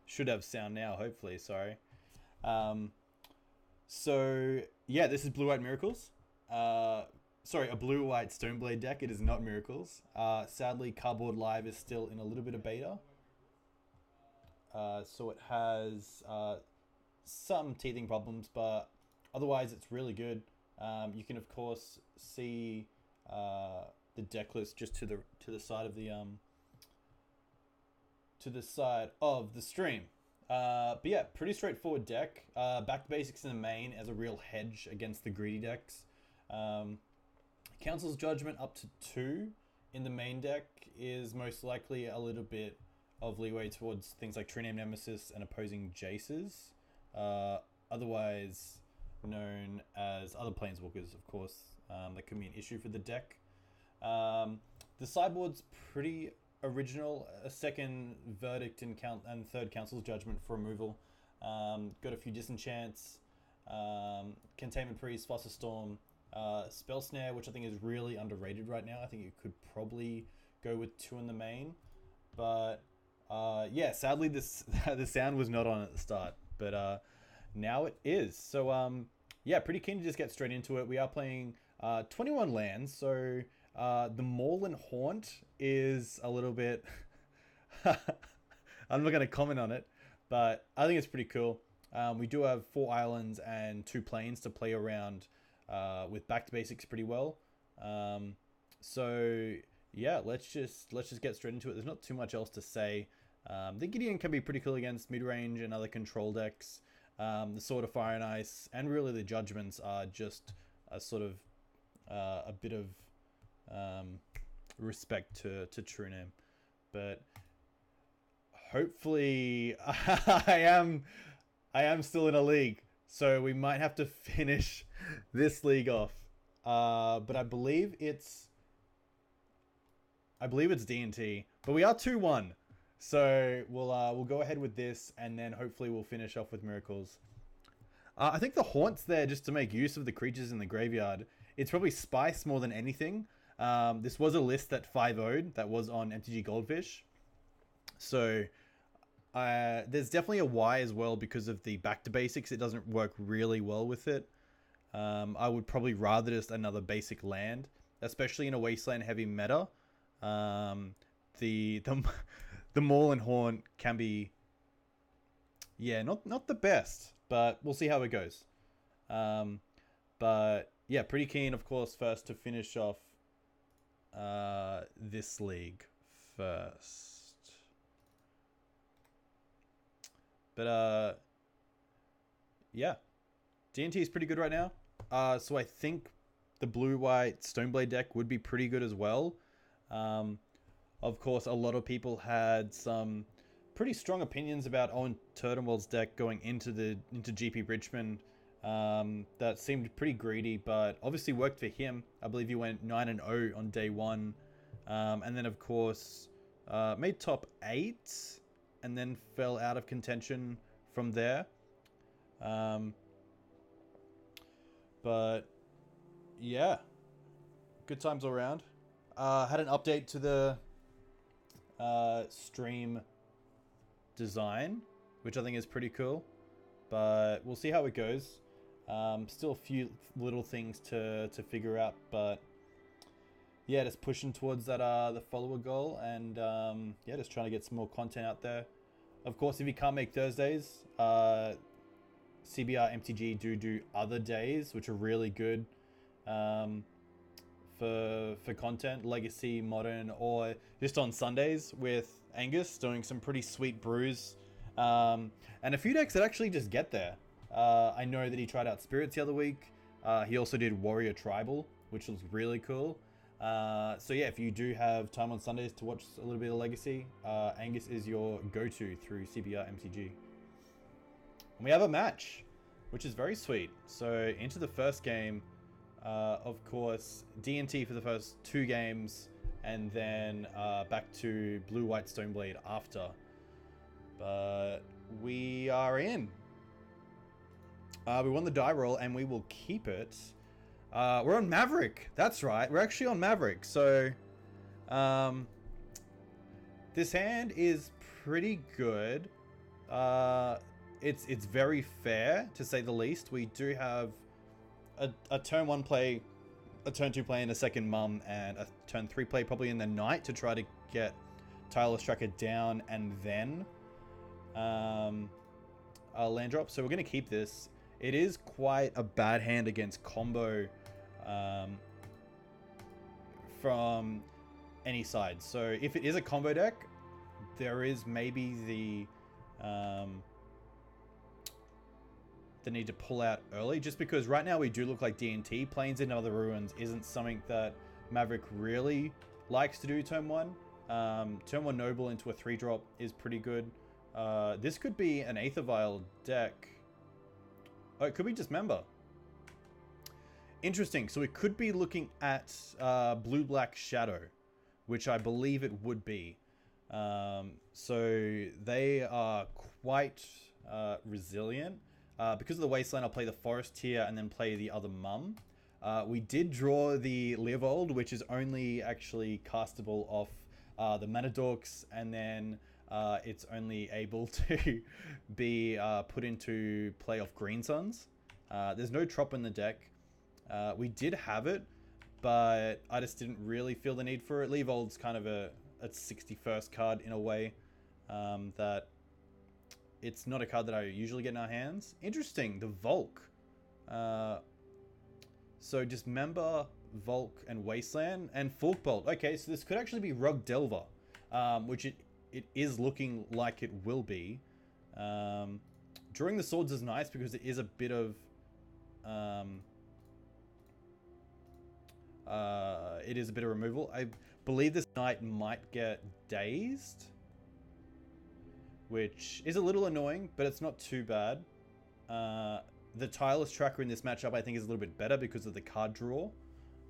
Should have sound now, hopefully. Sorry. So yeah, this is Blue White Miracles. Sorry, a Blue White Stoneblade deck. It is not Miracles. Sadly, Cardboard Live is still in a little bit of beta. So it has some teething problems, but otherwise it's really good. You can of course see the deck list just to the side of the stream. But yeah, pretty straightforward deck. Back to basics in the main as a real hedge against the greedy decks. Council's Judgment up to 2 in the main deck is most likely a little bit of leeway towards things like True Name Nemesis and opposing Jaces. Otherwise known as other Planeswalkers, of course. That could be an issue for the deck. The sideboard's pretty original. A second Verdict and third Council's Judgment for removal. Got a few Disenchants, Containment Priest, Fluster Storm, Spell Snare, which I think is really underrated right now. I think you could probably go with 2 in the main. But yeah, sadly the sound was not on at the start. But now it is. So yeah, pretty keen to just get straight into it. We are playing 21 lands, so the Maul and Haunt is a little bit... I'm not going to comment on it, but I think it's pretty cool. We do have 4 islands and 2 planes to play around with back to basics pretty well. So yeah, let's just get straight into it. There's not too much else to say. The Gideon can be pretty cool against mid-range and other control decks. The Sword of Fire and Ice and really the Judgments are just a sort of a bit of respect to True Name. But hopefully I am still in a league, so we might have to finish this league off. But I believe it's D&T, but we are 2-1. So we'll go ahead with this, and then hopefully we'll finish off with Miracles. I think the Haunt's there just to make use of the creatures in the graveyard. It's probably Spice more than anything. This was a list that 5-0'd that was on MTG Goldfish. So there's definitely a Y as well because of the back to basics. It doesn't work really well with it. I would probably rather just another basic land, especially in a wasteland heavy meta. The Maul and Haunt can be, yeah, not the best, but we'll see how it goes. But yeah, pretty keen, of course, first to finish off this league first. But yeah, D&T is pretty good right now. So I think the blue-white Stoneblade deck would be pretty good as well. Of course, a lot of people had some pretty strong opinions about Owen Turtenwald's deck going into GP Richmond. That seemed pretty greedy, but obviously worked for him. I believe he went 9-0 on day 1. And then, of course, made top 8 and then fell out of contention from there. But yeah, good times all around. Had an update to the stream design, which I think is pretty cool, but we'll see how it goes. Still a few little things to figure out, but yeah, just pushing towards that the follower goal, and yeah, just trying to get some more content out there. Of course, if you can't make Thursdays, CBR MTG do other days, which are really good for content, Legacy, Modern, or just on Sundays with Angus doing some pretty sweet brews, and a few decks that actually just get there. I know that he tried out Spirits the other week. He also did Warrior Tribal, which was really cool. So yeah, if you do have time on Sundays to watch a little bit of Legacy, Angus is your go-to through CBR MTG. And we have a match, which is very sweet. So into the first game, of course, D&T for the first 2 games, and then back to Blue-White Stoneblade after. But we are in. We won the die roll, and we will keep it. We're on Maverick. That's right. We're actually on Maverick. So, this hand is pretty good. it's very fair to say the least. We do have a turn 1 play, a turn 2 play, and a second mum, and a turn 3 play probably in the night to try to get Tireless Tracker down, and then a land drop. So we're going to keep this. It is quite a bad hand against combo from any side. So if it is a combo deck, there is maybe the need to pull out early, just because right now we do look like D&T. Planes in Other Ruins isn't something that Maverick really likes to do turn 1. Turn 1 Noble into a 3-drop is pretty good. This could be an Aether Vial deck. Oh, it could be Dismember. Interesting. So we could be looking at Blue-Black Shadow, which I believe it would be. So they are quite resilient. Because of the Wasteland, I'll play the Forest tier and then play the other mum. We did draw the Leovold, which is only actually castable off the Mana Dorks, and then it's only able to be put into play off Green Suns. There's no Trop in the deck. We did have it, but I just didn't really feel the need for it. Leovold's kind of a 61st card in a way, that it's not a card that I usually get in our hands. Interesting, the Volk. So Dismember, Volk, and Wasteland, and Forkbolt. Okay, so this could actually be Rug Delver, which it is looking like it will be. Drawing the Swords is nice because it is a bit of... it is a bit of removal. I believe this Knight might get Dazed, which is a little annoying, but it's not too bad. The Tireless Tracker in this matchup, I think, is a little bit better because of the card draw.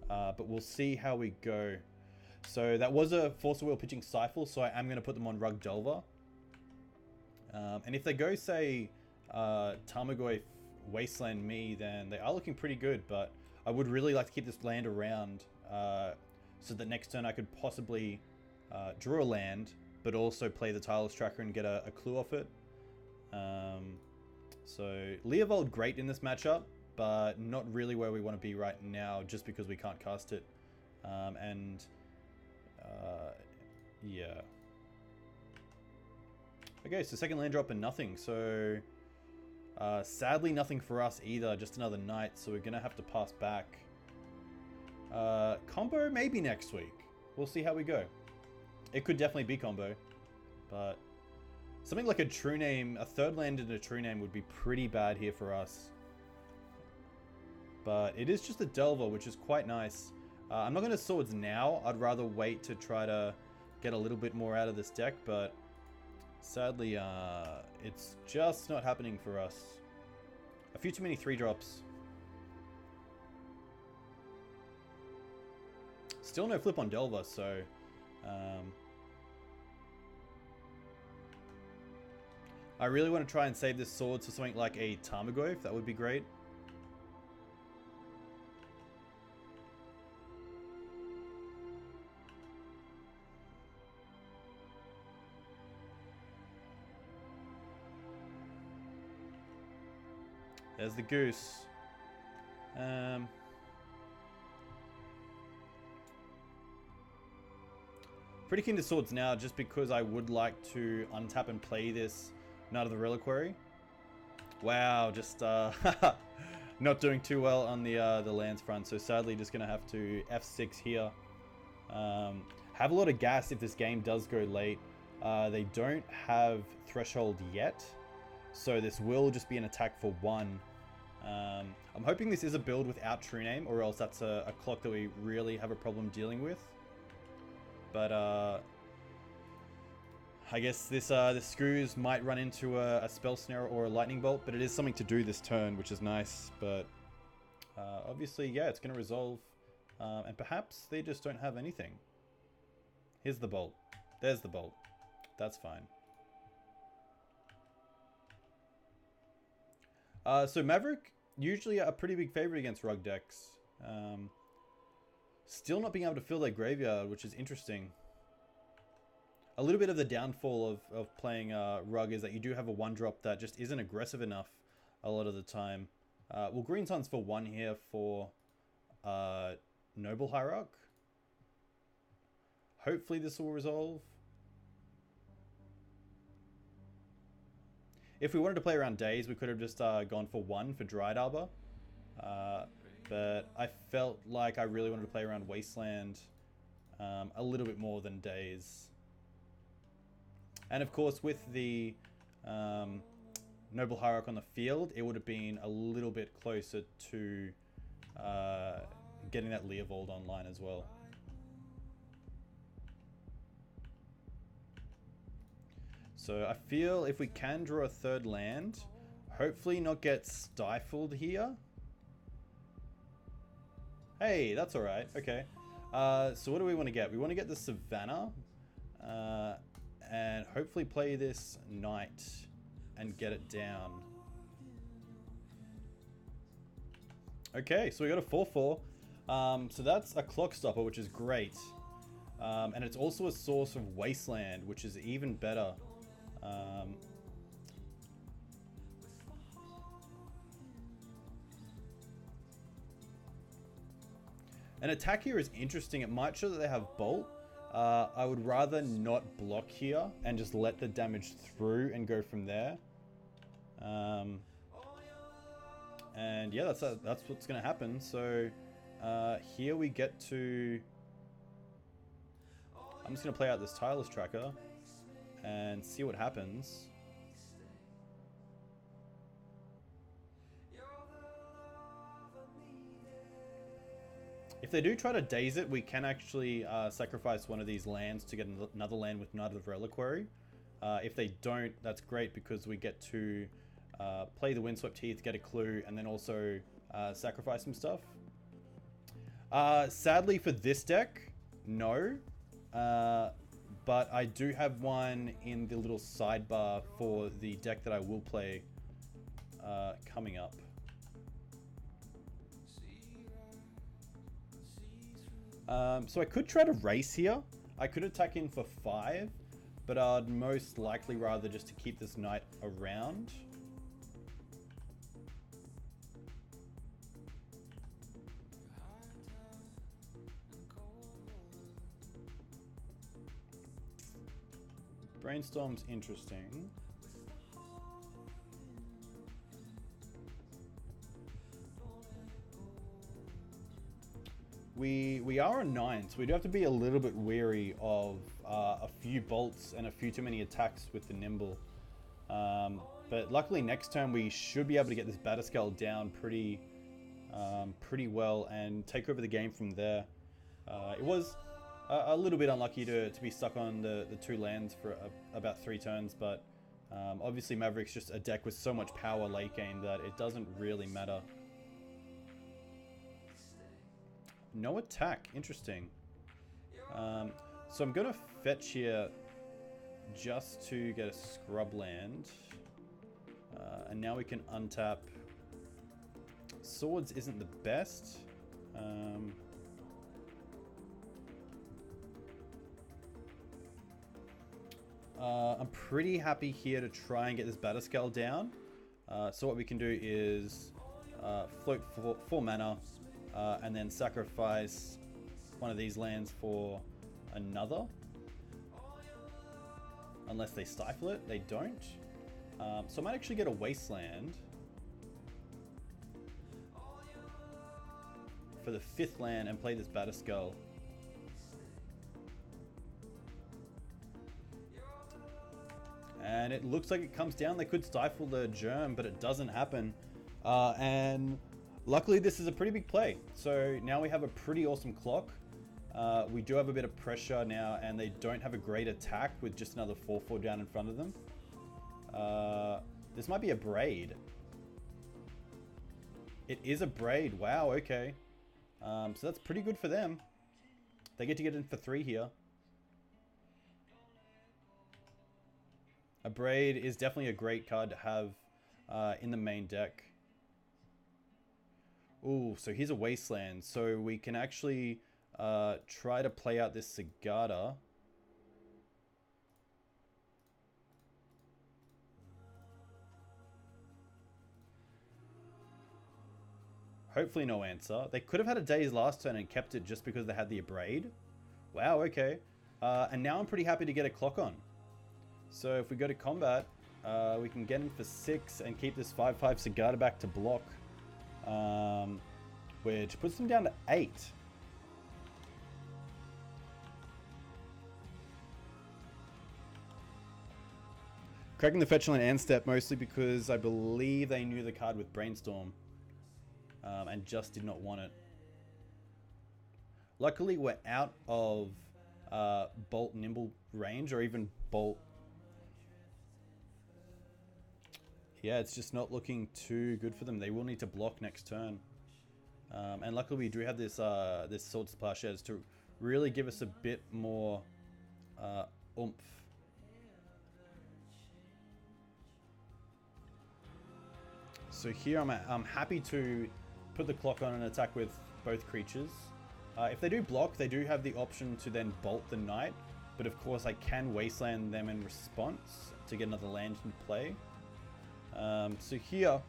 But we'll see how we go. So that was a Force of Will pitching Cypher, so I am going to put them on Rug Delver. And if they go, say, Tarmogoyf Wasteland me, then they are looking pretty good. But I would really like to keep this land around so that next turn I could possibly draw a land, but also play the Tireless Tracker and get a clue off it. So Leovold great in this matchup, but not really where we want to be right now, just because we can't cast it. Yeah. Okay, so second land drop and nothing. So sadly nothing for us either, just another Knight, so we're gonna have to pass back. Combo maybe next week. We'll see how we go. It could definitely be combo, but something like a True Name, a third land and a True Name would be pretty bad here for us. But it is just a Delver, which is quite nice. I'm not going to Swords now. I'd rather wait to try to get a little bit more out of this deck, but sadly, it's just not happening for us. A few too many 3-drops. Still no flip on Delver, so... I really want to try and save this Swords for something like a Tarmogoyf. That would be great. There's the Goose. Pretty keen to Swords now, just because I would like to untap and play this Knight of the Reliquary. Wow, just not doing too well on the lands front, so sadly just gonna have to F6 here. Have a lot of gas if this game does go late. They don't have Threshold yet, so this will just be an attack for 1. I'm hoping this is a build without True Name, or else that's a clock that we really have a problem dealing with. But I guess this Screws might run into a Spell Snare or a Lightning Bolt, but it is something to do this turn, which is nice. But obviously, yeah, it's going to resolve. And perhaps they just don't have anything. Here's the Bolt. There's the Bolt. That's fine. So Maverick, usually a pretty big favorite against Rug decks. Still not being able to fill their graveyard, which is interesting. a little bit of the downfall of playing Rug is that you do have a 1-drop that just isn't aggressive enough a lot of the time. Well, Green's hunts for 1 here for Noble Hierarch. Hopefully this will resolve. If we wanted to play around days, we could have just gone for 1 for Dryad Arbor. But I felt like I really wanted to play around Wasteland a little bit more than days. And of course, with the Noble Hierarch on the field, it would have been a little bit closer to getting that Leovold online as well. So I feel if we can draw a 3rd land, hopefully not get stifled here. Hey, that's alright. Okay. So what do we want to get? We want to get the Savannah. And hopefully play this Knight and get it down. Okay, so we got a 4/4. So that's a Clock Stopper, which is great. And it's also a source of Wasteland, which is even better. An attack here is interesting. It might show that they have Bolt. I would rather not block here and just let the damage through and go from there. And yeah, that's what's going to happen. So here we get to... I'm just going to play out this Tireless Tracker and see what happens. If they do try to daze it, we can actually sacrifice one of these lands to get another land with Knight of Reliquary. If they don't, that's great because we get to play the Windswept Heath, get a clue, and then also sacrifice some stuff. Sadly for this deck, no. But I do have one in the little sidebar for the deck that I will play coming up. So I could try to race here. I could attack in for 5, but I'd most likely rather just to keep this Knight around. Brainstorm's interesting. We are on 9, so we do have to be a little bit wary of a few bolts and a few too many attacks with the Nimble. But luckily next turn we should be able to get this Batterskull down pretty well and take over the game from there. It was a little bit unlucky to be stuck on the 2 lands for about 3 turns, but obviously Maverick's just a deck with so much power late game that it doesn't really matter. No attack, interesting. So I'm gonna fetch here just to get a scrub land. And now we can untap. Swords isn't the best. I'm pretty happy here to try and get this Batterskull down. So what we can do is float for 4 mana. And then sacrifice one of these lands for another. Unless they stifle it, they don't. So I might actually get a Wasteland for the 5th land and play this Batterskull. And it looks like it comes down. They could stifle the Germ, but it doesn't happen. And luckily, this is a pretty big play. So now we have a pretty awesome clock. We do have a bit of pressure now, and they don't have a great attack with just another 4/4 down in front of them. This might be a Braid. It is a Braid. Wow, okay. So that's pretty good for them. They get to get in for 3 here. A Braid is definitely a great card to have in the main deck. Ooh, so here's a Wasteland. So we can actually try to play out this Sigarda. Hopefully no answer. They could have had a Daze last turn and kept it just because they had the Abrade. Wow, okay. And now I'm pretty happy to get a clock on. So if we go to combat, we can get him for 6 and keep this 5/5 Sigarda back to block. Which puts them down to 8. Cracking the fetch line and step mostly because I believe they knew the card with Brainstorm and just did not want it. Luckily, we're out of Bolt Nimble range or even Bolt. Yeah, it's just not looking too good for them. They will need to block next turn. And luckily, we do have this this Sword Splashes to really give us a bit more oomph. So here I'm happy to put the clock on and attack with both creatures. If they do block, they do have the option to then bolt the knight, but of course I can wasteland them in response to get another land in play. So here,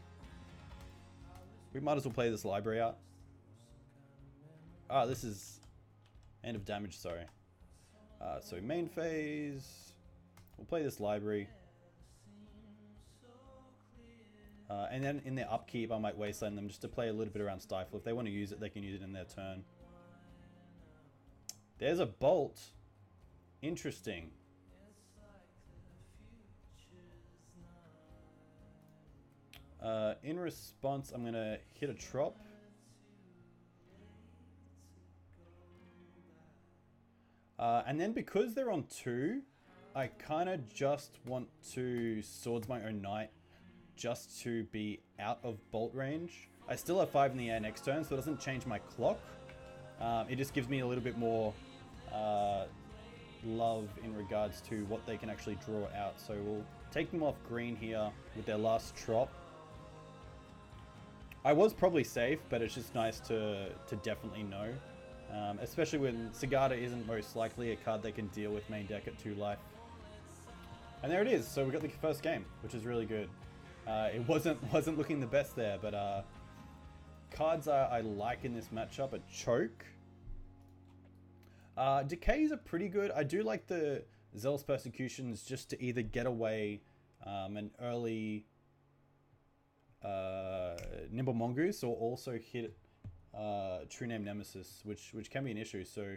we might as well play this library out. This is end of damage, sorry. So main phase, we'll play this library. And then in their upkeep, I might wasteland them just to play a little bit around Stifle. If they want to use it, they can use it in their turn. There's a bolt. Interesting. In response, I'm going to hit a Trop. And then because they're on 2, I kind of just want to Swords my own Knight just to be out of bolt range. I still have 5 in the air next turn, so it doesn't change my clock. It just gives me a little bit more love in regards to what they can actually draw out. So we'll take them off green here with their last Trop. I was probably safe, but it's just nice to definitely know. Especially when Sigarda isn't most likely a card they can deal with main deck at 2 life. And there it is. So we got the first game, which is really good. It wasn't looking the best there, but cards I like in this matchup are Choke. Decays are pretty good. I do like the Zealous Persecutions just to either get away an early Nimble Mongoose or also hit True Name Nemesis, which can be an issue. So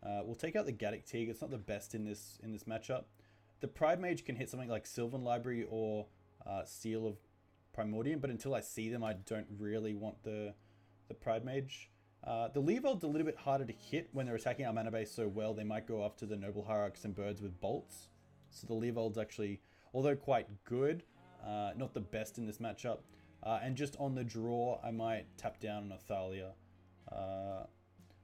we'll take out the Gaddock Teague. It's not the best in this matchup. The Pride Mage can hit something like Sylvan Library or Seal of Primordium, but until I see them, I don't really want the Pride Mage. The Leovold's a little bit harder to hit when they're attacking our mana base so well. They might go after the Noble Hierarchs and Birds with bolts. So the Leovold's actually, although quite good, not the best in this matchup. And just on the draw, I might tap down on Athalia.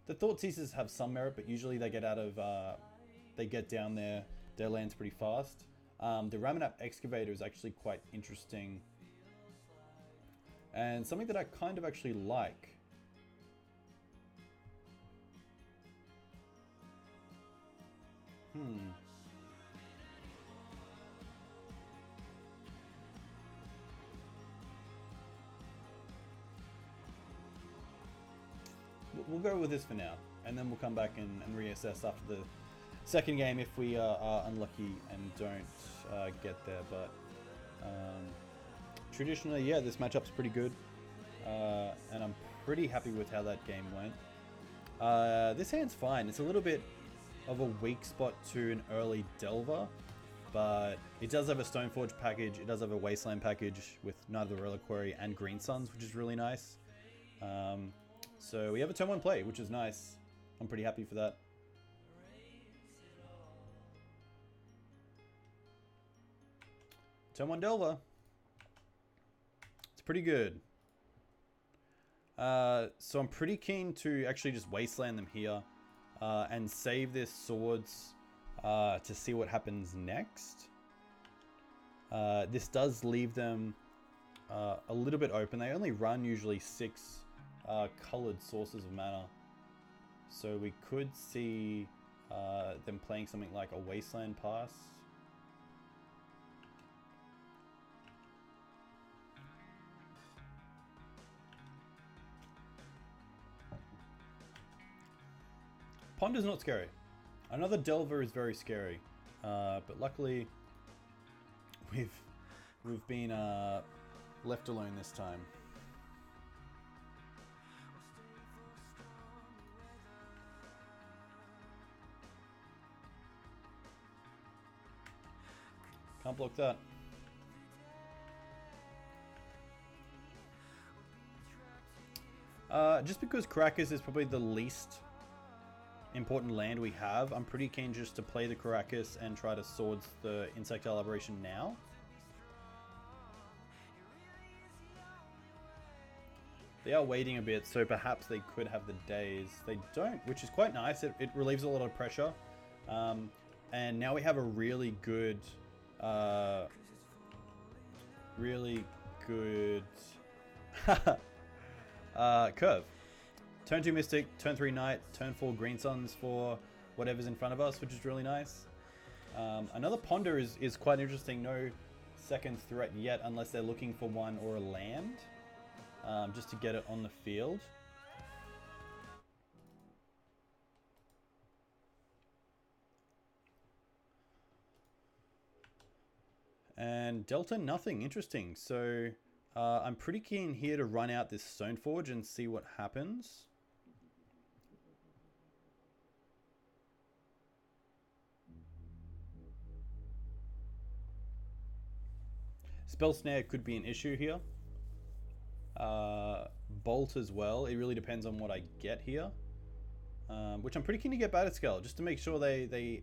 The Thoughtseizers have some merit, but usually they get out of, they get down their lands pretty fast. The Ramanap Excavator is actually quite interesting. And something that I kind of actually like. We'll go with this for now, and then we'll come back and reassess after the second game if we are unlucky and don't get there. But traditionally, yeah, this matchup's pretty good, and I'm pretty happy with how that game went. This hand's fine. It's a little bit of a weak spot to an early Delver, but it does have a Stoneforge package. It does have a Wasteland package with Knight of the Reliquary and Green Suns, which is really nice. So we have a turn 1 play, which is nice. I'm pretty happy for that. Turn 1 Delver. It's pretty good. So I'm pretty keen to actually just Wasteland them here. And save this Swords to see what happens next. This does leave them a little bit open. They only run usually 6 colored sources of mana. So we could see them playing something like a Wasteland Pass. Ponder's not scary. Another Delver is very scary. But luckily, we've been left alone this time. Can't block that. Just because Caracas is probably the least important land we have, I'm pretty keen just to play the Caracas and try to swords the Insectile Aberration now. They are waiting a bit, so perhaps they could have the days. They don't, which is quite nice. It relieves a lot of pressure. And now we have a really good curve. Turn 2 Mystic, turn 3 Knight, turn 4 Green Suns for whatever's in front of us, which is really nice. Another Ponder is quite interesting. No second threat yet, unless they're looking for one or a land, just to get it on the field. And Delta, nothing. Interesting. So I'm pretty keen here to run out this Stoneforge and see what happens. Spell Snare could be an issue here. Bolt as well. It really depends on what I get here. Which I'm pretty keen to get Batterskull, just to make sure they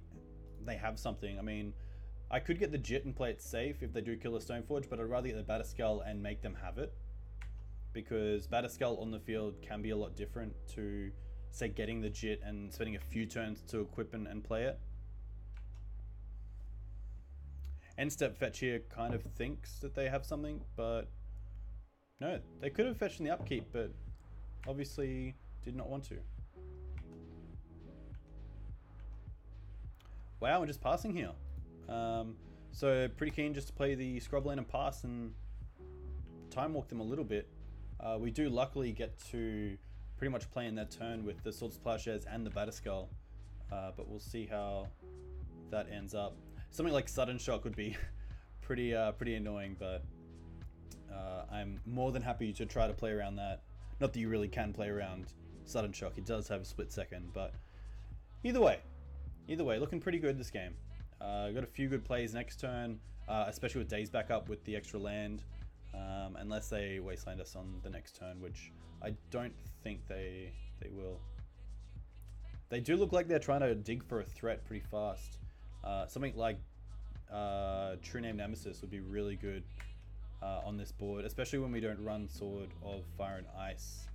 have something. I mean, I could get the Jit and play it safe if they do kill a Stoneforge, but I'd rather get the Batterskull and make them have it. Because Batterskull on the field can be a lot different to, say, getting the Jit and spending a few turns to equip and play it. End step fetch here kind of thinks that they have something, but no, they could have fetched in the upkeep, but obviously did not want to. Wow, we're just passing here. So pretty keen just to play the Scrubland and pass and time walk them a little bit. We do luckily get to pretty much play in that turn with the Swords of Plowshares and the Batterskull, but we'll see how that ends up. Something like Sudden Shock would be pretty annoying, but I'm more than happy to try to play around that. Not that you really can play around Sudden Shock. It does have a split second, but either way, looking pretty good this game. Got a few good plays next turn, especially with Days back up with the extra land, unless they Wasteland us on the next turn, which I don't think they will. They do look like they're trying to dig for a threat pretty fast. Something like True Name Nemesis would be really good on this board, especially when we don't run Sword of Fire and Ice.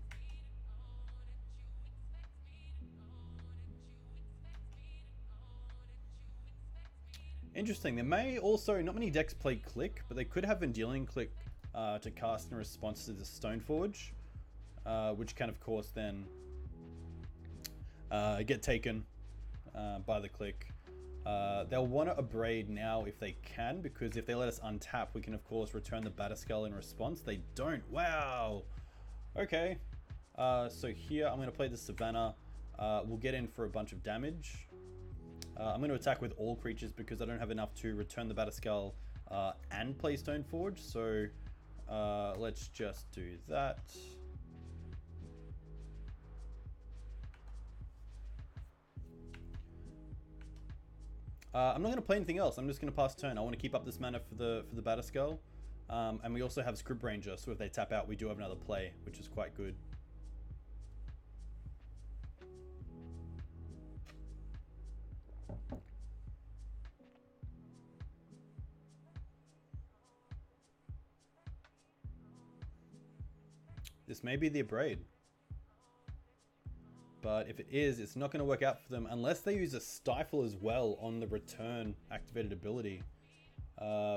Interesting. There may also, not many decks play Click, but they could have Vendilion Click to cast in response to the Stoneforge, which can of course then get taken by the Click. They'll want to Abrade now if they can, because if they let us untap, we can of course return the Batterskull in response. They don't. Wow. Okay. So here I'm going to play the Savannah. We'll get in for a bunch of damage. I'm going to attack with all creatures because I don't have enough to return the Batterskull and play Stoneforge. So let's just do that. I'm not going to play anything else. I'm just going to pass turn. I want to keep up this mana for the Batterskull. And we also have Script Ranger, so if they tap out, we do have another play, which is quite good. This may be the Abrade. But if it is, it's not going to work out for them unless they use a Stifle as well on the return activated ability,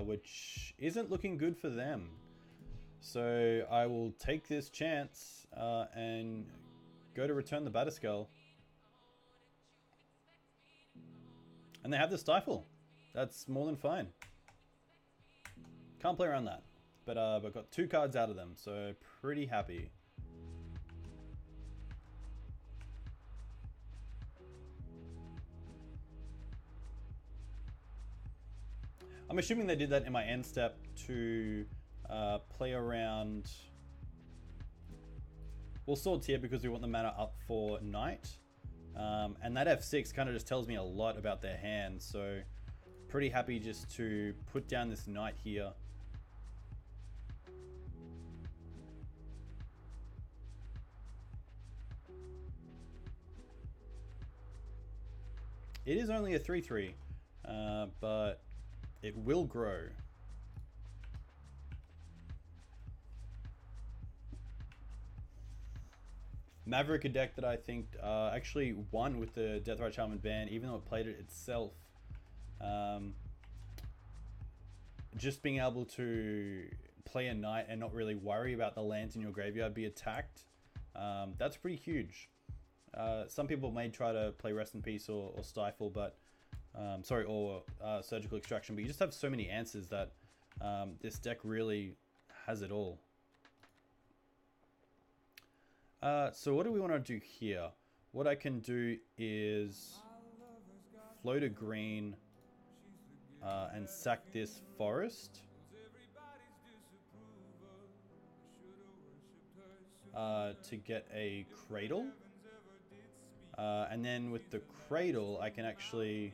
which isn't looking good for them. So I will take this chance and go to return the Batterskull. And they have the Stifle. That's more than fine. Can't play around that. But I've got 2 cards out of them, so pretty happy. I'm assuming they did that in my end step to play around. We'll Swords here because we want the mana up for Knight. And that F6 kind of just tells me a lot about their hand. So pretty happy just to put down this Knight here. It is only a 3/3, but it will grow. Maverick, a deck that I think actually won with the Deathrite Charm and Ban, even though it played it itself. Just being able to play a Knight and not really worry about the lands in your graveyard be attacked, that's pretty huge. Some people may try to play Rest in Peace or Stifle, but or Surgical Extraction, but you just have so many answers that this deck really has it all. So what do we want to do here? What I can do is float a green and sack this forest. To get a Cradle. And then with the Cradle, I can actually...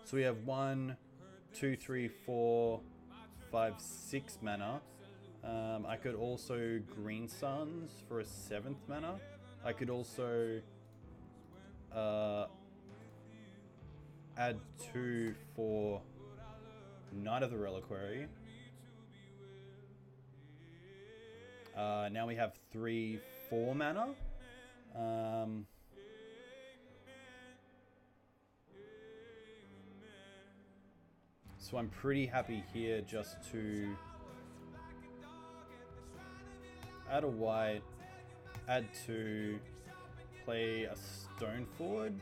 So we have 1, 2, 3, 4, 5, 6 mana. I could also Green Suns for a 7th mana. I could also add 2 for Knight of the Reliquary. Now we have 3, 4 mana. So I'm pretty happy here just to add a white, add 2, play a Stoneforge.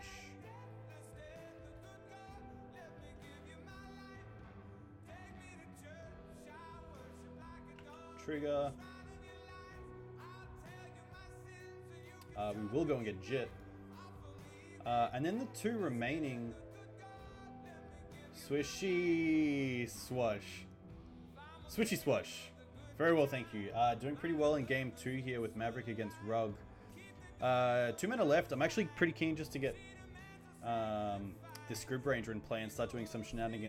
Trigger. We will go and get Jit. And then the 2 remaining... Swishy Swash. Swishy Swash. Very well, thank you. Doing pretty well in game 2 here with Maverick against Rug. 2 mana left. I'm actually pretty keen just to get this Script Ranger in play and start doing some shenanigans.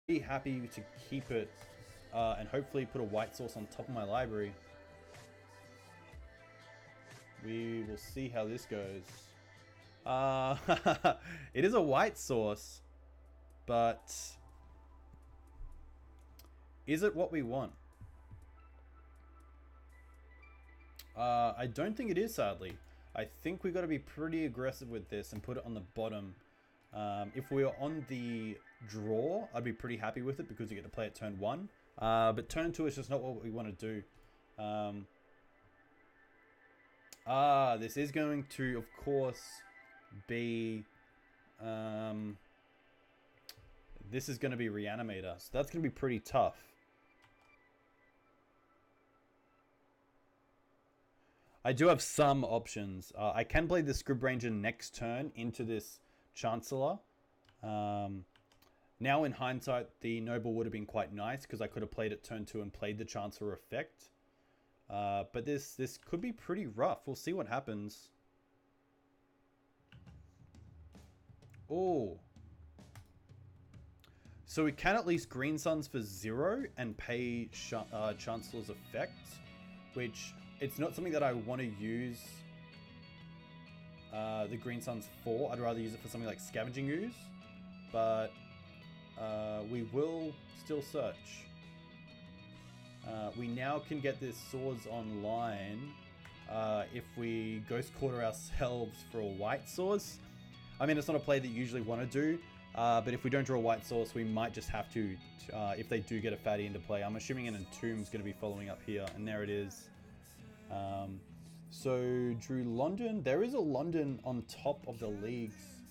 Be happy to keep it and hopefully put a white source on top of my library. We will see how this goes. It is a white source, but is it what we want? I don't think it is, sadly. I think we got to be pretty aggressive with this and put it on the bottom. If we were on the draw, I'd be pretty happy with it because you get to play it turn 1. But turn 2 is just not what we want to do. This is going to, of course, be... this is going to be Reanimator, so that's going to be pretty tough. I do have some options. I can play the Scrib Ranger next turn into this Chancellor. Now in hindsight, the Noble would have been quite nice because I could have played it turn 2 and played the Chancellor effect. But this could be pretty rough. We'll see what happens. Oh. So we can at least Green Suns for 0 and pay Chancellor's effect, which it's not something that I want to use the Green Suns for. I'd rather use it for something like Scavenging Ooze, but we will still search. We now can get this Swords online if we Ghost Quarter ourselves for a white source. I mean, it's not a play that you usually want to do, but if we don't draw a white source, we might just have to, if they do get a fatty into play. I'm assuming an Entomb is going to be following up here, and there it is. So drew London. There is a London on top of the leagues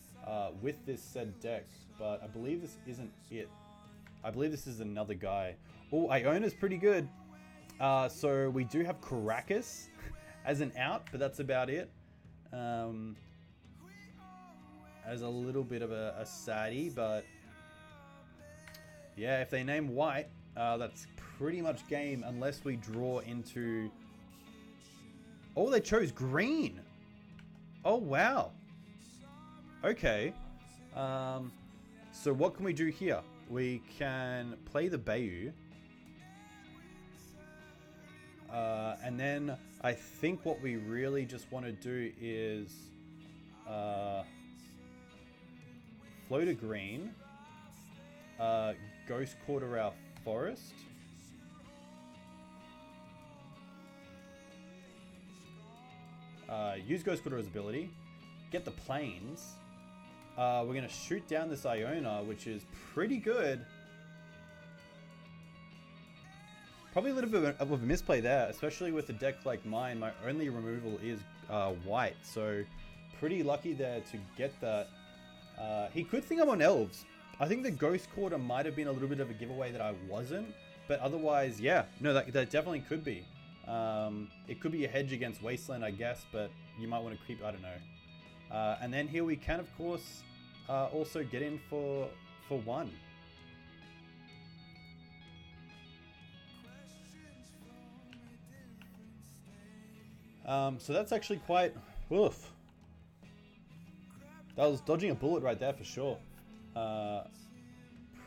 with this said deck, but I believe this isn't it. I believe this is another guy. Oh, Iona's pretty good. So we do have Caracas as an out, but that's about it. As a little bit of a saddie, but yeah, if they name white, that's pretty much game unless we draw into... Oh, they chose green. Oh, wow. Okay. So what can we do here? We can play the Bayou. And then I think what we really just want to do is float a green, Ghost Quarter our forest, use Ghost Quarter as ability, get the plains. We're going to shoot down this Iona, which is pretty good. Probably a little bit of a misplay there, especially with a deck like mine. My only removal is white, so pretty lucky there to get that. He could think I'm on Elves. I think the Ghost Quarter might have been a little bit of a giveaway that I wasn't, but otherwise, yeah, no, that definitely could be. It could be a hedge against Wasteland, I guess, but you might want to creep, I don't know. And then here we can, of course, also get in for 1. So that's actually quite... Oof. That was dodging a bullet right there for sure.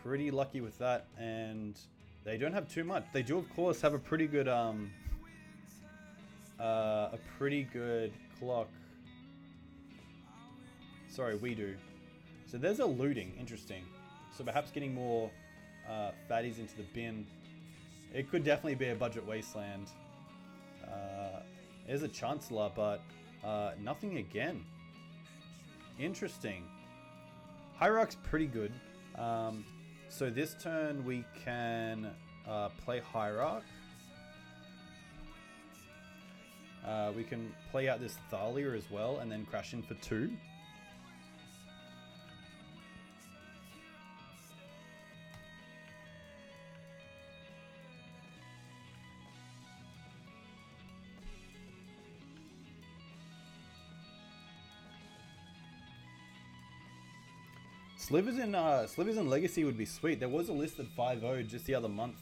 Pretty lucky with that, and they don't have too much. They do, of course, have a pretty good clock. Sorry, we do. So there's a looting, interesting. So perhaps getting more fatties into the bin. It could definitely be a budget Wasteland. There's a Chancellor, but nothing again. Interesting. Hierarch's pretty good. So this turn we can play Hierarch. We can play out this Thalia as well and then crash in for 2. Slivers in Legacy would be sweet. There was a list at 5.0 just the other month.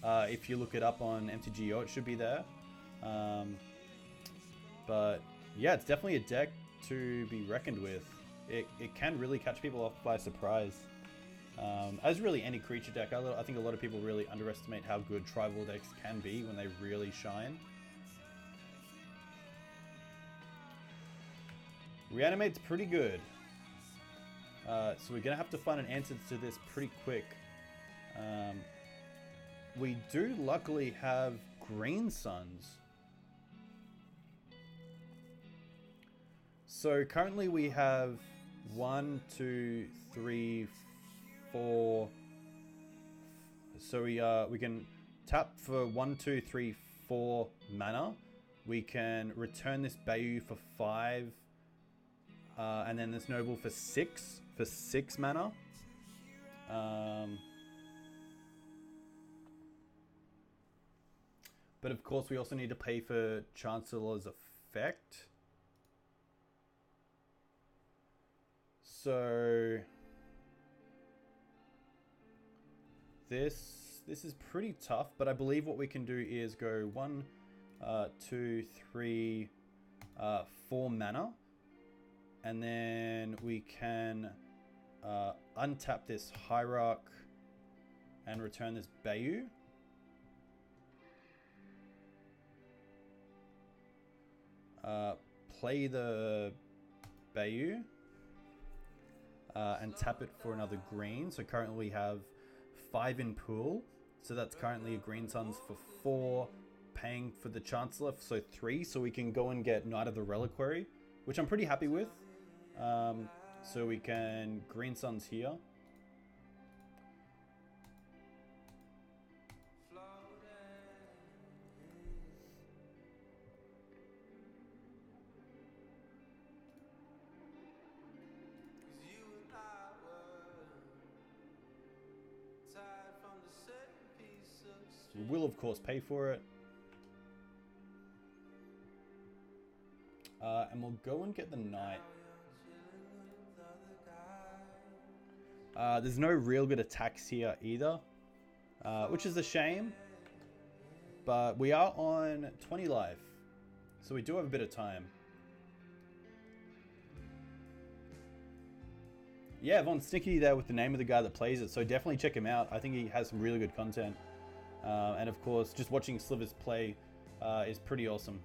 If you look it up on MTGO, it should be there. But yeah, it's definitely a deck to be reckoned with. It can really catch people off by surprise. As really any creature deck, I think a lot of people really underestimate how good tribal decks can be when they really shine. Reanimate's pretty good. So we're going to have to find an answer to this pretty quick. We do luckily have Green Suns. So currently we have 1, 2, 3, 4. So we can tap for 1, 2, 3, 4 mana. We can return this Bayou for 5. And then this Noble for 6 mana. But of course we also need to pay for Chancellor's Effect. So this is pretty tough, but I believe what we can do is go 1, 2, 3, 4 mana. And then we can untap this Hierarch and return this Bayou. Play the Bayou and tap it for another green. So currently we have 5 in pool. So that's currently a Green Suns for 4, paying for the Chancellor, so 3. So we can go and get Knight of the Reliquary, which I'm pretty happy with. So we can Green Suns here. We will of course pay for it. And we'll go and get the Knight. There's no real good attacks here either, which is a shame. But we are on 20 life, so we do have a bit of time. Yeah, Von Sticky there with the name of the guy that plays it, so definitely check him out. I think he has some really good content. And of course, just watching Slivers play is pretty awesome.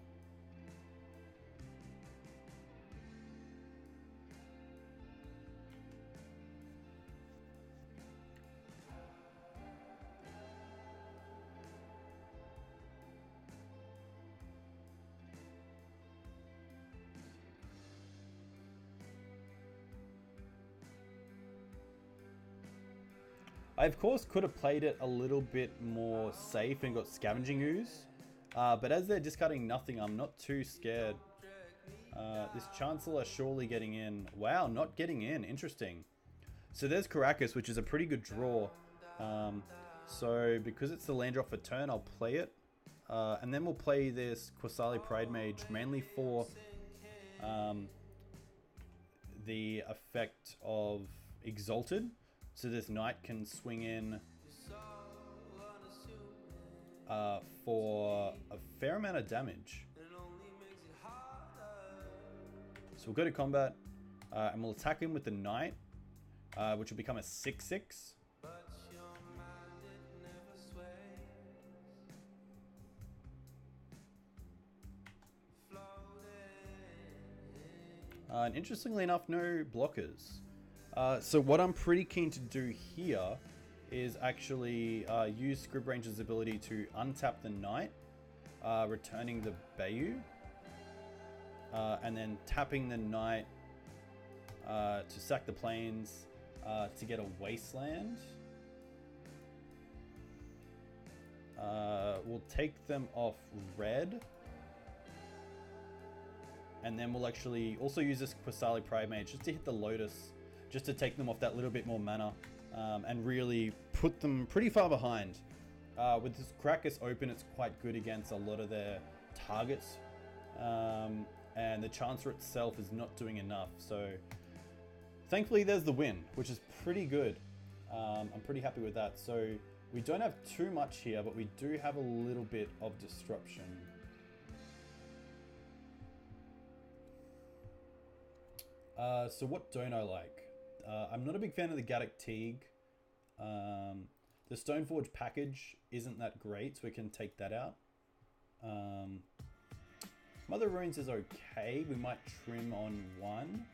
I of course could have played it a little bit more safe and got Scavenging Ooze, but as they're discarding nothing, I'm not too scared. This Chancellor surely getting in. Wow, not getting in. Interesting. So there's Caracas, which is a pretty good draw. So because it's the land drop for turn, I'll play it. And then we'll play this Qasali Pridemage mainly for the effect of Exalted. So this Knight can swing in for a fair amount of damage. So we'll go to combat and we'll attack him with the Knight, which will become a 6/6. And interestingly enough, no blockers. So what I'm pretty keen to do here is actually use Scribranger's ability to untap the Knight, returning the Bayou, and then tapping the Knight to sack the plains to get a Wasteland. We'll take them off red. And then we'll actually also use this Qasali Pridemage just to hit the Lotus, just to take them off that little bit more mana, and really put them pretty far behind. With this Caracas open, it's quite good against a lot of their targets, and the Chancellor itself is not doing enough. So thankfully there's the win, which is pretty good. I'm pretty happy with that. So we don't have too much here, but we do have a little bit of disruption. So what don't I like? I'm not a big fan of the Gaddock Teague. The Stoneforge package isn't that great, so we can take that out. Mother Runes is okay. We might trim on one.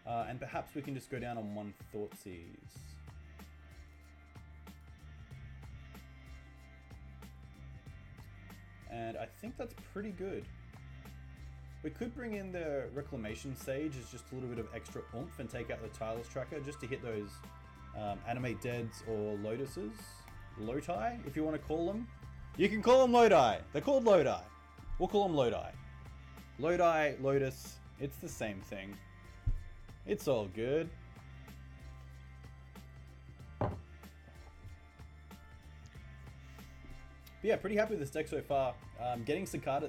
And perhaps we can just go down on one Thoughtseize. And I think that's pretty good. We could bring in the Reclamation Sage as just a little bit of extra oomph and take out the Tireless Tracker just to hit those Animate Deads or Lotuses. Loti, if you want to call them. You can call them Lodi. They're called Lodi. We'll call them Lodi. Lodi, Lotus, it's the same thing. It's all good. But yeah, pretty happy with this deck so far. Getting Cicada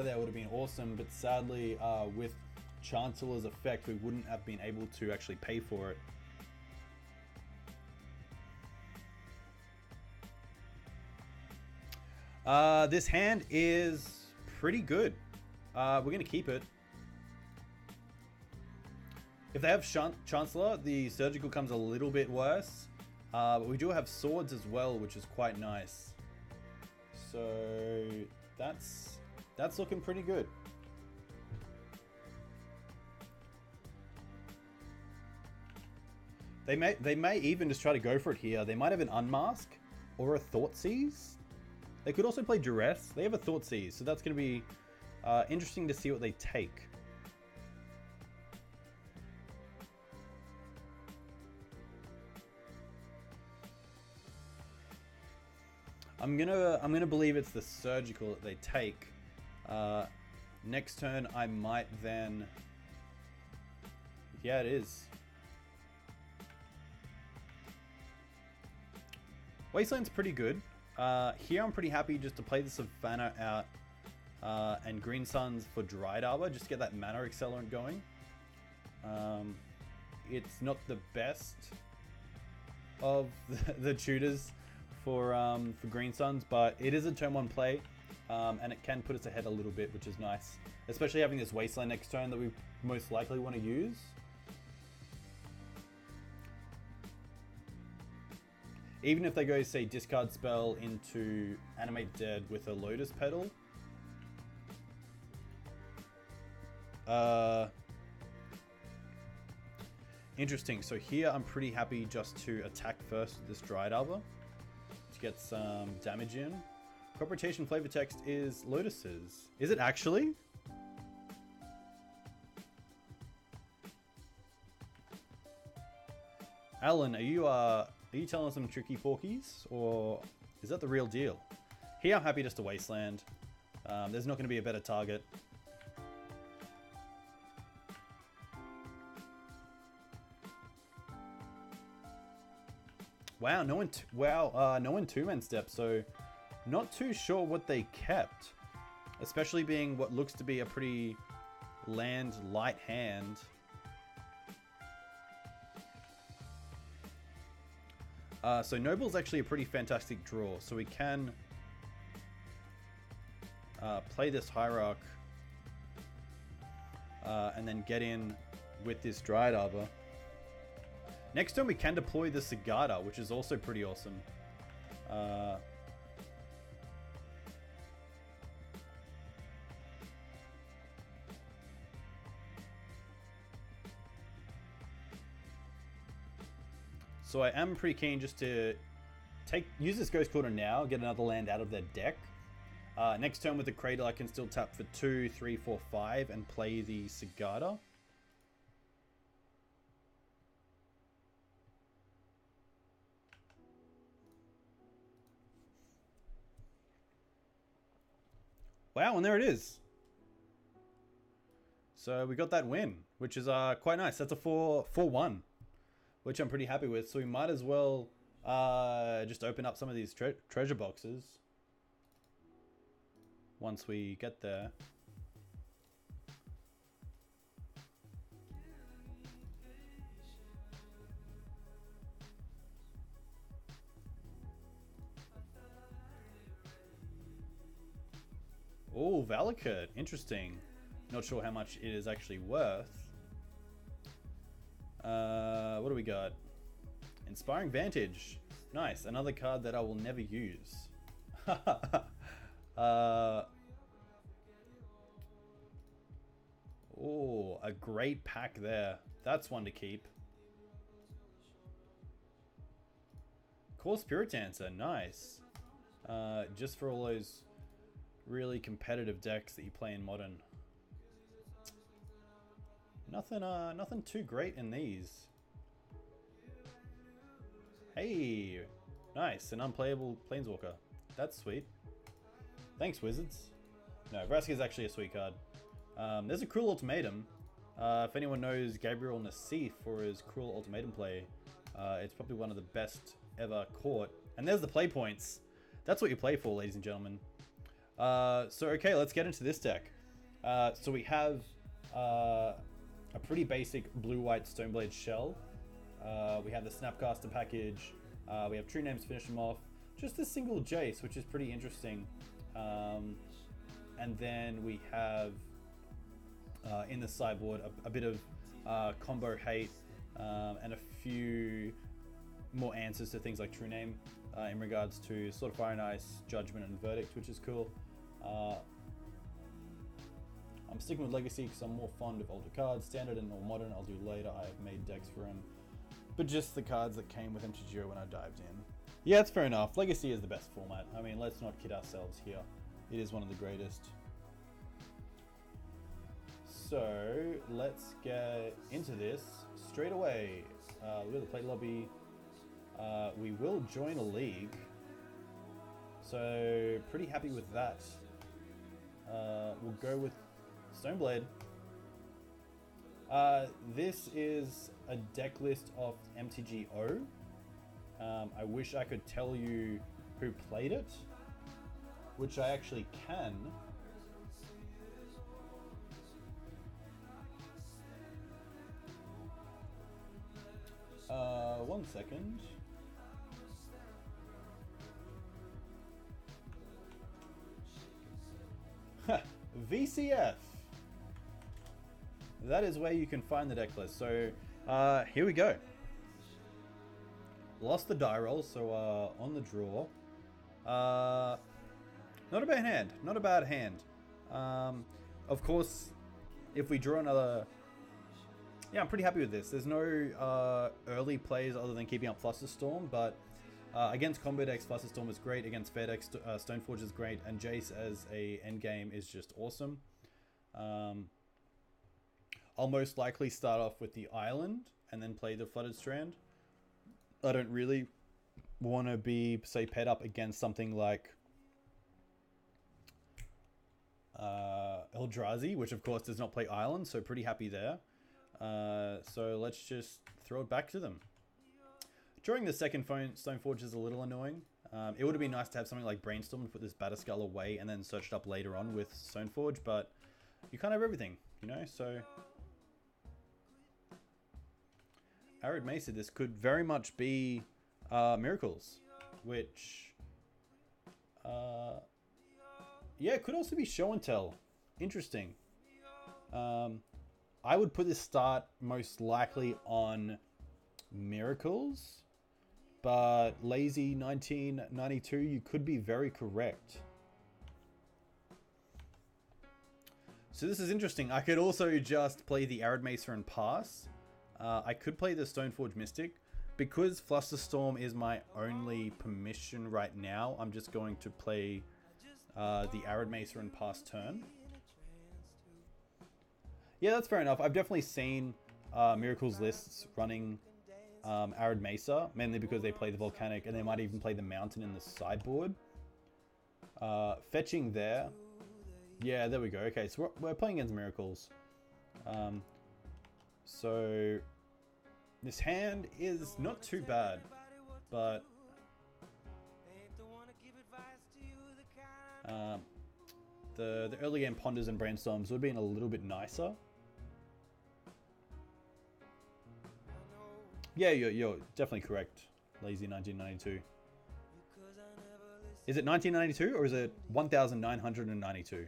there would have been awesome, but sadly, with Chancellor's effect, we wouldn't have been able to actually pay for it. This hand is pretty good. We're going to keep it. If they have Chancellor, the Surgical comes a little bit worse. But we do have Swords as well, which is quite nice. So that's looking pretty good. They may even just try to go for it here. They might have an Unmask or a Thoughtseize. They could also play Duress. They have a Thoughtseize, so that's going to be interesting to see what they take. I'm gonna believe it's the Surgical that they take. Next turn, I might then. Yeah, it is. Wasteland's pretty good. Here I'm pretty happy just to play the Savannah out and Green Suns for Dried Arbor, just to get that mana accelerant going. It's not the best of the tutors for Green Suns, but it is a turn 1 play, and it can put us ahead a little bit, which is nice. Especially having this Wasteland next turn that we most likely want to use. Even if they go, say, discard spell into Animate Dead with a Lotus Petal. Interesting. So here I'm pretty happy just to attack first with this Dried Arbor to get some damage in. Crop Rotation flavor text is Lotuses. Is it actually? Alan, are you telling us some tricky porkies, or is that the real deal? Here I'm happy just to Wasteland. There's not going to be a better target. Wow, no one 2-man step, so not too sure what they kept, especially being what looks to be a pretty land light hand. So Noble's actually a pretty fantastic draw, so we can play this Hierarch and then get in with this Dried Arbor. Next turn we can deploy the Sigarda, which is also pretty awesome. So I am pretty keen just to use this Ghost Quarter now, get another land out of their deck. Next turn with the Cradle, I can still tap for 2, 3, 4, 5 and play the Sigarda. Wow, and there it is. So we got that win, which is quite nice. That's a 4-1, which I'm pretty happy with. So we might as well just open up some of these treasure boxes once we get there. Oh, Valakut. Interesting. Not sure how much it is actually worth. What do we got? Inspiring Vantage. Nice. Another card that I will never use. Oh, a great pack there. That's one to keep. Core Spirit Dancer. Nice. Just for all those really competitive decks that you play in Modern. Nothing too great in these. Hey, nice, an unplayable Planeswalker. That's sweet. Thanks, Wizards. No, Vraska is actually a sweet card. There's a Cruel Ultimatum. If anyone knows Gabriel Nassif for his Cruel Ultimatum play, it's probably one of the best ever caught. And there's the play points. That's what you play for, ladies and gentlemen. So okay, let's get into this deck. So we have a pretty basic blue-white Stoneblade shell. We have the Snapcaster package. We have True Names to finish them off. Just a single Jace, which is pretty interesting. And then we have in the sideboard a bit of combo hate and a few more answers to things like True Name in regards to Sword of Fire and Ice, Judgment, and Verdict, which is cool. I'm sticking with Legacy because I'm more fond of older cards. Standard and or Modern I'll do later. I have made decks for them. But just the cards that came with MTGO when I dived in. Yeah, it's fair enough. Legacy is the best format. I mean, let's not kid ourselves here. It is one of the greatest. So, let's get into this straight away. We've got the play lobby. We will join a league. So, pretty happy with that. We'll go with Stoneblade. This is a deck list of MTGO. I wish I could tell you who played it, which I actually can. One second. VCF. That is where you can find the deck list. So here we go. Lost the die roll, so on the draw. Not a bad hand. Not a bad hand. Of course, if we draw another... Yeah, I'm pretty happy with this. There's no early plays other than keeping up Flusterstorm, but against combo decks, Flusterstorm is great. Against fair decks, Stoneforge is great, and Jace as a endgame is just awesome. I'll most likely start off with the Island and then play the Flooded Strand. I don't really want to be, say, paired up against something like Eldrazi, which of course does not play Island, so pretty happy there. So let's just throw it back to them. Drawing the second Stoneforge is a little annoying. It would have been nice to have something like Brainstorm to put this Batterskull away and then search it up later on with Stoneforge, but you can't have everything, you know, so... Arid Mesa, this could very much be Miracles, which... yeah, it could also be Show and Tell. Interesting. I would put this start most likely on Miracles, but Lazy 1992, you could be very correct. So this is interesting. I could also just play the Arid Mesa and pass. I could play the Stoneforge Mystic. Because Flusterstorm is my only permission right now, I'm just going to play the Arid Mesa and pass turn. Yeah, that's fair enough. I've definitely seen Miracles lists running Arid Mesa, mainly because they play the Volcanic and they might even play the Mountain in the sideboard. Fetching there. Yeah, there we go. Okay, so we're playing against Miracles. So this hand is not too bad, but the early game Ponders and Brainstorms would have been a little bit nicer. Yeah, you're definitely correct. Lazy 1992. Is it 1992 or is it 1992?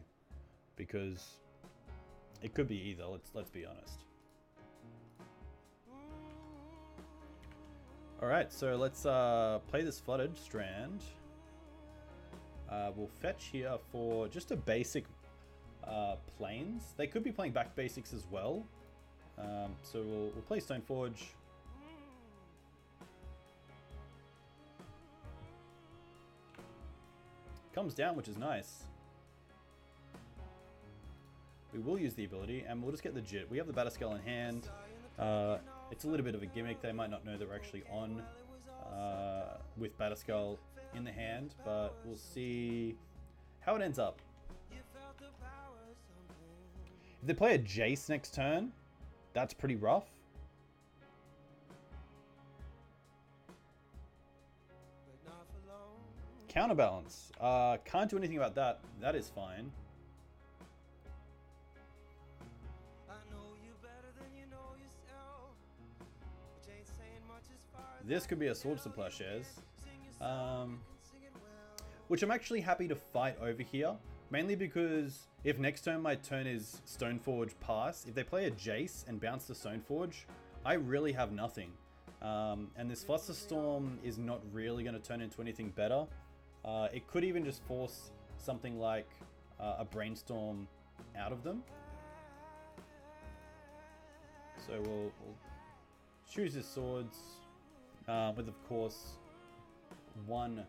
Because it could be either. Let's be honest. Alright, so let's play this Flooded Strand. We'll fetch here for just a basic planes. They could be playing back basics as well. So we'll play Stoneforge. Comes down, which is nice. We will use the ability, and we'll just get the Jit. We have the Batterskull in hand. It's a little bit of a gimmick. They might not know that we're actually on with Batterskull in the hand, but we'll see how it ends up. If they play a Jace next turn, that's pretty rough. Counterbalance. Can't do anything about that. That is fine. This could be a Swords to Plowshares. Which I'm actually happy to fight over here. Mainly because if next turn my turn is Stoneforge pass, if they play a Jace and bounce the Stoneforge, I really have nothing. And this Flusterstorm is not really going to turn into anything better. It could even just force something like a Brainstorm out of them. So we'll choose his swords with, of course, one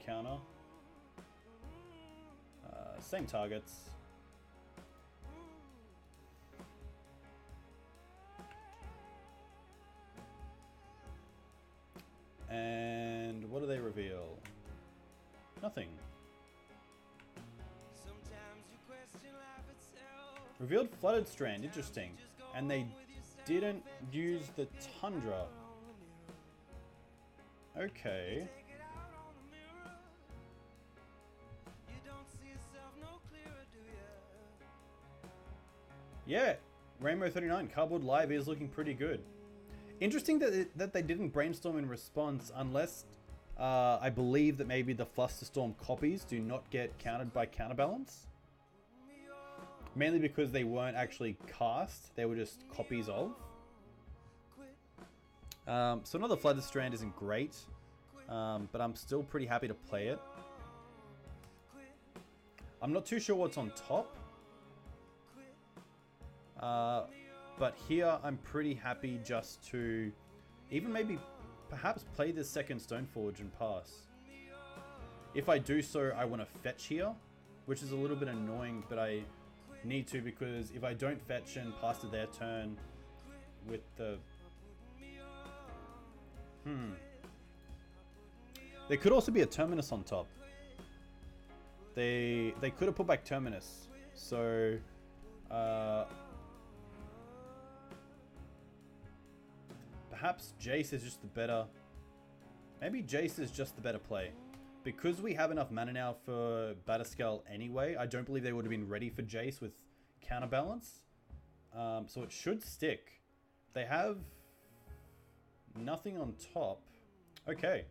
counter. Same targets. And what do they reveal? Nothing. Revealed Flooded Strand, interesting. And they didn't use the Tundra. Okay. Yeah, Rainbow 39 Cardboard Live is looking pretty good. Interesting that they didn't Brainstorm in response, unless I believe that maybe the Flusterstorm copies do not get countered by Counterbalance. Mainly because they weren't actually cast, they were just copies of. So another Flooded Strand isn't great, but I'm still pretty happy to play it. I'm not too sure what's on top. But here I'm pretty happy just to even maybe perhaps play this second Stoneforge and pass. If I do so, I want to fetch here, which is a little bit annoying, but I need to, because if I don't fetch and pass to their turn with the... There could also be a Terminus on top. They could have put back Terminus. So... perhaps Jace is just the better... Maybe Jace is just the better play. Because we have enough mana now for Batterskull anyway, I don't believe they would have been ready for Jace with Counterbalance. So it should stick. They have nothing on top. Okay.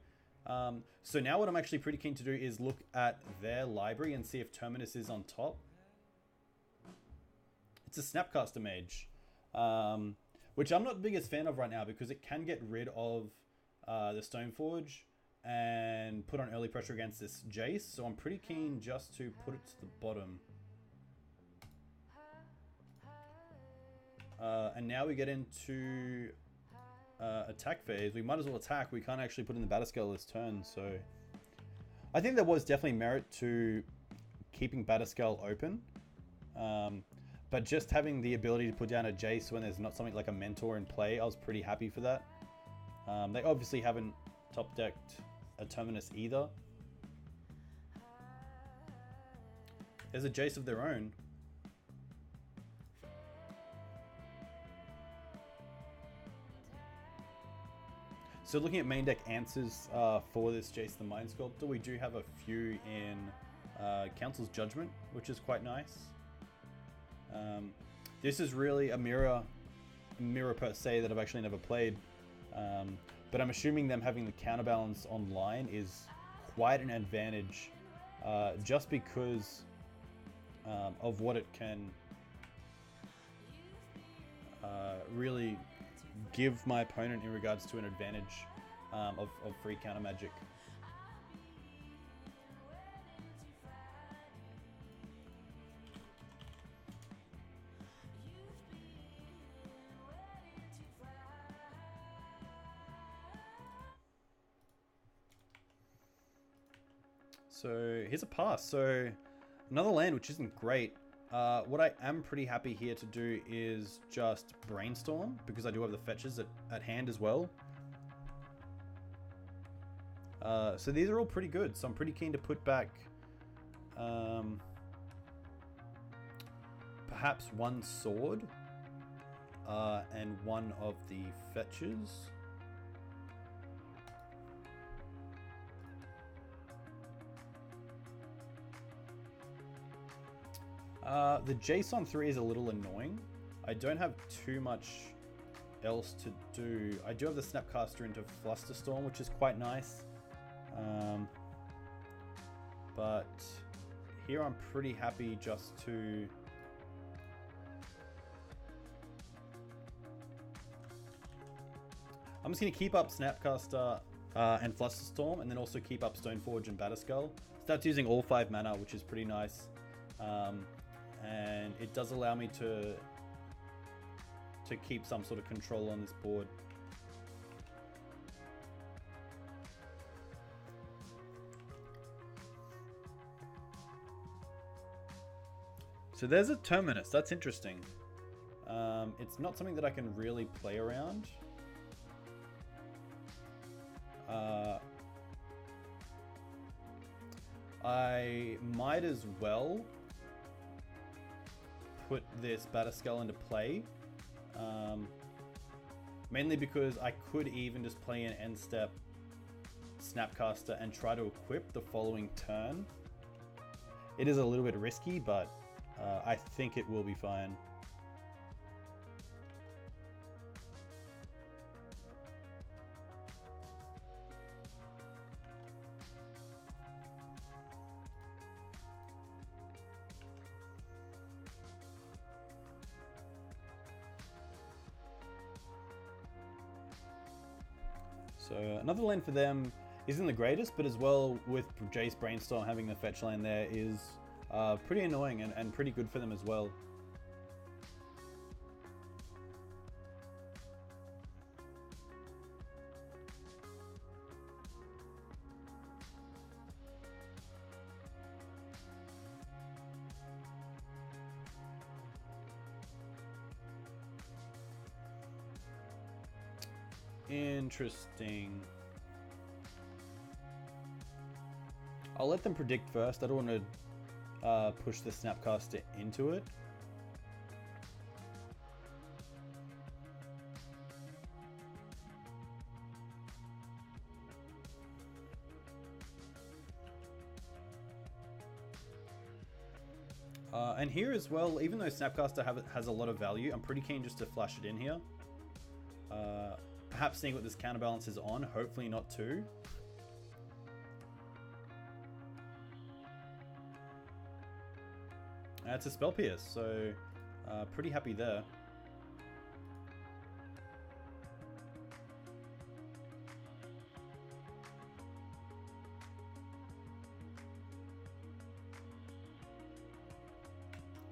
So now what I'm actually pretty keen to do is look at their library and see if Terminus is on top. It's a Snapcaster Mage. Which I'm not the biggest fan of right now, because it can get rid of the Stoneforge and put on early pressure against this Jace. So I'm pretty keen just to put it to the bottom. And now we get into attack phase. We might as well attack. We can't actually put in the Batterskull this turn. So I think there was definitely merit to keeping Batterskull open. But just having the ability to put down a Jace when there's not something like a Mentor in play, I was pretty happy for that. They obviously haven't top decked a Terminus either. There's a Jace of their own. So looking at main deck answers for this Jace the Mind Sculptor, we do have a few in Council's Judgment, which is quite nice. This is really a mirror per se that I've actually never played, but I'm assuming them having the Counterbalance online is quite an advantage, just because of what it can really give my opponent in regards to an advantage of free counter magic. So here's a pass. So another land which isn't great. What I am pretty happy here to do is just brainstorm, because I do have the fetches at hand as well. So these are all pretty good. So I'm pretty keen to put back perhaps one sword and one of the fetches. The Jason 3 is a little annoying. I don't have too much else to do. I do have the Snapcaster into Flusterstorm, which is quite nice. But here I'm pretty happy just to... I'm just going to keep up Snapcaster and Flusterstorm, and then also keep up Stoneforge and Batterskull. Starts using all 5 mana, which is pretty nice. And it does allow me to keep some sort of control on this board. So there's a Terminus. That's interesting. It's not something that I can really play around. I might as well put this Batterskull into play. Mainly because I could even just play an end step Snapcaster and try to equip the following turn. It is a little bit risky, but I think it will be fine. So another lane for them isn't the greatest, but as well with Jace Brainstorm having the fetch lane there is pretty annoying and pretty good for them as well. Interesting. I'll let them predict first. I don't want to push the Snapcaster into it. And here as well, even though Snapcaster has a lot of value, I'm pretty keen just to flash it in here. Perhaps seeing what this counterbalance is on, hopefully not too. It's a Spell Pierce, so pretty happy there.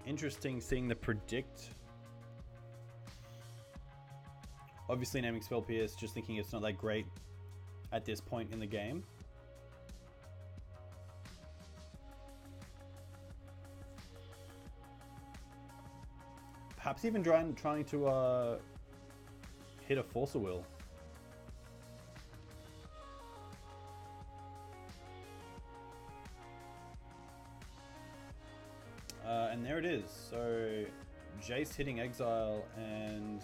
Interesting seeing the predict. Obviously naming Spell Pierce, just thinking it's not that great at this point in the game. Perhaps even trying to hit a Force of Will. And there it is. So Jace hitting Exile and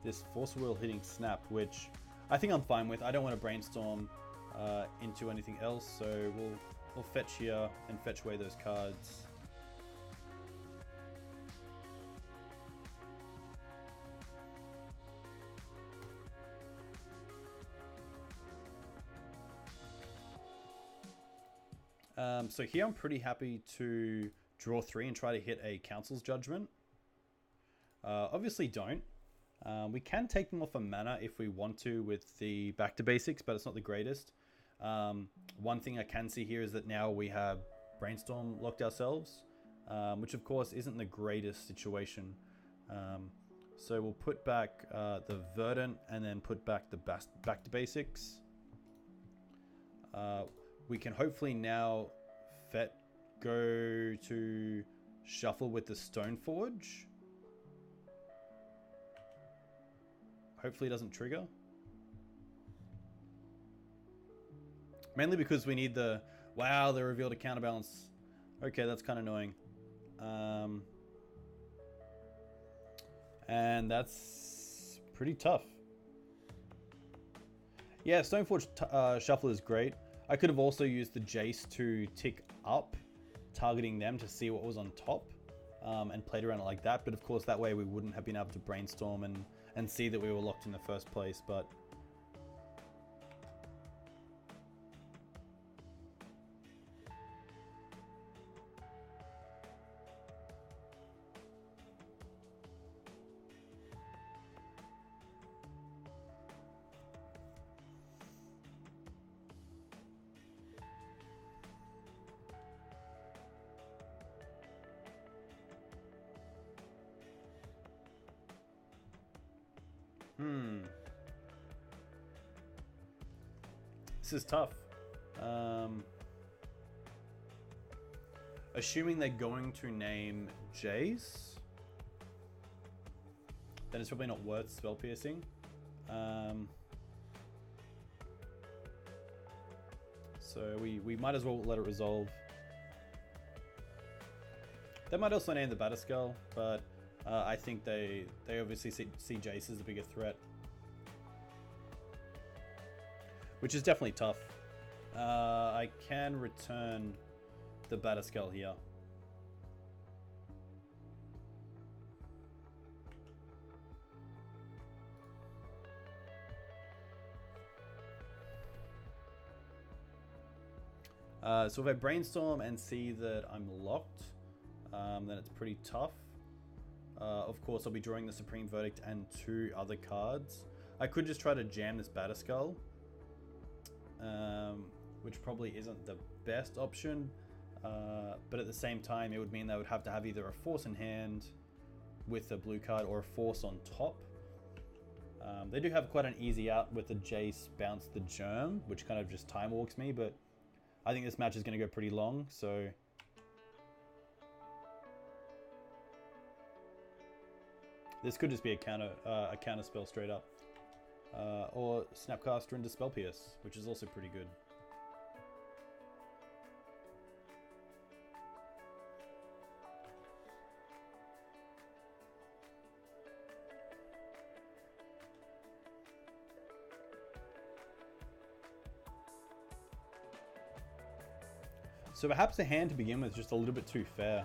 this Force of Will hitting Snap, which I think I'm fine with. I don't want to brainstorm into anything else, so we'll fetch here and fetch away those cards. So here I'm pretty happy to draw 3 and try to hit a Council's Judgment. Obviously don't. We can take them off a mana if we want to with the back to basics, but it's not the greatest. One thing I can see here is that now we have Brainstorm locked ourselves, which of course isn't the greatest situation. So we'll put back the Verdant and then put back the back to basics. We can hopefully now go to shuffle with the Stoneforge. Hopefully it doesn't trigger. Mainly because we need the... Wow, they revealed a counterbalance. Okay, that's kind of annoying. And that's pretty tough. Yeah, Stoneforge Shuffle is great. I could have also used the Jace to tick up, targeting them to see what was on top, and played around it like that. But of course, that way we wouldn't have been able to brainstorm and see that we were locked in the first place. But this is tough. Assuming they're going to name Jace, then it's probably not worth spell piercing. So we might as well let it resolve. They might also name the Batterskull, but I think they obviously see Jace as the bigger threat, which is definitely tough. I can return the Batterskull here. So if I brainstorm and see that I'm locked, then it's pretty tough. Of course, I'll be drawing the Supreme Verdict and 2 other cards. I could just try to jam this Batterskull, which probably isn't the best option. But at the same time, it would mean they would have to have either a force in hand with a blue card or a force on top. They do have quite an easy out with the Jace bounce the Germ, which kind of just time walks me, but I think this match is going to go pretty long, so... This could just be a counter spell straight up. Or Snapcaster into Spell Pierce, which is also pretty good. So perhaps the hand to begin with is just a little bit too fair,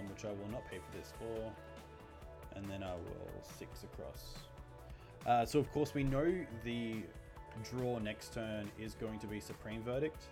which I will not pay for this for. And then I will 6 across. So of course we know the draw next turn is going to be Supreme Verdict.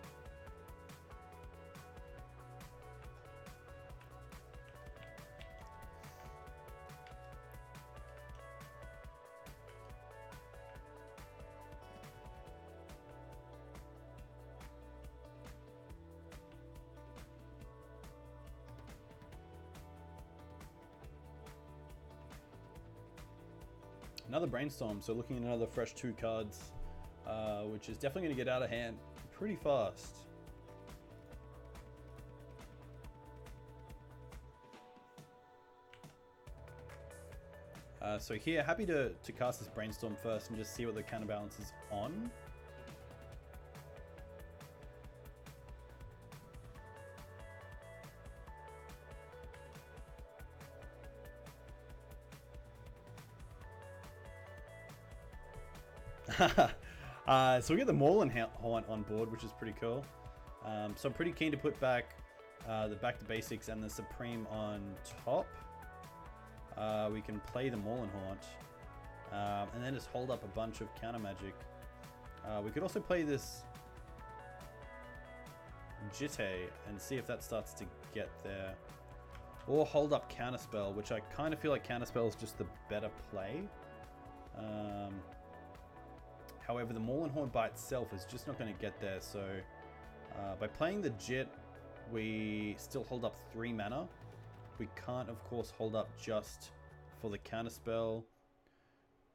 Another Brainstorm, so looking at another fresh 2 cards, which is definitely going to get out of hand pretty fast. So here, happy to cast this Brainstorm first and just see what the counterbalance is on. So we get the Maulin Haunt on board, which is pretty cool. So I'm pretty keen to put back the Back to Basics and the Supreme on top. We can play the Maulin Haunt, and then just hold up a bunch of counter magic. We could also play this Jitte and see if that starts to get there. Or hold up Counterspell, which I kind of feel like Counterspell is just the better play. However, the Maulin Horn by itself is just not going to get there, so by playing the Jit, we still hold up 3 mana. We can't, of course, hold up just for the Counterspell,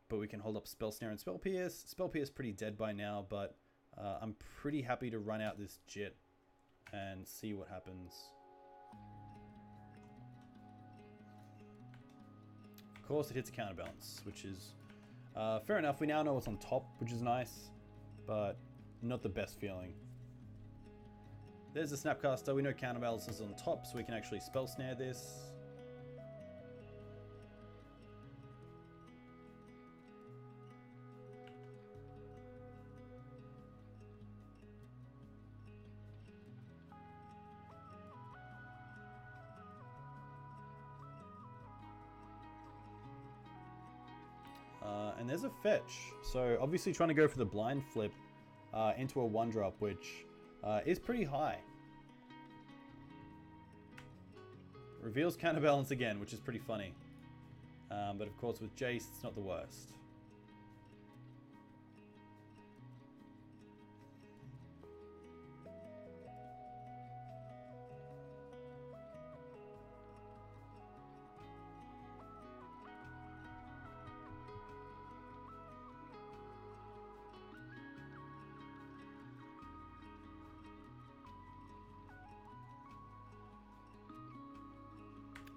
but we can hold up Spell Snare and Spell Pierce. Spell Pierce is pretty dead by now, but I'm pretty happy to run out this Jit and see what happens. Of course, it hits a counterbalance, which is fair enough. We now know what's on top, which is nice, but not the best feeling. There's the Snapcaster. We know counterbalance is on top, so we can actually Spell Snare this. And there's a fetch. So obviously trying to go for the blind flip into a 1-drop, which is pretty high. Reveals counterbalance again, which is pretty funny. But of course with Jace, it's not the worst.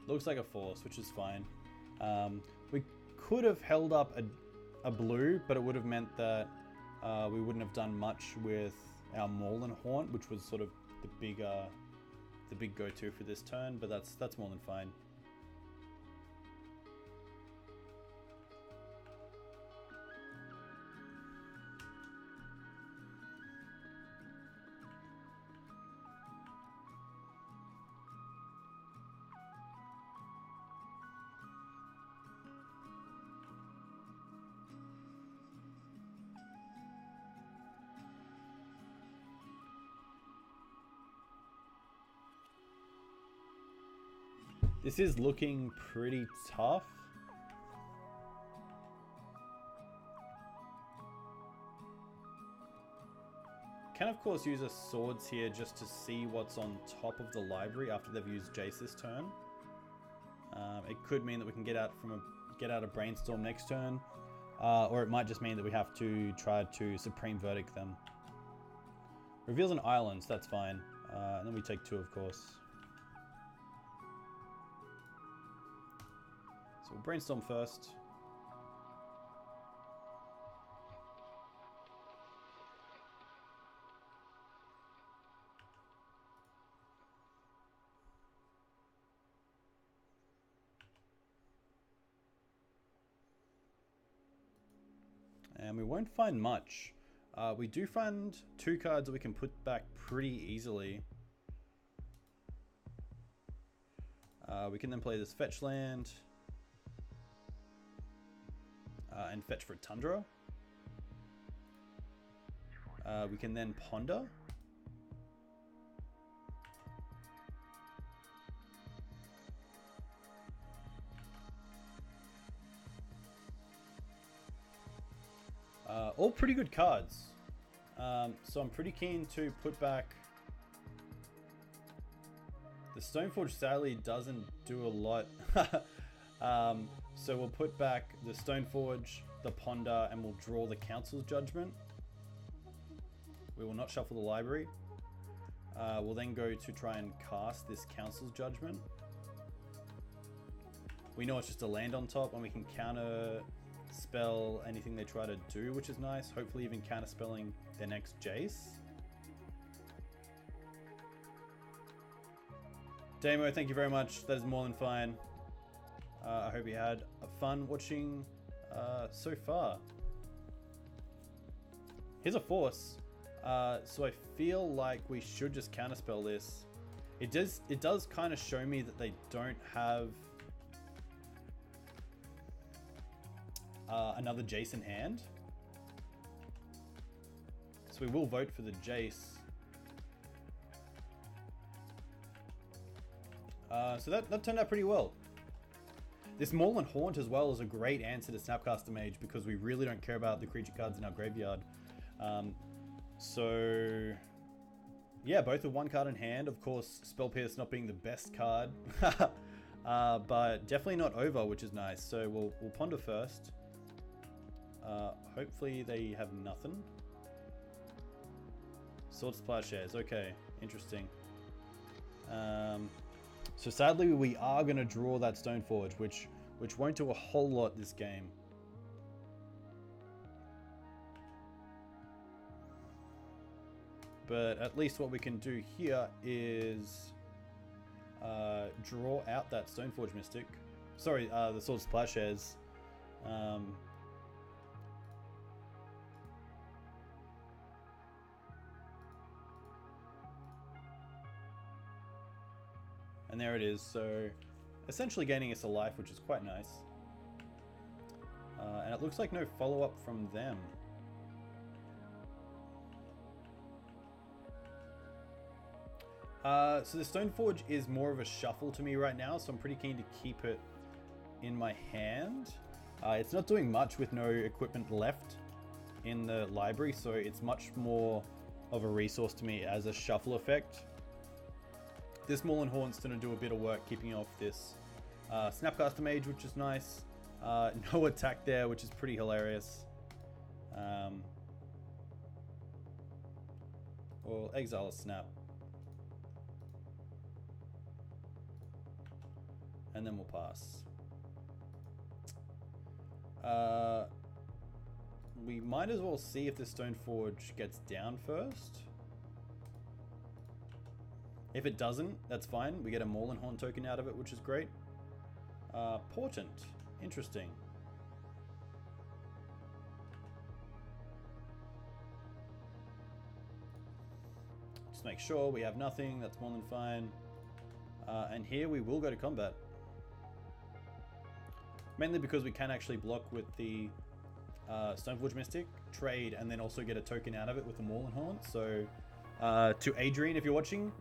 Looks like a force, which is fine. We could have held up a blue, but it would have meant that we wouldn't have done much with our Maulin Haunt, which was sort of the big go-to for this turn. But that's more than fine. This is looking pretty tough. Can of course use a swords here just to see what's on top of the library after they've used Jace this turn. It could mean that we can get out of Brainstorm next turn, or it might just mean that we have to try to Supreme Verdict them. Reveals an island, so that's fine. And then we take 2, of course. So we'll Brainstorm first. And we won't find much. We do find 2 cards that we can put back pretty easily. We can then play this fetch land. And fetch for a Tundra. We can then ponder. All pretty good cards. So I'm pretty keen to put back. The Stoneforge sadly doesn't do a lot. So we'll put back the Stoneforge, the Ponder, and we'll draw the Council's Judgment. We will not shuffle the library. We'll then go to try and cast this Council's Judgment. We know it's just a land on top, and we can counter spell anything they try to do, which is nice. Hopefully even counter spelling their next Jace. Damo, thank you very much. That is more than fine. I hope you had fun watching so far. Here's a force. So I feel like we should just counterspell this. It does kind of show me that they don't have another Jace in hand. So we will vote for the Jace. So that turned out pretty well. This Maul and Haunt as well is a great answer to Snapcaster Mage because we really don't care about the creature cards in our graveyard. So yeah, both with one card in hand. Of course, Spell Pierce not being the best card, but definitely not over, which is nice. So we'll ponder first. Hopefully they have nothing. Sword Plowshares, okay, interesting. So sadly we are going to draw that Stoneforge, which won't do a whole lot this game. But at least what we can do here is draw out that Stoneforge Mystic. Sorry, the Sword Plowshares. And there it is, so essentially gaining us a life, which is quite nice. And it looks like no follow-up from them. So the Stoneforge is more of a shuffle to me right now, so I'm pretty keen to keep it in my hand. It's not doing much with no equipment left in the library, so it's much more of a resource to me as a shuffle effect. This Maul and Haunt's going to do a bit of work keeping off this Snapcaster Mage, which is nice. No attack there, which is pretty hilarious. We'll exile a Snap. And then we'll pass. We might as well see if the Stoneforge gets down first. If it doesn't, that's fine. We get a Maul and Haunt token out of it, which is great. Portent. Interesting. Just make sure we have nothing. That's more than fine. And here we will go to combat. Mainly because we can actually block with the Stoneforge Mystic, trade, and then also get a token out of it with the Maul and Haunt. So, to Adrian, if you're watching,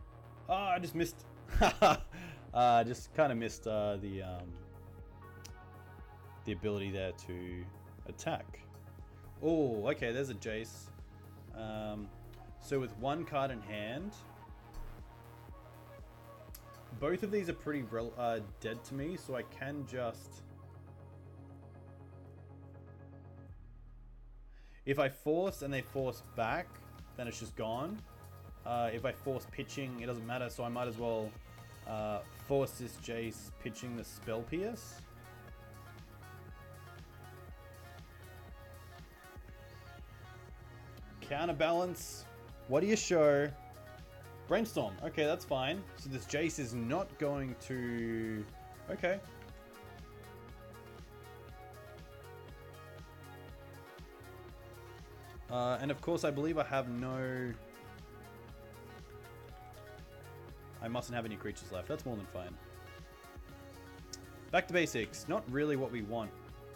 I just missed. Just kind of missed the ability there to attack. Oh, okay. There's a Jace. So with one card in hand, both of these are pretty dead to me. So I can just, if I force and they force back, then it's just gone. If I force pitching, it doesn't matter, so I might as well force this Jace pitching the Spell Pierce. Counterbalance. What do you show? Brainstorm. Okay, that's fine. So this Jace is not going to... Okay. And of course, I believe I have no... I mustn't have any creatures left. That's more than fine. Back to basics. Not really what we want.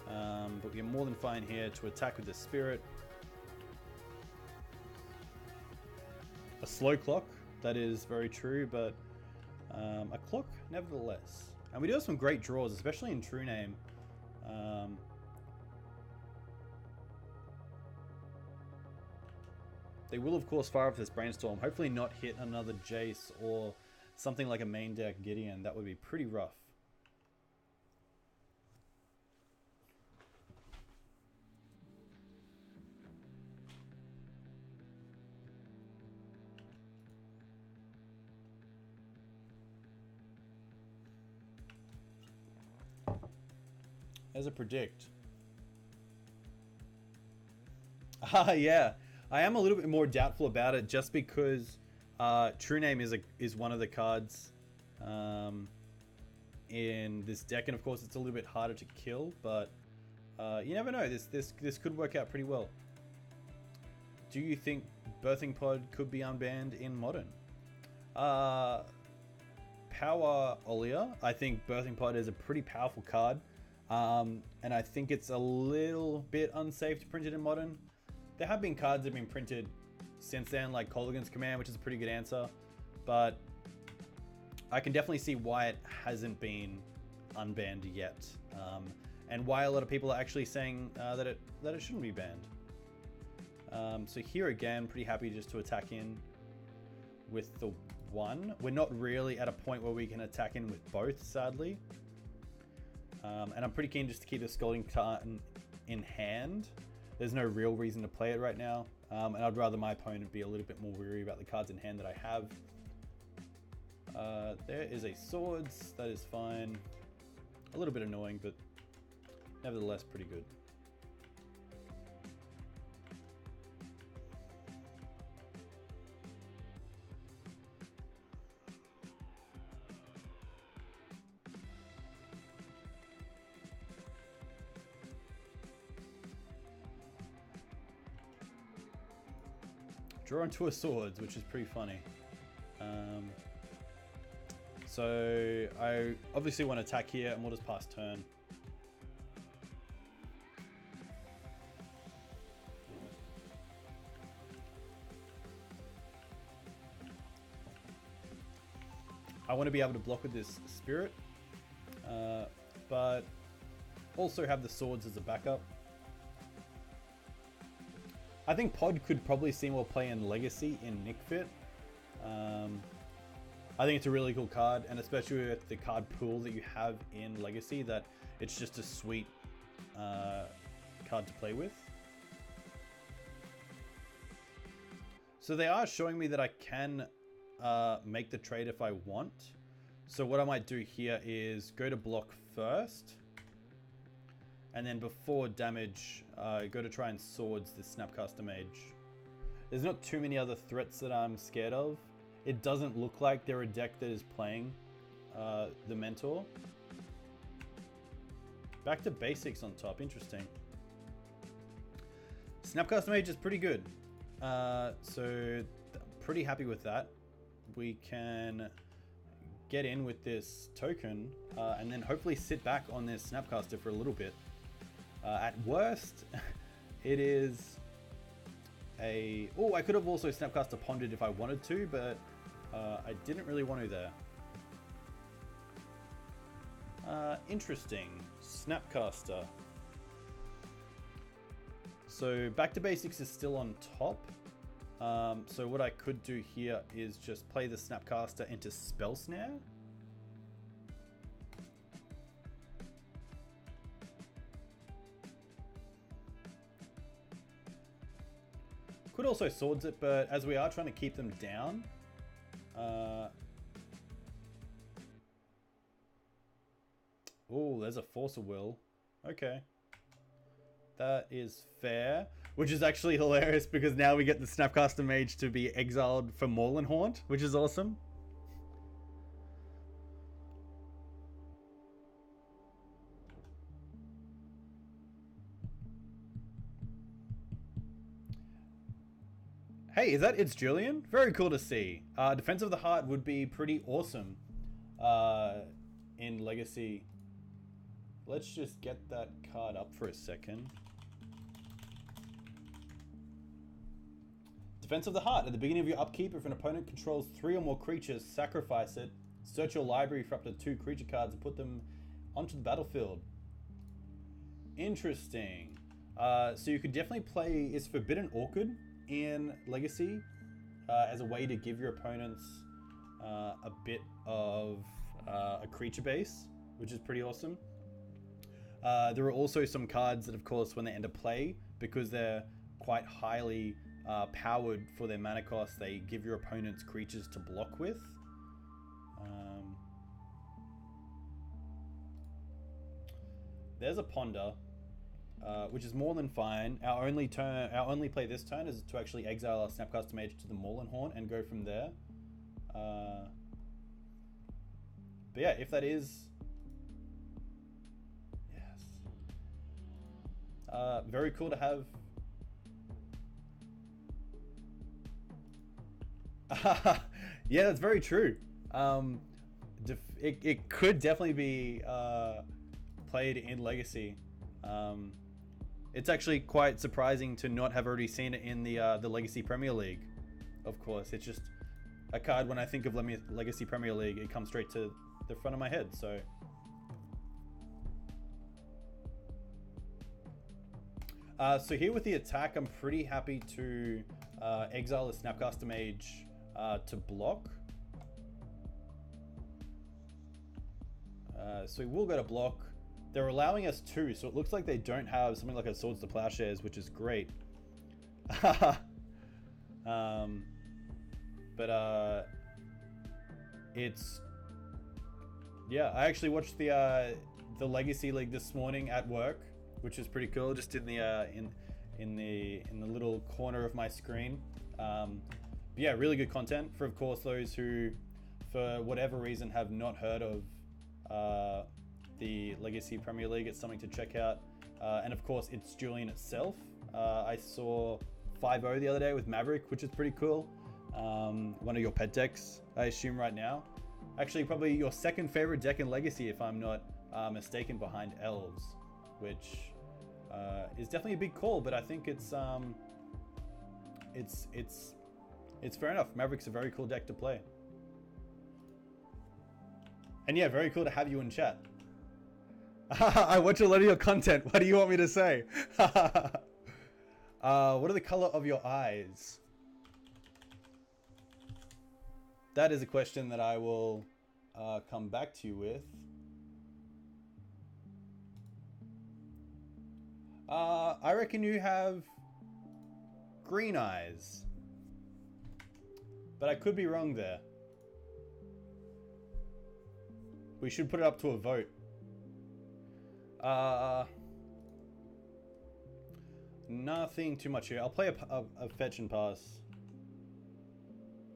But we're more than fine here to attack with the Spirit. A slow clock. That is very true, but a clock nevertheless. And we do have some great draws, especially in True Name. They will, of course, fire off this Brainstorm. Hopefully not hit another Jace or something like a main deck Gideon. That would be pretty rough. As a predict. Yeah. I am a little bit more doubtful about it just because True Name is one of the cards in this deck, and of course it's a little bit harder to kill, but you never know. This could work out pretty well. Do you think Birthing Pod could be unbanned in Modern? Power Olia. I think Birthing Pod is a pretty powerful card, and I think it's a little bit unsafe to print it in Modern. There have been cards that have been printed since then, like Colligan's Command, which is a pretty good answer. But I can definitely see why it hasn't been unbanned yet, and why a lot of people are actually saying that it shouldn't be banned. So here again, pretty happy just to attack in with the one. We're not really at a point where we can attack in with both, sadly. And I'm pretty keen just to keep the Scalding Tarn in hand. There's no real reason to play it right now. And I'd rather my opponent be a little bit more weary about the cards in hand that I have. There is a Swords, that is fine. A little bit annoying, but nevertheless pretty good. Draw into a Swords, which is pretty funny. So I obviously want to attack here, and we'll just pass turn. I want to be able to block with this Spirit, but also have the Swords as a backup. I think Pod could probably see more play in Legacy in Nick Fit. I think it's a really cool card, and especially with the card pool that you have in Legacy, that it's just a sweet card to play with. So they are showing me that I can make the trade if I want. So what I might do here is go to block first, and then before damage, go to try and Swords the Snapcaster Mage. There's not too many other threats that I'm scared of. It doesn't look like they're a deck that is playing the Mentor. Back to basics on top, interesting. Snapcaster Mage is pretty good. So pretty happy with that. We can get in with this token and then hopefully sit back on this Snapcaster for a little bit. At worst, it is a... Oh, I could have also Snapcaster Pondered if I wanted to, but I didn't really want to there. Interesting. Snapcaster. So back to basics is still on top. So what I could do here is just play the Snapcaster into Spell Snare. Could also Swords it, but as we are trying to keep them down, oh, there's a Force of Will. Okay. That is fair. Which is actually hilarious because now we get the Snapcaster Mage to be exiled for Moreland Haunt, which is awesome. Hey, is that It's Julian? Very cool to see. Defense of the Heart would be pretty awesome in Legacy. Let's just get that card up for a second. Defense of the Heart. At the beginning of your upkeep, if an opponent controls 3 or more creatures, sacrifice it. Search your library for up to 2 creature cards and put them onto the battlefield. Interesting. So you could definitely play is Forbidden Orchid in Legacy as a way to give your opponents a bit of a creature base, which is pretty awesome. There are also some cards that, of course, when they enter play, because they're quite highly powered for their mana cost, they give your opponents creatures to block with. There's a Ponder, which is more than fine. Our only play this turn is to actually exile our Snapcaster Mage to the Moreland Haunt and go from there. But yeah, if that is... Yes. Very cool to have... Yeah, that's very true. It could definitely be played in Legacy. It's actually quite surprising to not have already seen it in the Legacy Premier League. Of course, it's just a card, when I think of Legacy Premier League, it comes straight to the front of my head. So so here with the attack, I'm pretty happy to exile a Snapcaster Mage to block. So we will go to block. They're allowing us 2, so it looks like they don't have something like a Swords to Plowshares, which is great. It's, yeah, I actually watched the Legacy League this morning at work, which is pretty cool. Just in the in the little corner of my screen. But yeah, really good content for, of course, those who, for whatever reason, have not heard of the Legacy Premier League. It's something to check out. And of course, it's Julian itself. I saw 5-0 the other day with Maverick, which is pretty cool. One of your pet decks, I assume, right now. Actually, probably your second favorite deck in Legacy, if I'm not mistaken, behind Elves, which is definitely a big call. But I think it's fair enough. Maverick's a very cool deck to play. And yeah, very cool to have you in chat. I watch a lot of your content. What do you want me to say? What are the color of your eyes? That is a question that I will come back to you with. I reckon you have green eyes. But I could be wrong there. We should put it up to a vote. Nothing too much here. I'll play a fetch and pass.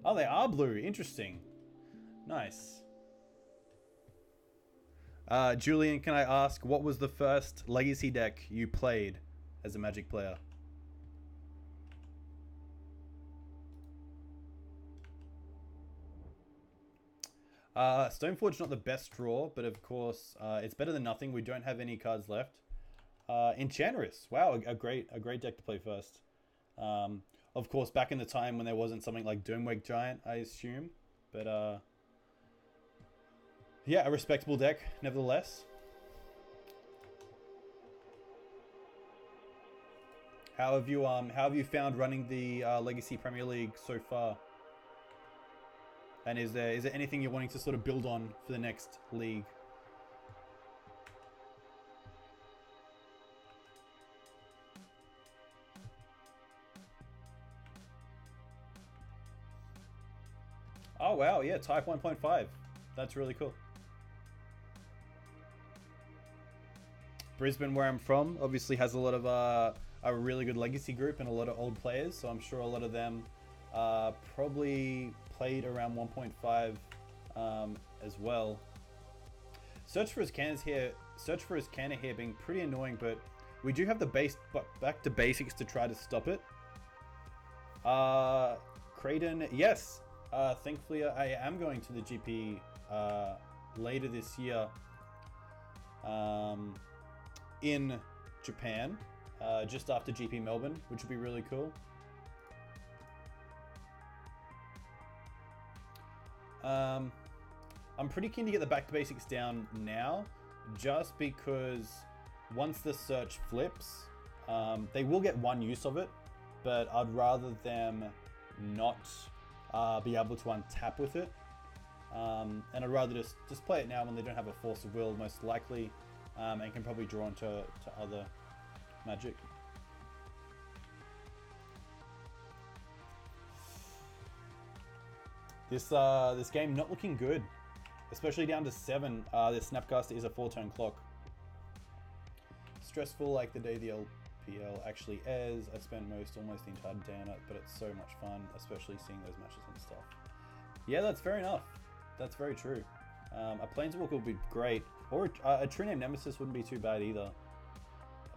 Oh, they are blue. Interesting. Nice. Julian, can I ask, what was the first Legacy deck you played as a Magic player? Stoneforge not the best draw, but of course, it's better than nothing. We don't have any cards left. Enchantress, wow, a great deck to play first. Of course, back in the time when there wasn't something like Doomwake Giant, I assume. But yeah, a respectable deck, nevertheless. How have you found running the Legacy Premier League so far? And is there anything you're wanting to sort of build on for the next league? Oh wow, yeah, type 1.5. That's really cool. Brisbane, where I'm from, obviously has a lot of a really good Legacy group and a lot of old players, so I'm sure a lot of them probably played around 1.5 as well. Search for his canners here being pretty annoying, but we do have the back to basics to try to stop it. Creighton, yes. Thankfully, I am going to the GP later this year in Japan, just after GP Melbourne, which would be really cool. I'm pretty keen to get the back to basics down now, just because once the search flips, they will get one use of it, but I'd rather them not be able to untap with it, and I'd rather just play it now when they don't have a force of will, most likely, and can probably draw into other Magic. This game not looking good, especially down to 7. This Snapcaster is a 4-turn clock. Stressful like the day the LPL actually is. I spent almost the entire day on it, but it's so much fun, especially seeing those matches and stuff. Yeah, that's fair enough. That's very true. A Planeswalker would be great, or a True Name Nemesis wouldn't be too bad either.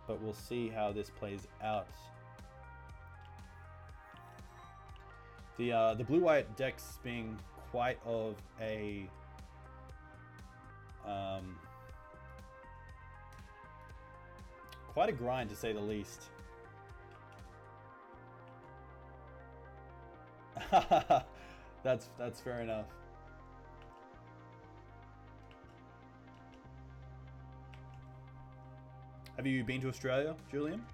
But we'll see how this plays out. The blue-white decks being quite of a grind, to say the least. That's fair enough. Have you been to Australia, Julian?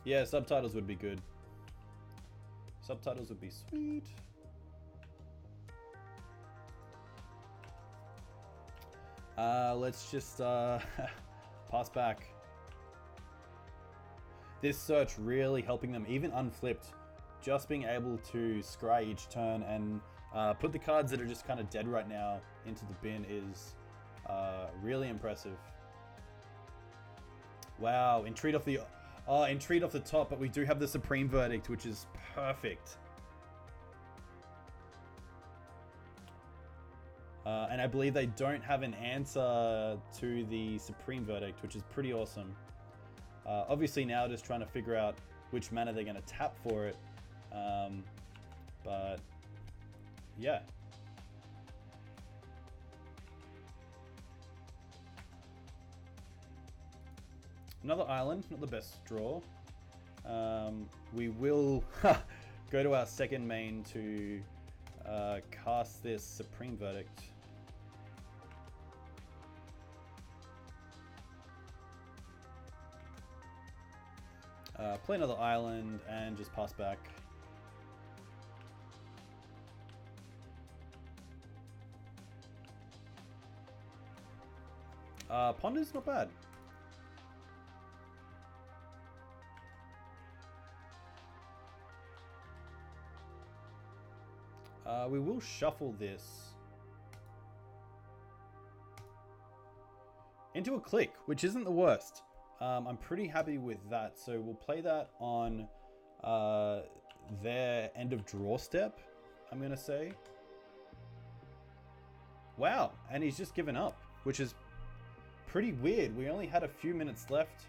Yeah, subtitles would be good. Subtitles would be sweet. Let's just pass back. This search really helping them, even unflipped. Just being able to scry each turn and put the cards that are just kind of dead right now into the bin is really impressive. Wow, Entreat off the Entreat off the top, but we do have the Supreme Verdict, which is perfect. And I believe they don't have an answer to the Supreme Verdict, which is pretty awesome. Obviously now just trying to figure out which mana they're going to tap for it. But yeah. Another island, not the best draw. We will go to our second main to cast this Supreme Verdict. Play another island and just pass back. Ponder's not bad. We will shuffle this into a click, which isn't the worst. I'm pretty happy with that. So we'll play that on their end of draw step, I'm going to say. Wow, and he's just given up, which is pretty weird. We only had a few minutes left,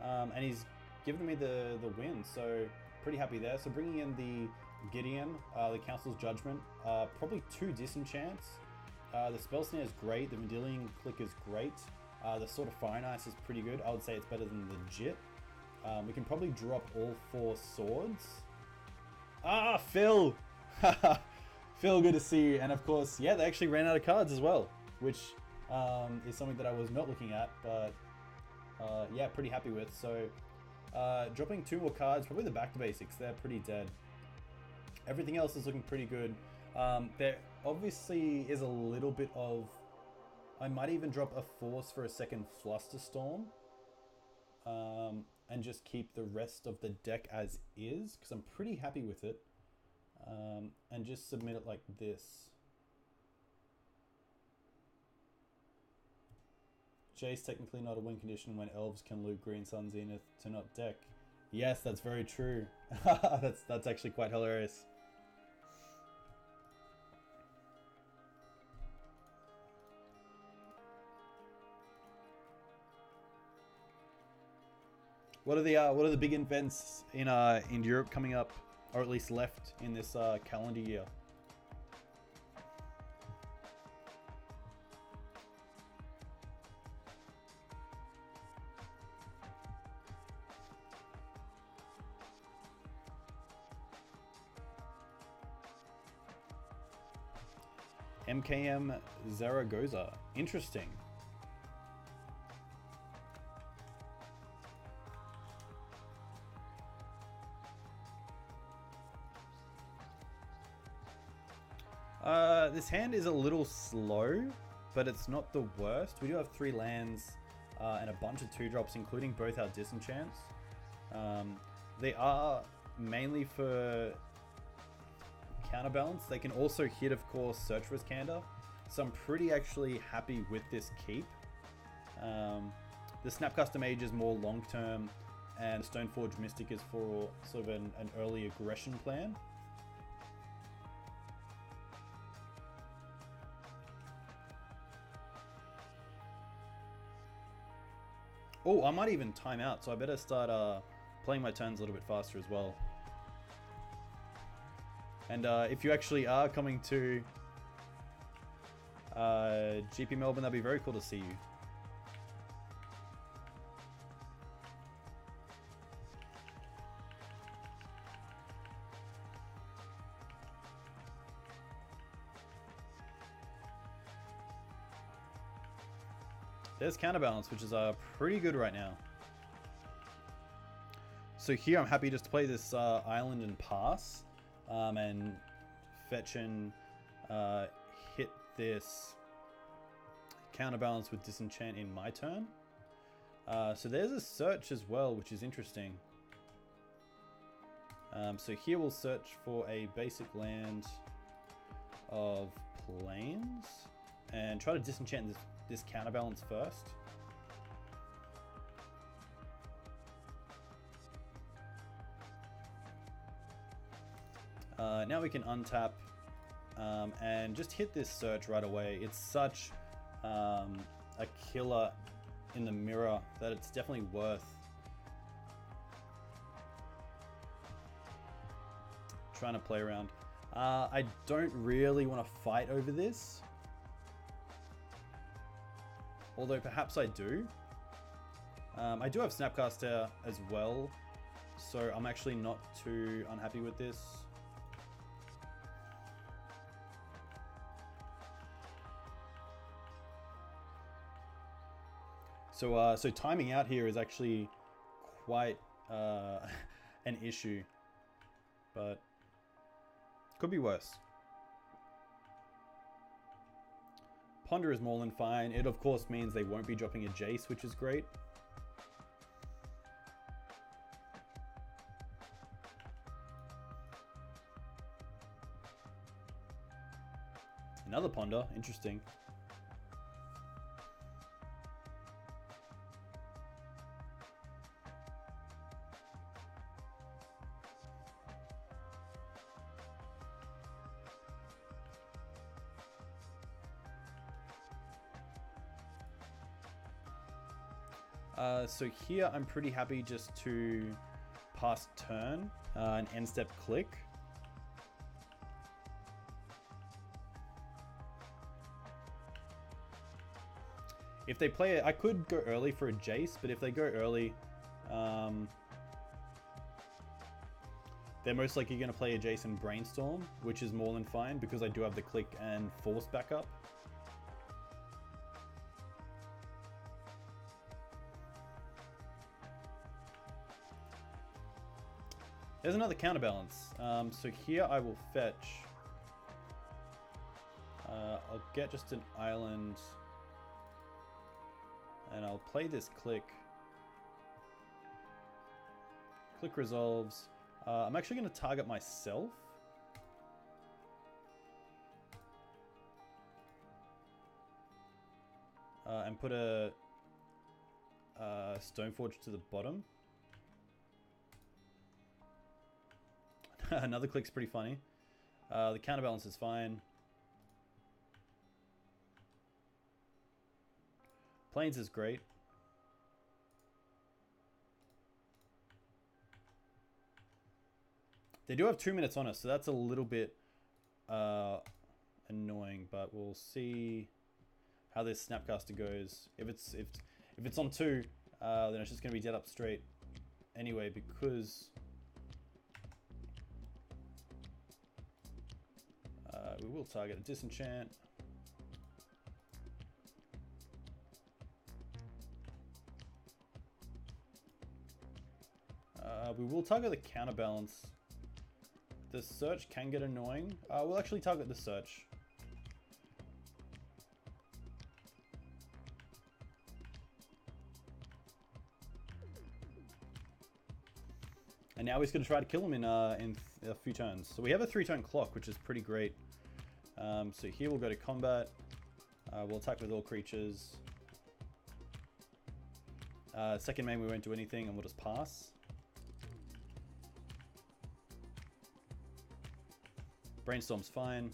and he's given me the win, so pretty happy there. So bringing in the Gideon, the Council's Judgment, probably 2 disenchants. The Spell Snare is great, the Vendilion Click is great, the Sword of Fire and Ice is pretty good. I would say it's better than legit. We can probably drop all 4 swords. Ah, Phil! Phil, good to see you. And of course, yeah, they actually ran out of cards as well, which is something that I was not looking at, but yeah, pretty happy with. So dropping 2 more cards, probably the back to basics, they're pretty dead. Everything else is looking pretty good. There obviously is a little bit of... I might even drop a Force for a second Flusterstorm. And just keep the rest of the deck as is, because I'm pretty happy with it. And just submit it like this. Jace technically not a win condition when elves can loot Green Sun Zenith to not deck. Yes, that's very true. that's actually quite hilarious. What are the big events in Europe coming up, or at least left in this calendar year? MKM Zaragoza. Interesting. This hand is a little slow, but it's not the worst. We do have 3 lands and a bunch of 2-drops, including both our disenchants. They are mainly for counterbalance. They can also hit, of course, Search for Iskander. So I'm pretty actually happy with this keep. The Snapcaster Mage is more long-term, and Stoneforge Mystic is for sort of an early aggression plan. Oh, I might even time out, so I better start playing my turns a little bit faster as well. And if you actually are coming to GP Melbourne, that'd be very cool to see you. There's counterbalance, which is pretty good right now. So here I'm happy just to play this island and pass, and fetch and hit this counterbalance with disenchant in my turn. So there's a search as well, which is interesting. So here we'll search for a basic land of plains and try to disenchant this counterbalance first. Now we can untap and just hit this search right away. It's such a killer in the mirror that it's definitely worth trying to play around. I don't really want to fight over this, although perhaps I do. I do have Snapcaster as well, so I'm actually not too unhappy with this. So timing out here is actually quite an issue, but could be worse. Ponder is more than fine. It of course means they won't be dropping a Jace, which is great. Another Ponder, interesting. So here I'm pretty happy just to pass turn, an end step click. If they play it, I could go early for a Jace, but if they go early, they're most likely going to play a Jace and Brainstorm, which is more than fine because I do have the click and force backup. There's another counterbalance. So here I will fetch. I'll get just an island. And I'll play this click. Click resolves. I'm actually going to target myself. And put a Stoneforge to the bottom. Another click's pretty funny. The counterbalance is fine. Plains is great. They do have 2 minutes on us, so that's a little bit annoying. But we'll see how this Snapcaster goes. If it's on 2, then it's just going to be dead up straight anyway, because we will target a disenchant. We will target the counterbalance. The search can get annoying. We'll actually target the search. And now he's going to try to kill him in a few turns. So we have a 3-turn clock, which is pretty great. So here we'll go to combat. We'll attack with all creatures. Second main we won't do anything and we'll just pass. Brainstorm's fine.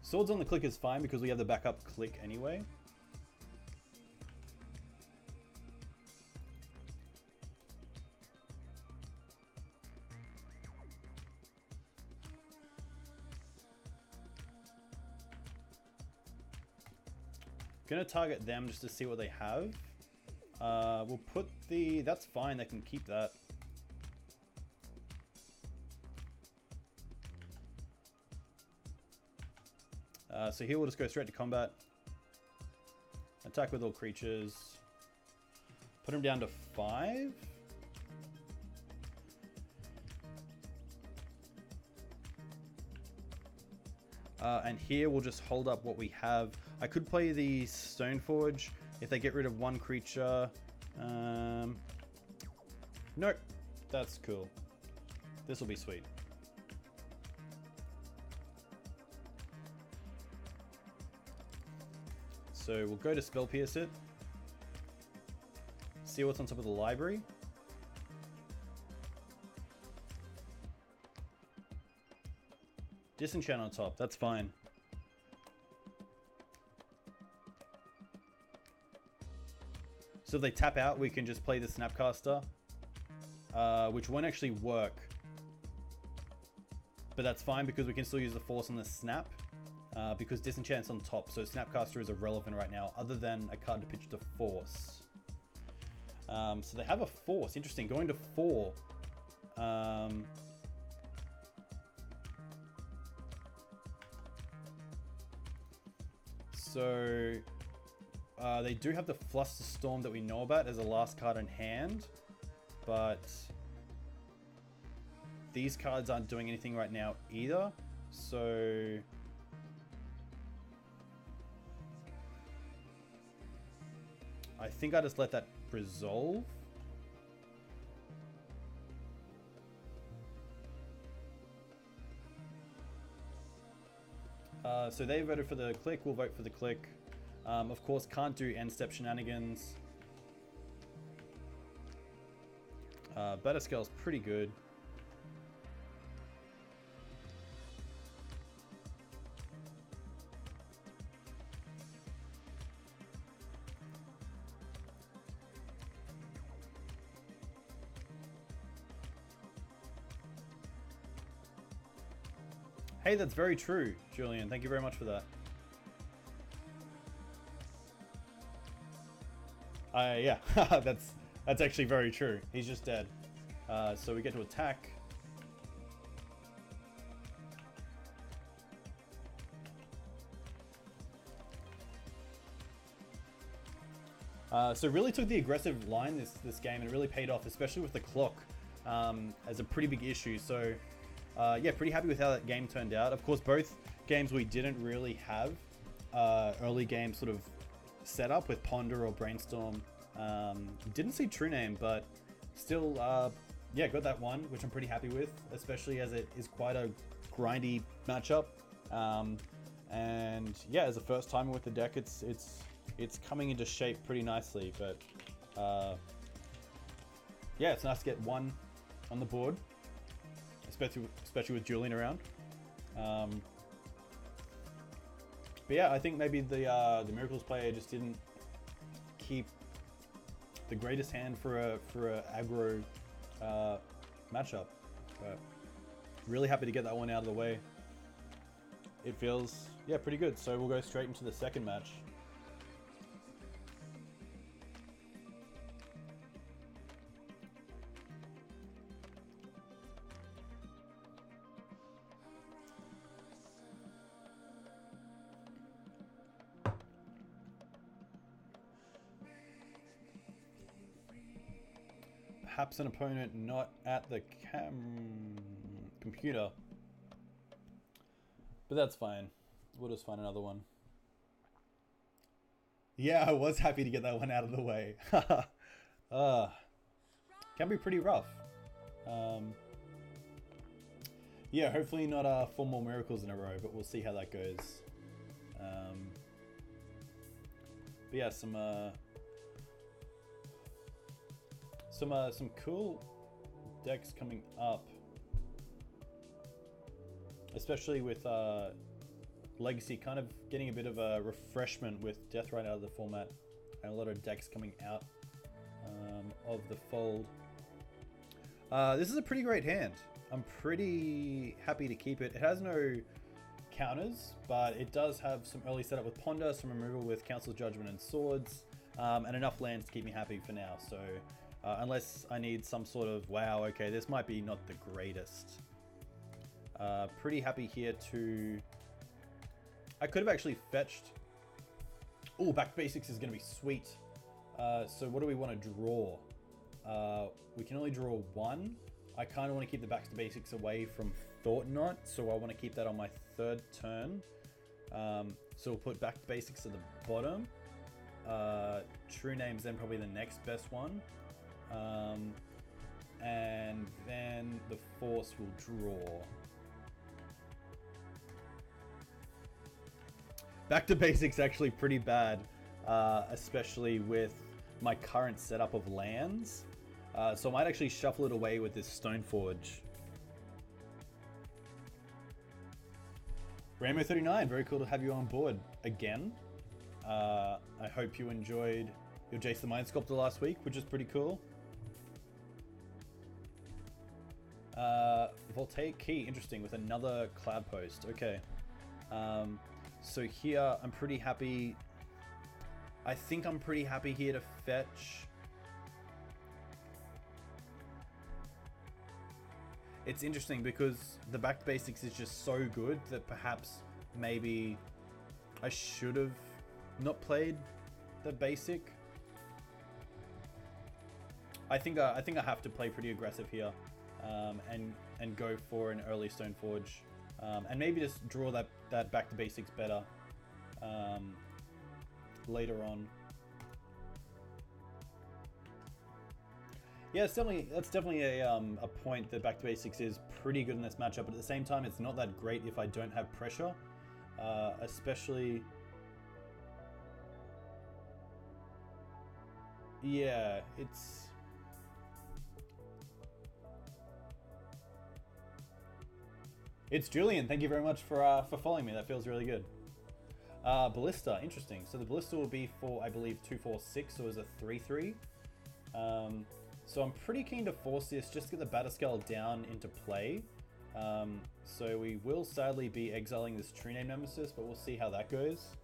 Swords on the click is fine because we have the backup click anyway. Gonna target them just to see what they have. We'll put the... That's fine, they can keep that. So here we'll just go straight to combat. Attack with all creatures. Put him down to 5. And here we'll just hold up what we have. I could play the Stoneforge if they get rid of one creature. Nope, that's cool. This will be sweet. So we'll go to Spell Pierce it. See what's on top of the library. Disenchant on top, that's fine. So if they tap out, we can just play the Snapcaster, which won't actually work. But that's fine because we can still use the Force on the Snap, because Disenchant's on top, so Snapcaster is irrelevant right now, other than a card to pitch to Force. So they have a Force, interesting, going to 4. So they do have the Flusterstorm that we know about as a last card in hand, but these cards aren't doing anything right now either. So I think I just let that resolve. So they voted for the click, we'll vote for the click. Of course, can't do end step shenanigans. Batterscale's pretty good. Hey, that's very true, Julian. Thank you very much for that. Yeah, that's actually very true. He's just dead. So we get to attack. So really took the aggressive line this game, and it really paid off, especially with the clock as a pretty big issue. So yeah, pretty happy with how that game turned out. Of course, both games we didn't really have early game sort of setup with Ponder or Brainstorm. Didn't see True Name, but still, yeah, got that one, which I'm pretty happy with, especially as it is quite a grindy matchup. And yeah, as a first timer with the deck, it's coming into shape pretty nicely. But yeah, it's nice to get one on the board, especially with Julian around. But yeah, I think maybe the Miracles player just didn't keep the greatest hand for a aggro matchup. But really happy to get that one out of the way. It feels, yeah, pretty good. So we'll go straight into the second match. Perhaps an opponent not at the computer. But that's fine. We'll just find another one. Yeah, I was happy to get that one out of the way. Can be pretty rough. Yeah, hopefully not 4 more Miracles in a row, but we'll see how that goes. But yeah, some cool decks coming up, especially with Legacy kind of getting a bit of a refreshment with Deathrite out of the format, and a lot of decks coming out of the fold. This is a pretty great hand. I'm pretty happy to keep it. It has no counters, but it does have some early setup with Ponder, some removal with Council's Judgment and Swords, and enough lands to keep me happy for now. So unless I need some sort of, wow, okay, this might be not the greatest. Pretty happy here to... I could have actually fetched... Oh, back to basics is going to be sweet. So what do we want to draw? We can only draw one. I kind of want to keep the back to basics away from Thought Knot, so I want to keep that on my third turn. So we'll put back to basics at the bottom. True Name's then probably the next best one. And then the Force will draw. Back to basics actually pretty bad, especially with my current setup of lands. So I might actually shuffle it away with this Stoneforge. Rainbow 39, very cool to have you on board again. I hope you enjoyed your Jace the Mind Sculptor last week, which is pretty cool. Voltaic Key, interesting, with another Cloud Post. Okay. So here, I'm pretty happy. I think I'm pretty happy here to fetch. It's interesting because the back to basics is just so good that perhaps maybe I should have not played the basic. I think I have to play pretty aggressive here, and go for an early Stoneforge, and maybe just draw that back to basics better later on. Yeah, that's definitely a point that back to basics is pretty good in this matchup, but at the same time, it's not that great if I don't have pressure, especially. Yeah, it's Julian. Thank you very much for following me. That feels really good. Ballista, interesting. So the Ballista will be for, I believe, 2/4/6, so it's a 3/3. So I'm pretty keen to force this, just to get the Batterskull down into play. So we will sadly be exiling this True Name Nemesis, but we'll see how that goes.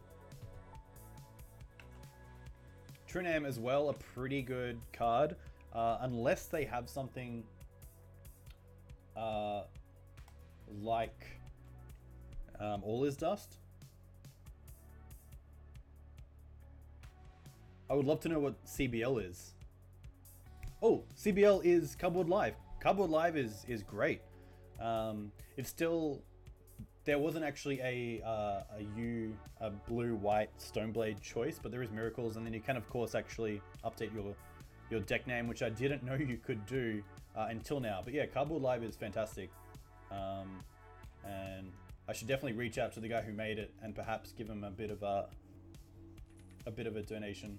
True Name as well, a pretty good card, unless they have something like All Is Dust. I would love to know what CBL is. Oh, CBL is Cardboard Live. Cardboard Live is great. It's still, there wasn't actually a blue-white Stoneblade choice, but there is Miracles, and then you can of course actually update your deck name, which I didn't know you could do until now. But yeah, Cardboard Live is fantastic, and I should definitely reach out to the guy who made it and perhaps give him a bit of a donation.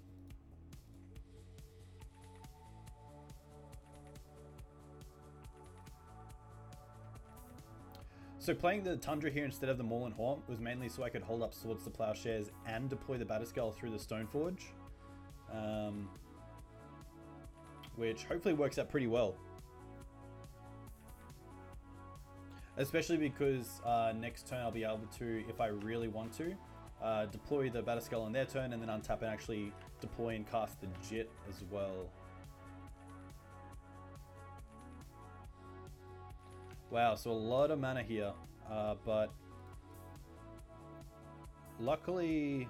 So playing the Tundra here instead of the Maul and Haunt was mainly so I could hold up Swords to Plowshares and deploy the Batterskull through the Stoneforge, which hopefully works out pretty well. Especially because next turn I'll be able to, if I really want to, deploy the Batterskull on their turn and then untap and actually deploy and cast the Jit as well. Wow, so a lot of mana here, but luckily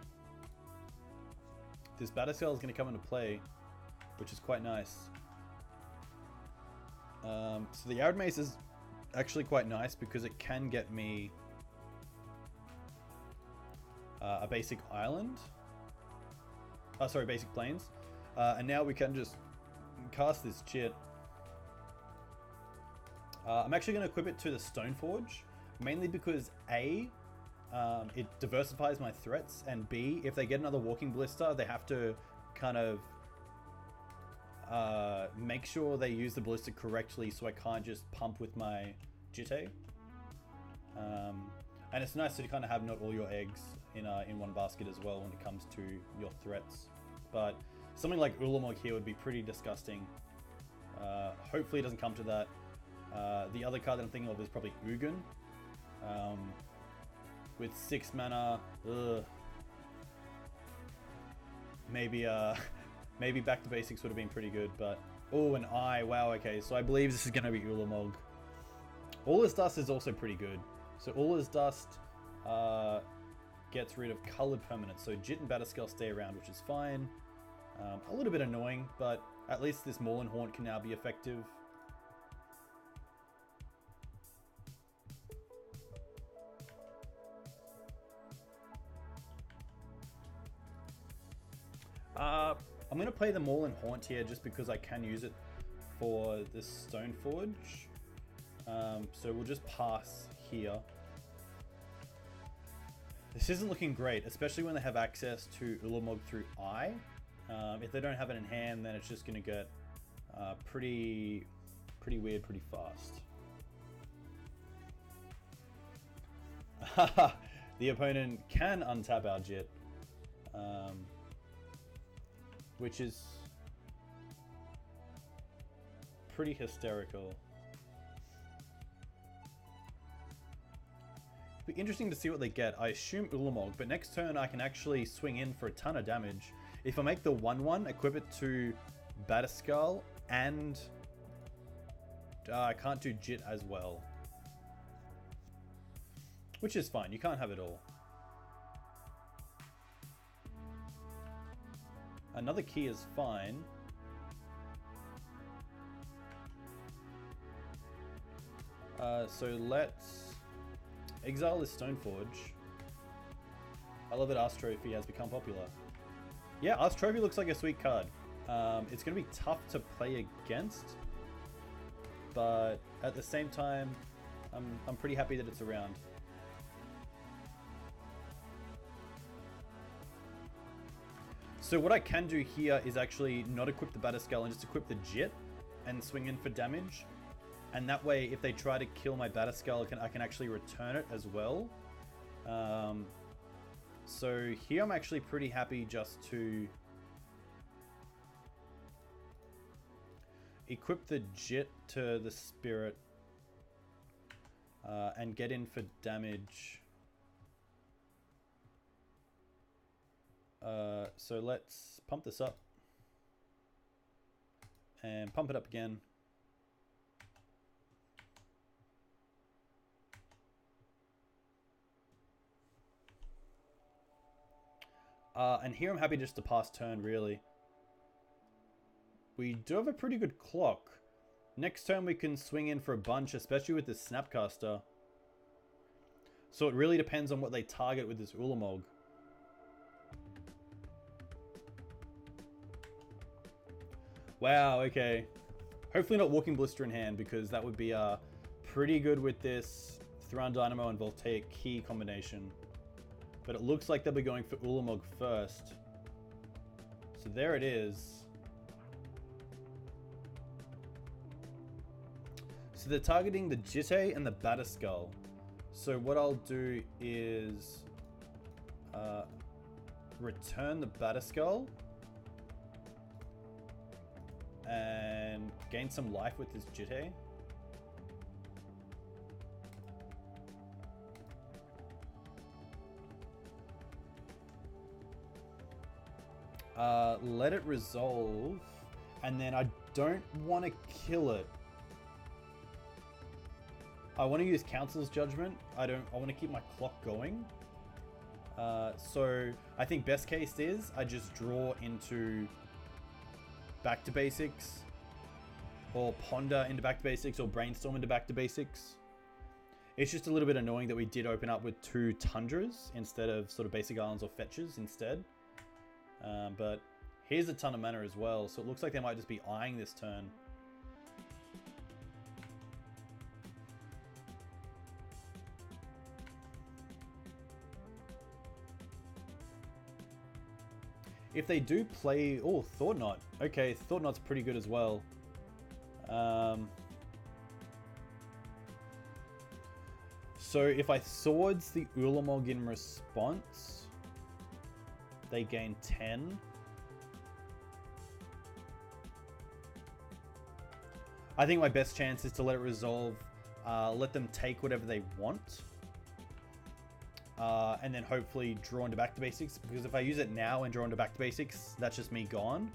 this Batterskull is going to come into play, which is quite nice. So the Arid Mace is actually quite nice because it can get me a basic island. Sorry, basic plains. And now we can just cast this Jit. I'm actually going to equip it to the Stoneforge, mainly because A, it diversifies my threats, and B, if they get another Walking Ballista, they have to kind of make sure they use the Ballista correctly, so I can't just pump with my Jitte. And it's nice to kind of have not all your eggs in one basket as well when it comes to your threats. But something like Ulamog here would be pretty disgusting. Hopefully it doesn't come to that. The other card that I'm thinking of is probably Ugin. with 6 mana. Ugh. Maybe maybe Back to Basics would have been pretty good, but oh, an eye. Wow, okay, so I believe this is going to be Ulamog. All Dust is also pretty good. So All Dust gets rid of colored permanents, so Jit and Batterskull stay around, which is fine. A little bit annoying, but at least this Maulin Haunt can now be effective. I'm going to play the Maulin Haunt here just because I can use it for this Stoneforge. So we'll just pass here. This isn't looking great, especially when they have access to Ulamog through Eye. If they don't have it in hand, then it's just going to get pretty weird pretty fast. The opponent can untap our Jit, which is pretty hysterical. It'll be interesting to see what they get. I assume Ulamog, but next turn I can actually swing in for a ton of damage. If I make the 1/1, equip it to Batterskull, and I can't do Jit as well. Which is fine, you can't have it all. Another key is fine. So let's exile this Stoneforge. I love that Ask Trophy has become popular. Yeah, Ask Trophy looks like a sweet card. It's going to be tough to play against, but at the same time, I'm pretty happy that it's around. So what I can do here is actually not equip the Batterskull and just equip the Jit and swing in for damage. And that way, if they try to kill my Batterskull, I can actually return it as well. So here I'm actually pretty happy just to equip the Jit to the Spirit and get in for damage. So let's pump this up and pump it up again. And here I'm happy just to pass turn, really. We do have a pretty good clock. Next turn we can swing in for a bunch, especially with this Snapcaster. So it really depends on what they target with this Ulamog. Wow, okay. Hopefully not Walking Blister in hand, because that would be pretty good with this Thrawn Dynamo and Voltaic Key combination. But it looks like they'll be going for Ulamog first. So there it is. So they're targeting the Jitte and the Batterskull. So what I'll do is return the Batterskull and gain some life with this Jitte. Let it resolve, and then I don't want to kill it. I want to use Council's Judgment. I want to keep my clock going. So I think best case is I just draw into Back to Basics, or Ponder into Back to Basics, or Brainstorm into Back to Basics. It's just a little bit annoying that we did open up with 2 Tundras instead of sort of Basic Islands or Fetches instead. But here's a ton of mana as well, so it looks like they might just be eyeing this turn. If they do play... Oh, Thought Knot. Okay, Thought Knot's pretty good as well. So if I Swords the Ulamog in response, they gain 10. I think my best chance is to let it resolve, let them take whatever they want. and then hopefully draw into back to basics, because if I use it now and draw into back to basics, that's just me gone.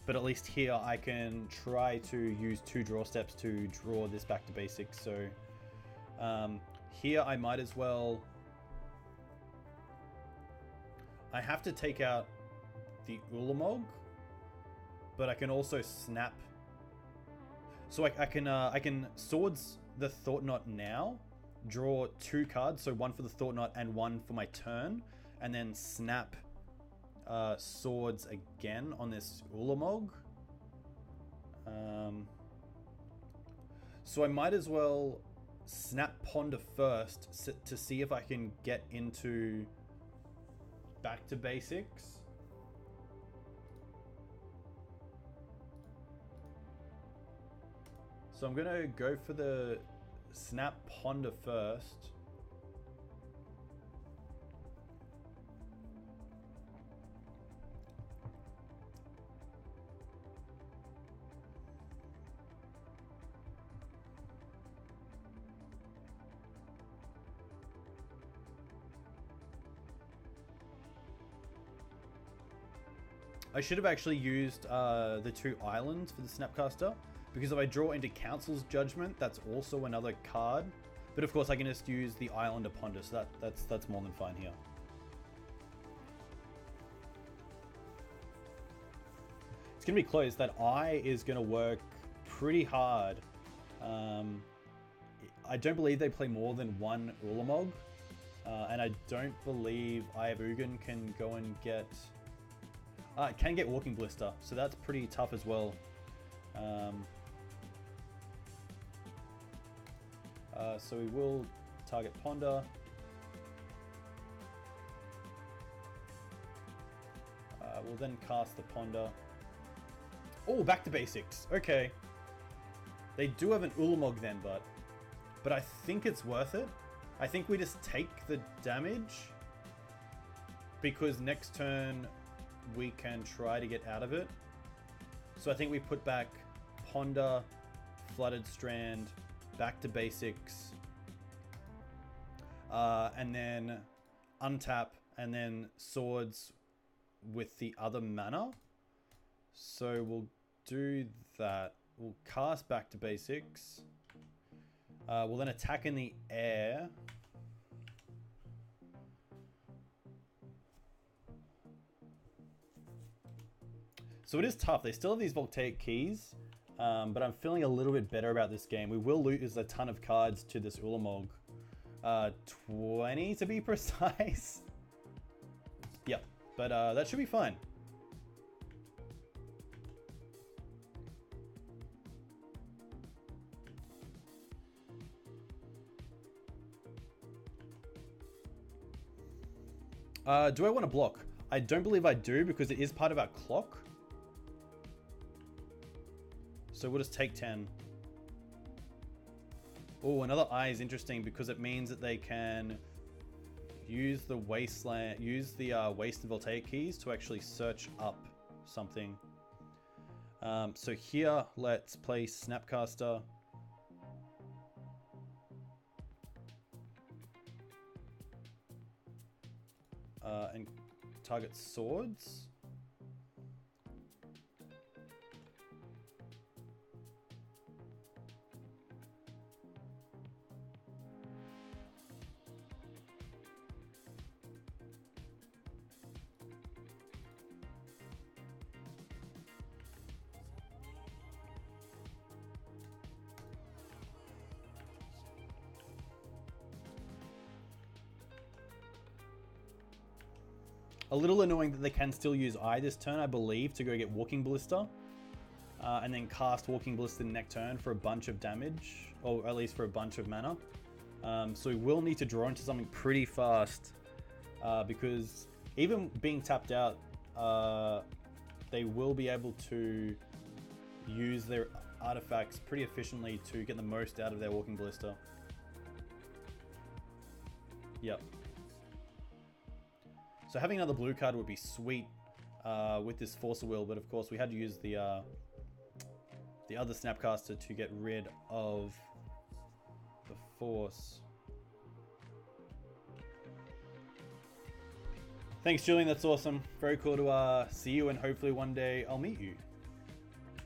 But at least here I can try to use 2 draw steps to draw this back to basics. So here I might as well... I have to take out the Ulamog, but I can also snap. So I can Swords the Thought Knot now, draw 2 cards, so 1 for the Thought Knot and 1 for my turn, and then snap Swords again on this Ulamog. So I might as well snap Ponder first to see if I can get into back to basics. So I'm gonna go for the snap Ponder first. I should have actually used the 2 islands for the Snapcaster, because if I draw into Council's Judgment, that's also another card. But of course I can just use the Island of Ponder, so that's more than fine here. It's going to be close. That eye is going to work pretty hard. I don't believe they play more than 1 Ulamog. And I don't believe I have Ugin can go and get... it can get Walking Blister, so that's pretty tough as well. So we will target Ponder. We'll then cast the Ponder. Oh, back to basics. Okay. They do have an Ulamog then, but I think it's worth it. I think we just take the damage, because next turn we can try to get out of it. So I think we put back Ponder, Flooded Strand, back to basics, and then untap, and then Swords with the other mana. So we'll do that. We'll cast back to basics. We'll then attack in the air. So it is tough. They still have these Voltaic Keys, but I'm feeling a little bit better about this game. We will lose a ton of cards to this Ulamog. 20 to be precise. Yep, but that should be fine. Do I want to block? I don't believe I do, because it is part of our clock. So we'll just take 10. Oh, another eye is interesting, because it means that they can use the Wasteland, use the Waste and Voltaic Keys to actually search up something. So here, let's play Snapcaster. And target Swords. A little annoying that they can still use Eye this turn, I believe, to go get Walking Ballista. And then cast Walking Ballista next turn for a bunch of damage, or at least for a bunch of mana. So we will need to draw into something pretty fast, because even being tapped out, they will be able to use their artifacts pretty efficiently to get the most out of their Walking Ballista. Yep. So having another blue card would be sweet with this Force of Will, but of course we had to use the other Snapcaster to get rid of the Force. Thanks, Julian. That's awesome. Very cool to see you, and hopefully one day I'll meet you.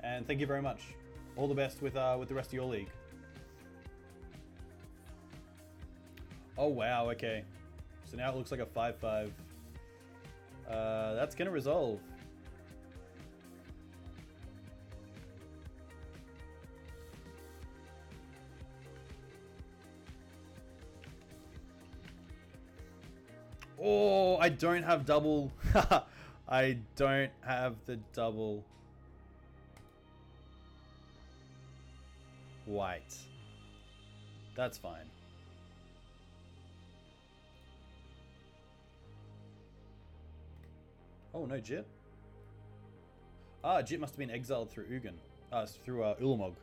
And thank you very much. All the best with the rest of your league. Oh wow, okay. So now it looks like a 5-5. That's gonna resolve. Oh, I don't have double. I don't have the double white. That's fine. Oh, no Jit? Ah, Jit must have been exiled through Ugin. Through Ulamog,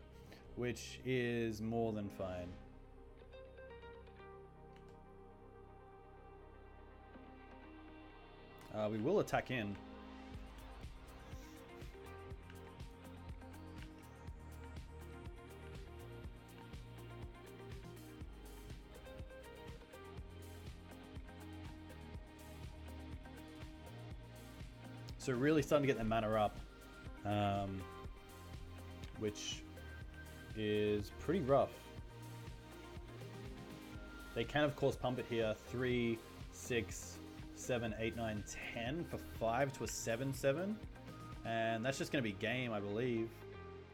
which is more than fine. We will attack in. So really starting to get the mana up, which is pretty rough. They can of course pump it here, 3, 6, 7, 8, 9, 10 for 5 to a 7/7, and that's just going to be game, I believe.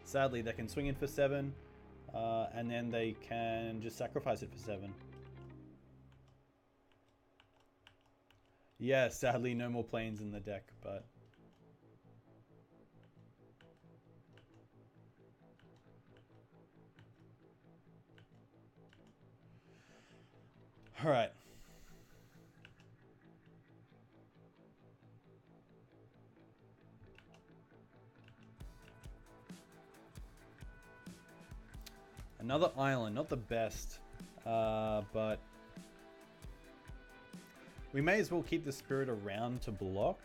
Sadly, they can swing in for 7, and then they can just sacrifice it for 7. Yeah, sadly, no more planes in the deck, but all right. Another island, not the best, but we may as well keep the spirit around to block.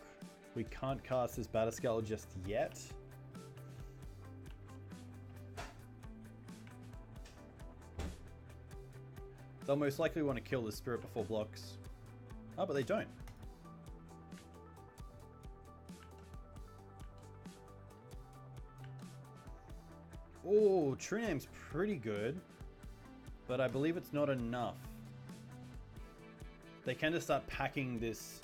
We can't cast this Batterskull just yet. They'll most likely want to kill the spirit before blocks. Oh, but they don't. Oh, True Name's pretty good, but I believe it's not enough. They can just start packing this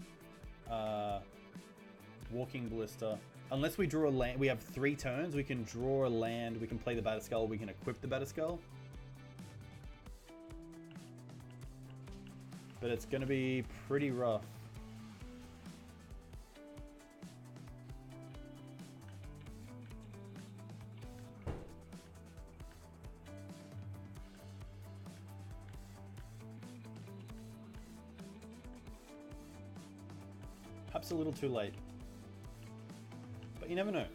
Walking Ballista. Unless we draw a land, we have 3 turns, we can draw a land, we can play the Batterskull, we can equip the Batterskull. But it's going to be pretty rough. Perhaps a little too late. But you never know.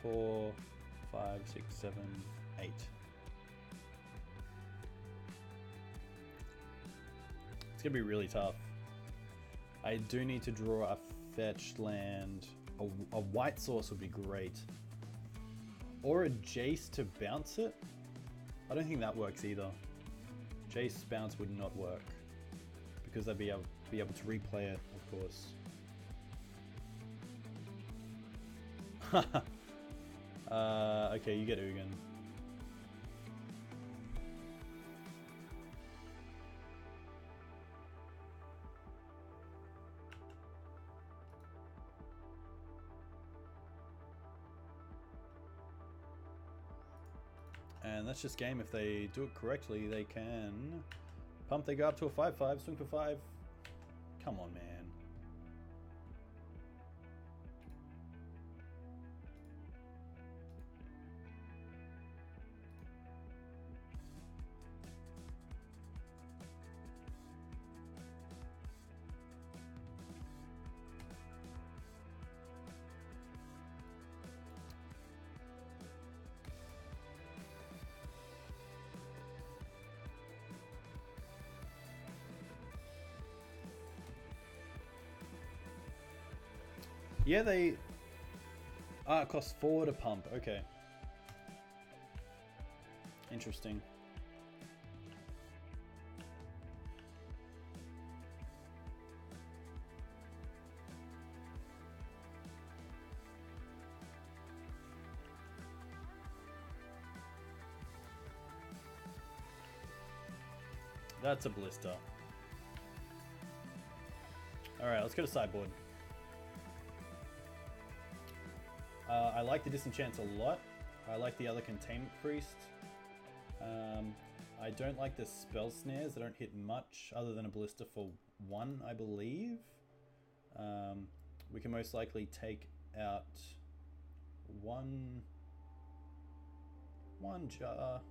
Four, 5, 6, 7, 8. It's gonna be really tough. I do need to draw a fetched land. A white source would be great. Or a Jace to bounce it. I don't think that works either. Jace bounce would not work. Because I'd be able to replay it, of course. Okay, you get Ugin. And that's just game. If they do it correctly, they can pump. They go up to a 5/5, swing for 5. Come on, man. Yeah, they... Ah, it costs 4 to pump. Okay. Interesting. That's a blister. Alright, let's go to sideboard. I like the Disenchants a lot. I like the other Containment Priest. I don't like the Spell Snares. They don't hit much other than a blister for 1, I believe. We can most likely take out one jar,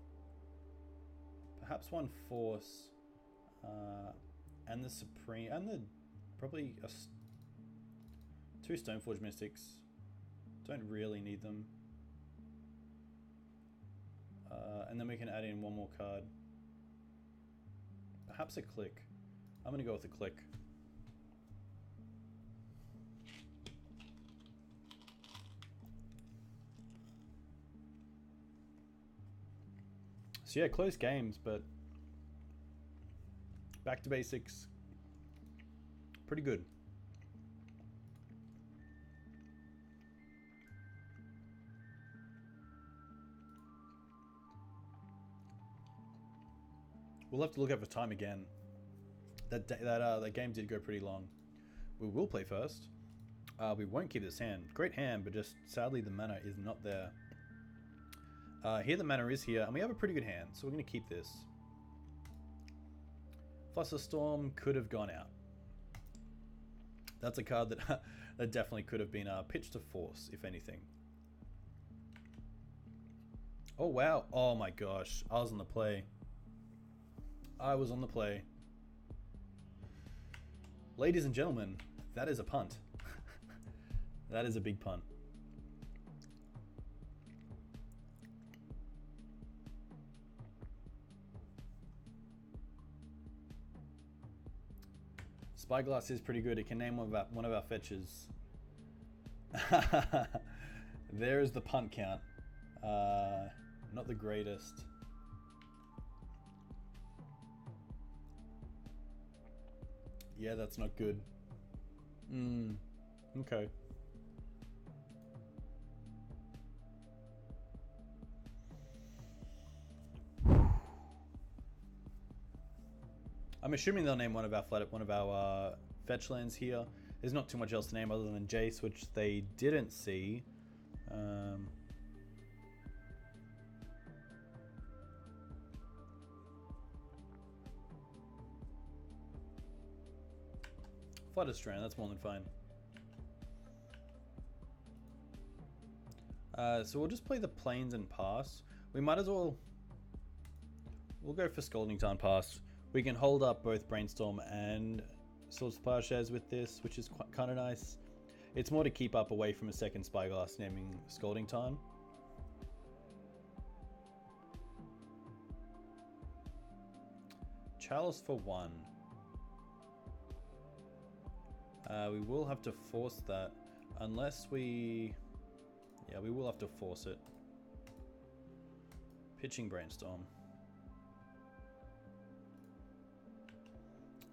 perhaps 1 Force, and the Supreme, and the probably 2 Stoneforge Mystics. Don't really need them. And then we can add in 1 more card. Perhaps a Click. I'm gonna go with a Click. So yeah, close games, but back to basics. Pretty good. We'll have to look at the time again. That game did go pretty long. We will play first. We won't keep this hand. Great hand, but just sadly the mana is not there. Here the mana is here, and we have a pretty good hand, so we're going to keep this. Flusterstorm could have gone out. That's a card that, that definitely could have been pitched to force, if anything. Oh wow, oh my gosh, I was on the play. I was on the play. Ladies and gentlemen, that is a punt. That is a big punt. Spyglass is pretty good. It can name one of our fetches. There's the punt count. Not the greatest. Yeah, that's not good. Okay. I'm assuming they'll name one of our fetch lands here. There's not too much else to name other than Jace, which they didn't see. Flooded Strand, that's more than fine. So we'll just play the Plains and pass. We might as well... We'll go for Scalding Tarn pass. We can hold up both Brainstorm and Swords of Plowshares with this, which is kind of nice. It's more to keep up away from a second Spyglass naming Scalding Tarn. Chalice for 1. We will have to force that unless we... Yeah, we will have to force it. Pitching Brainstorm.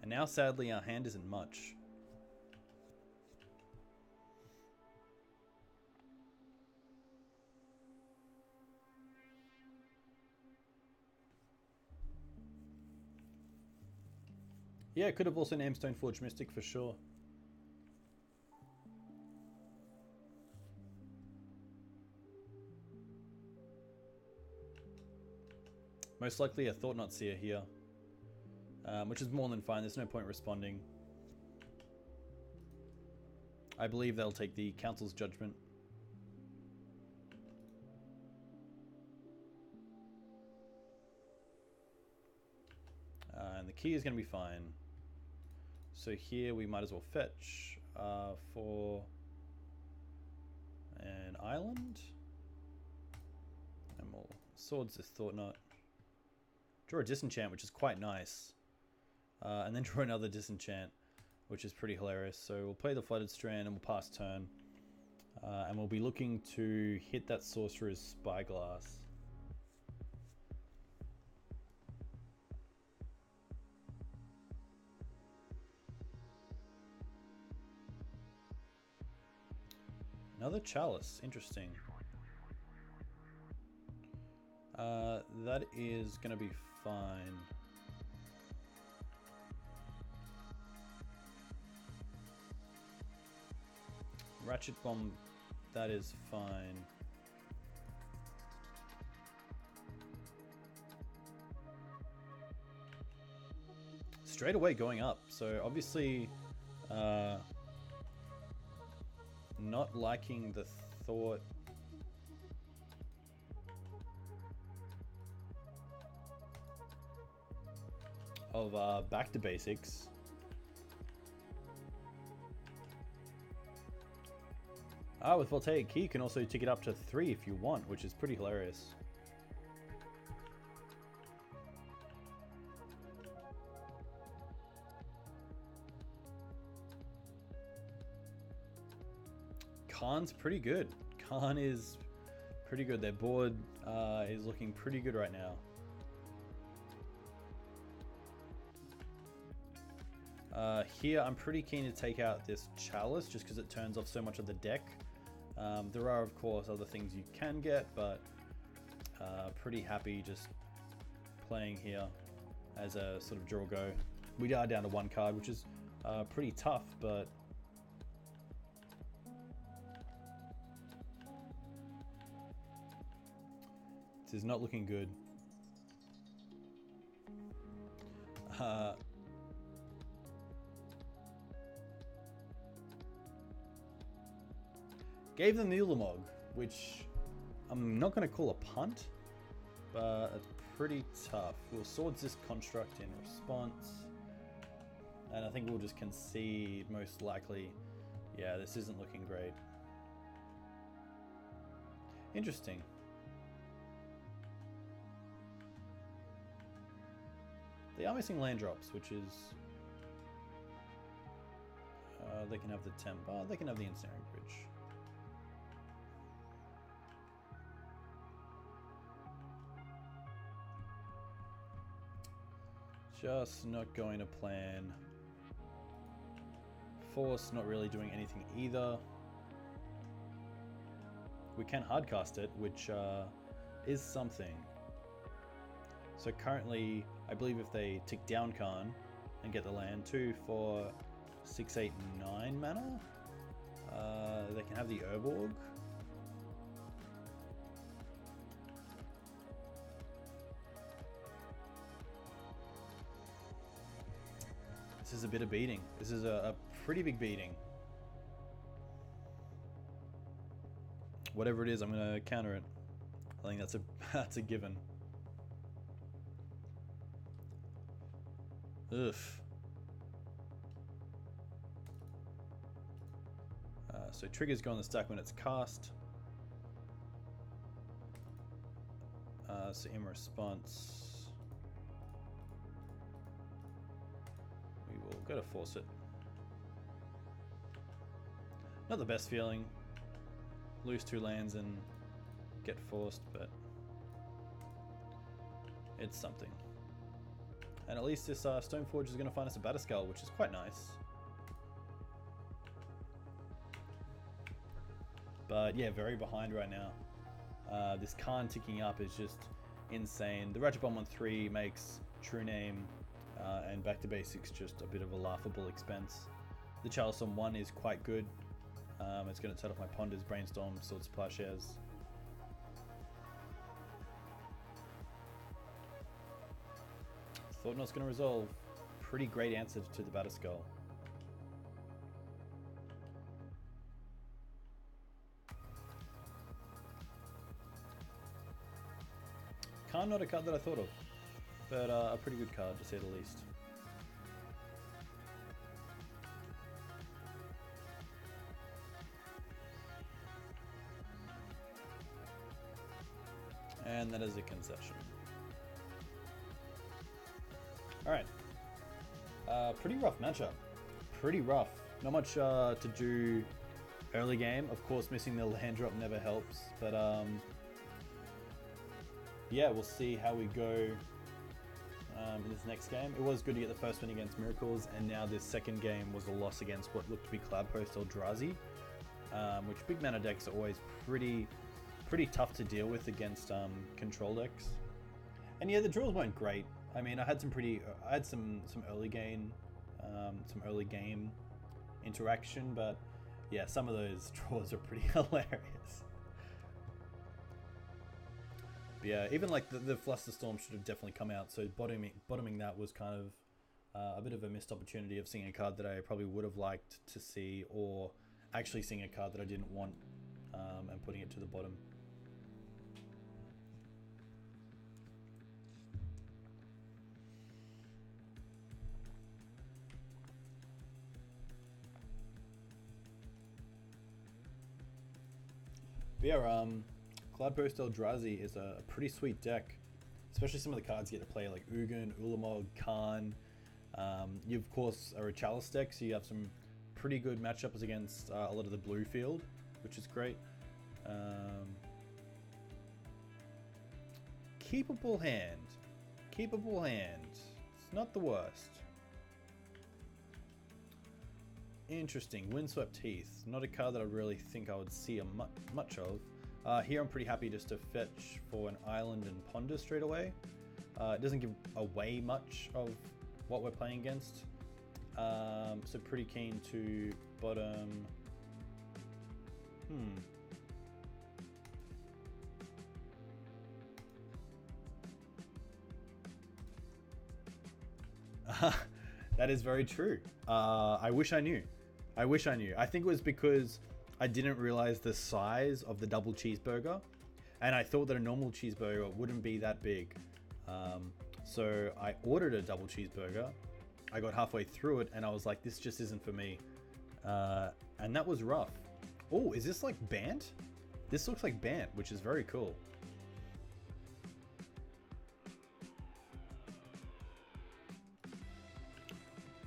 And now, sadly, our hand isn't much. Yeah, could have also named Stoneforge Mystic for sure. Most likely a Thought Knot Seer here. Which is more than fine. There's no point responding. I believe they'll take the Council's Judgment. And the key is going to be fine. So here we might as well fetch for an island. And we'll Swords this Thought Knot. Draw a Disenchant, which is quite nice. And then draw another Disenchant, which is pretty hilarious. So we'll play the Flooded Strand and we'll pass turn. And we'll be looking to hit that Sorcerer's Spyglass. Another Chalice, interesting. That is going to be fine. Ratchet Bomb, that is fine. Straight away going up, so obviously not liking the thought of back to basics. With Voltaic Key, you can also tick it up to 3 if you want, which is pretty hilarious. Khan's pretty good. Khan is pretty good. Their board is looking pretty good right now. Here, I'm pretty keen to take out this Chalice just because it turns off so much of the deck. There are, of course, other things you can get, but pretty happy just playing here as a sort of draw go. We are down to 1 card, which is pretty tough, but this is not looking good. Gave them the Ulamog, which I'm not going to call a punt, but it's pretty tough. We'll Swords this Construct in response, and I think we'll just concede most likely. Yeah, this isn't looking great. Interesting. They are missing land drops, which is... they can have the Temp. They can have the Ensnaring Bridge. Just not going to plan. Force not really doing anything either. We can hardcast it, which is something. So currently, I believe if they tick down Khan and get the land, 2, 4, 6, 8, 9 mana, they can have the Urborg. This is a bit of beating. This is a pretty big beating. Whatever it is, I'm going to counter it. I think that's a given. Ugh. So triggers go on the stack when it's cast. So in response, we will go to force it. Not the best feeling. Lose 2 lands and get forced, but it's something. And at least this Stoneforge is going to find us a Batterskull, which is quite nice. But yeah, very behind right now. This Khan ticking up is just insane. The Ratchet Bomb on 3 makes True Name and Back to Basics just a bit of a laughable expense. The Chalice on 1 is quite good. It's going to set off my Ponders, Brainstorm, Swords, Plowshares. Thought Knot's going to resolve. Pretty great answer to the Batterskull. Khan, not a card that I thought of, but a pretty good card to say the least. And that is a concession. Alright. Pretty rough matchup. Pretty rough. Not much to do Early game, of course, missing the land drop never helps, but yeah, we'll see how we go in this next game. It was good to get the first win against Miracles, and now this second game was a loss against what looked to be Cloudpost Eldrazi, which big mana decks are always pretty tough to deal with against control decks. And yeah, the draws weren't great. I mean, I had some early game, some early game interaction, but yeah, some of those draws are pretty hilarious. But yeah, even like the Flusterstorm should have definitely come out, so bottoming that was kind of a bit of a missed opportunity of seeing a card that I probably would have liked to see, or actually seeing a card that I didn't want and putting it to the bottom. But yeah, Cloudpost Eldrazi is a pretty sweet deck, especially some of the cards you get to play like Ugin, Ulamog, Khan. You of course are a Chalice deck, so you have some pretty good matchups against a lot of the blue field, which is great. Keepable hand. It's not the worst. Interesting. Windswept Heath. Not a card that I really think I would see much of. Here I'm pretty happy just to fetch for an island and ponder straight away. It doesn't give away much of what we're playing against. So pretty keen to bottom. That is very true. I wish I knew. I think it was because I didn't realize the size of the double cheeseburger, and I thought that a normal cheeseburger wouldn't be that big. So I ordered a double cheeseburger. I got halfway through it and I was like, this just isn't for me. And that was rough. Oh, is this like Bant? This looks like Bant, which is very cool.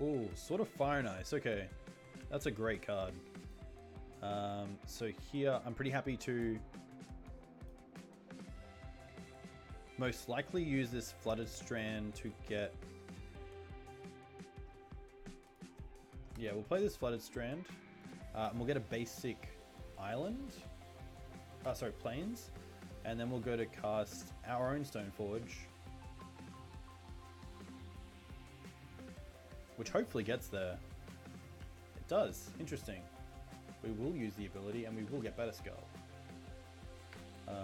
Oh, sort of Fire and Ice. Okay, that's a great card. So here, I'm pretty happy to most likely use this Flooded Strand to get... Yeah, we'll play this Flooded Strand. And we'll get a basic island. Sorry, plains. And then we'll go to cast our own Stoneforge, which hopefully gets there. It does. Interesting. We will use the ability and we will get Better Skull.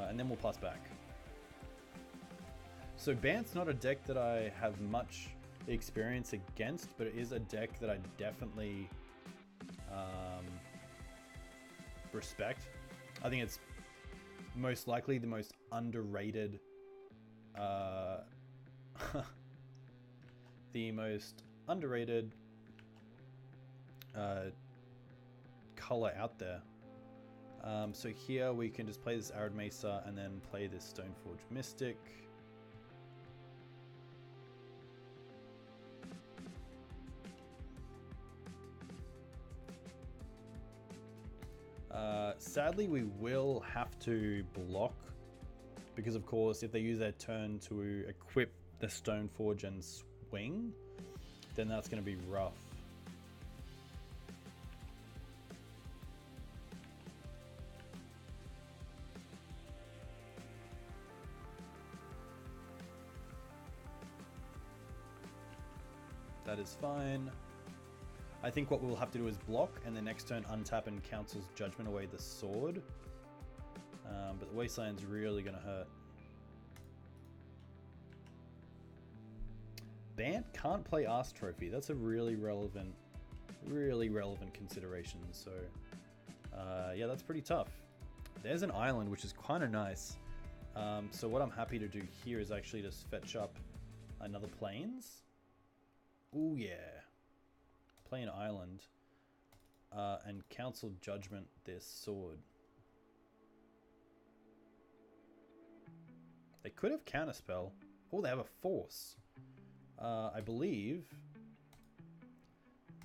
And then we'll pass back. So Bant's not a deck that I have much experience against, but it is a deck that I definitely respect. I think it's most likely the most underrated color out there. So here we can just play this Arid Mesa and then play this Stoneforge Mystic. Sadly, we will have to block because, of course, if they use their turn to equip the Stoneforge and swing, then that's going to be rough. That is fine. I think what we'll have to do is block, and the next turn untap and Council's Judgment away the sword. But the Wasteland's really going to hurt. Bant can't play Ask Trophy. That's a really relevant consideration. So, yeah, that's pretty tough. There's an island, which is kind of nice. So what I'm happy to do here is actually just fetch up another Plains. Ooh, yeah. Play an island. And Council Judgment this sword. They could have Counterspell. Oh, they have a Force. I believe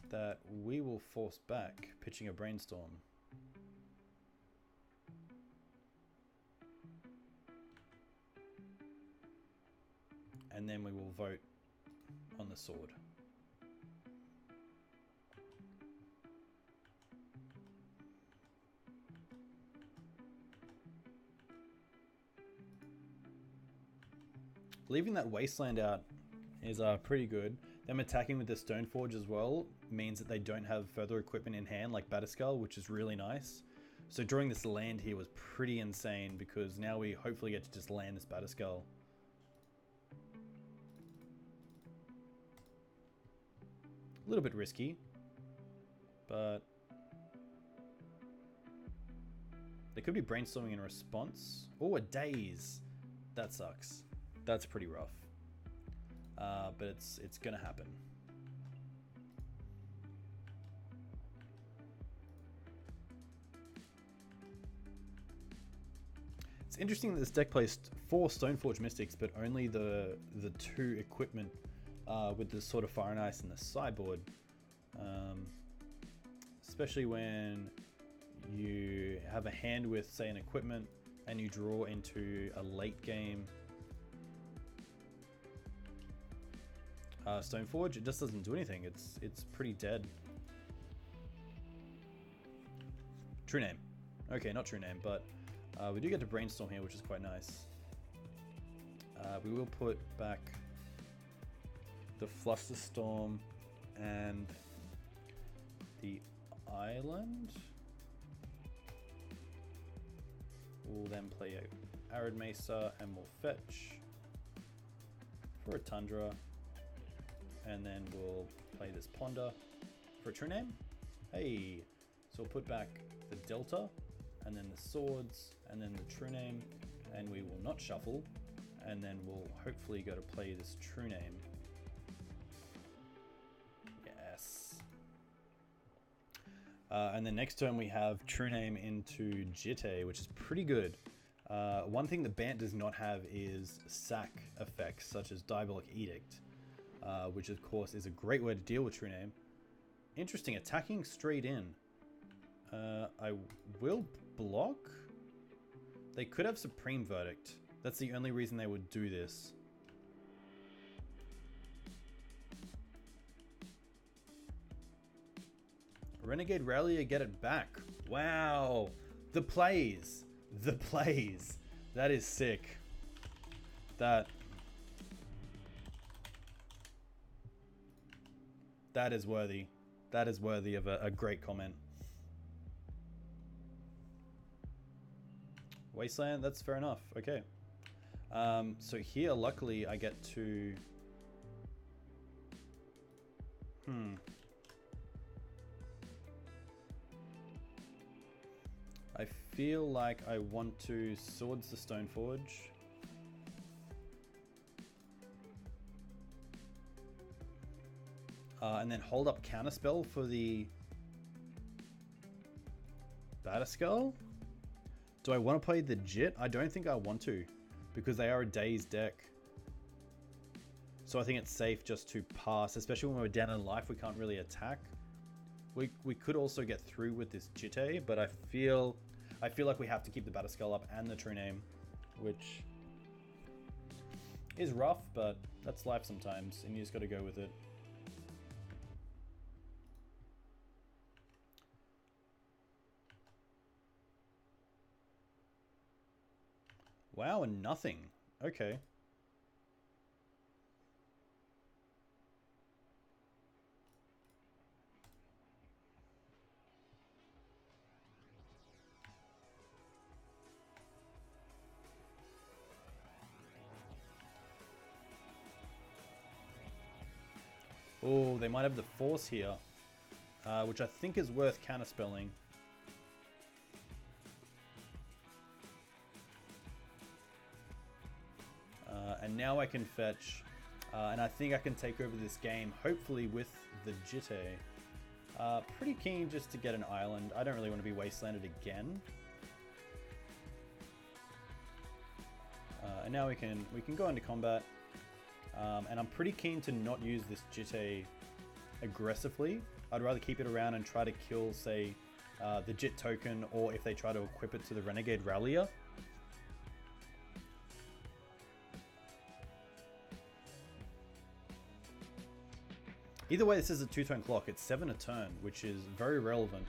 that we will force back, pitching a Brainstorm. and then we will vote on the sword. Leaving that Wasteland out is pretty good. Them attacking with the Stoneforge as well means that they don't have further equipment in hand like Batterskull, which is really nice. So drawing this land here was pretty insane because now we hopefully get to just land this Batterskull. A little bit risky, but they could be brainstorming in response. Oh, a Daze. That sucks. That's pretty rough. But it's gonna happen. It's interesting that this deck plays 4 Stoneforge Mystics, but only the 2 equipment with the sort of Fire and Ice and the sideboard. Especially when you have a hand with, say, an equipment and you draw into a late game Stoneforge, it just doesn't do anything. It's pretty dead. True name. Okay, not true name, but we do get to brainstorm here, which is quite nice. We will put back the Flusterstorm and the island. We'll then play a Arid Mesa and we'll fetch for a Tundra. And then we'll play this Ponder for a true name. Hey, so we'll put back the Delta and then the swords and then the true name, and we will not shuffle, and then we'll hopefully go to play this true name. Yes. And then next turn we have true name into Jitte, which is pretty good. One thing the Bant does not have is sack effects such as Diabolic Edict. Which of course is a great way to deal with true name. Interesting, attacking straight in. I will block. They could have Supreme Verdict. That's the only reason they would do this. Renegade Rallier, get it back. Wow, the plays. That is sick. That is worthy. That is worthy of a great comment. Wasteland, that's fair enough. Okay. So here, luckily, I get to... I feel like I want to Swords the Stoneforge. And then hold up Counterspell for the Batterskull. Do I want to play the Jit? I don't think I want to, because they are a Daze deck. So I think it's safe just to pass, especially when we're down in life, we can't really attack. We could also get through with this Jitte, but I feel like we have to keep the Batterskull up and the true name, which is rough, but that's life sometimes, and you just got to go with it. Wow, and nothing. Okay. Oh, they might have the Force here, which I think is worth counterspelling. And now I can fetch, and I think I can take over this game, hopefully with the Jitte. Pretty keen just to get an island. I don't really want to be wastelanded again. And now we can go into combat. And I'm pretty keen to not use this Jitte aggressively. I'd rather keep it around and try to kill, say, the Jit token, or if they try to equip it to the Renegade Rallier. Either way, this is a 2-turn clock. It's 7 a turn, which is very relevant.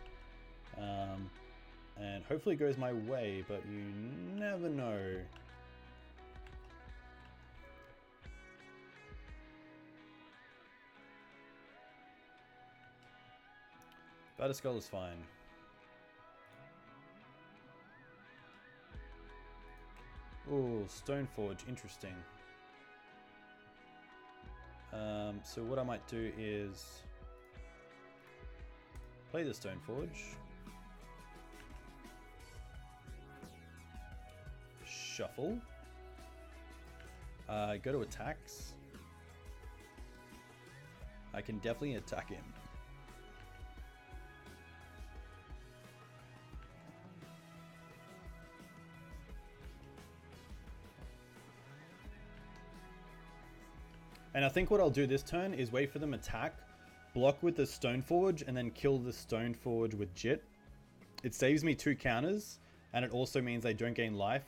And hopefully it goes my way, but you never know. Batterskull is fine. Oh, Stoneforge, interesting. So what I might do is play the Stoneforge, shuffle, go to attacks. I can definitely attack him. And I think what I'll do this turn is wait for them attack, block with the Stoneforge, and then kill the Stoneforge with Jit. It saves me 2 counters, and it also means they don't gain life.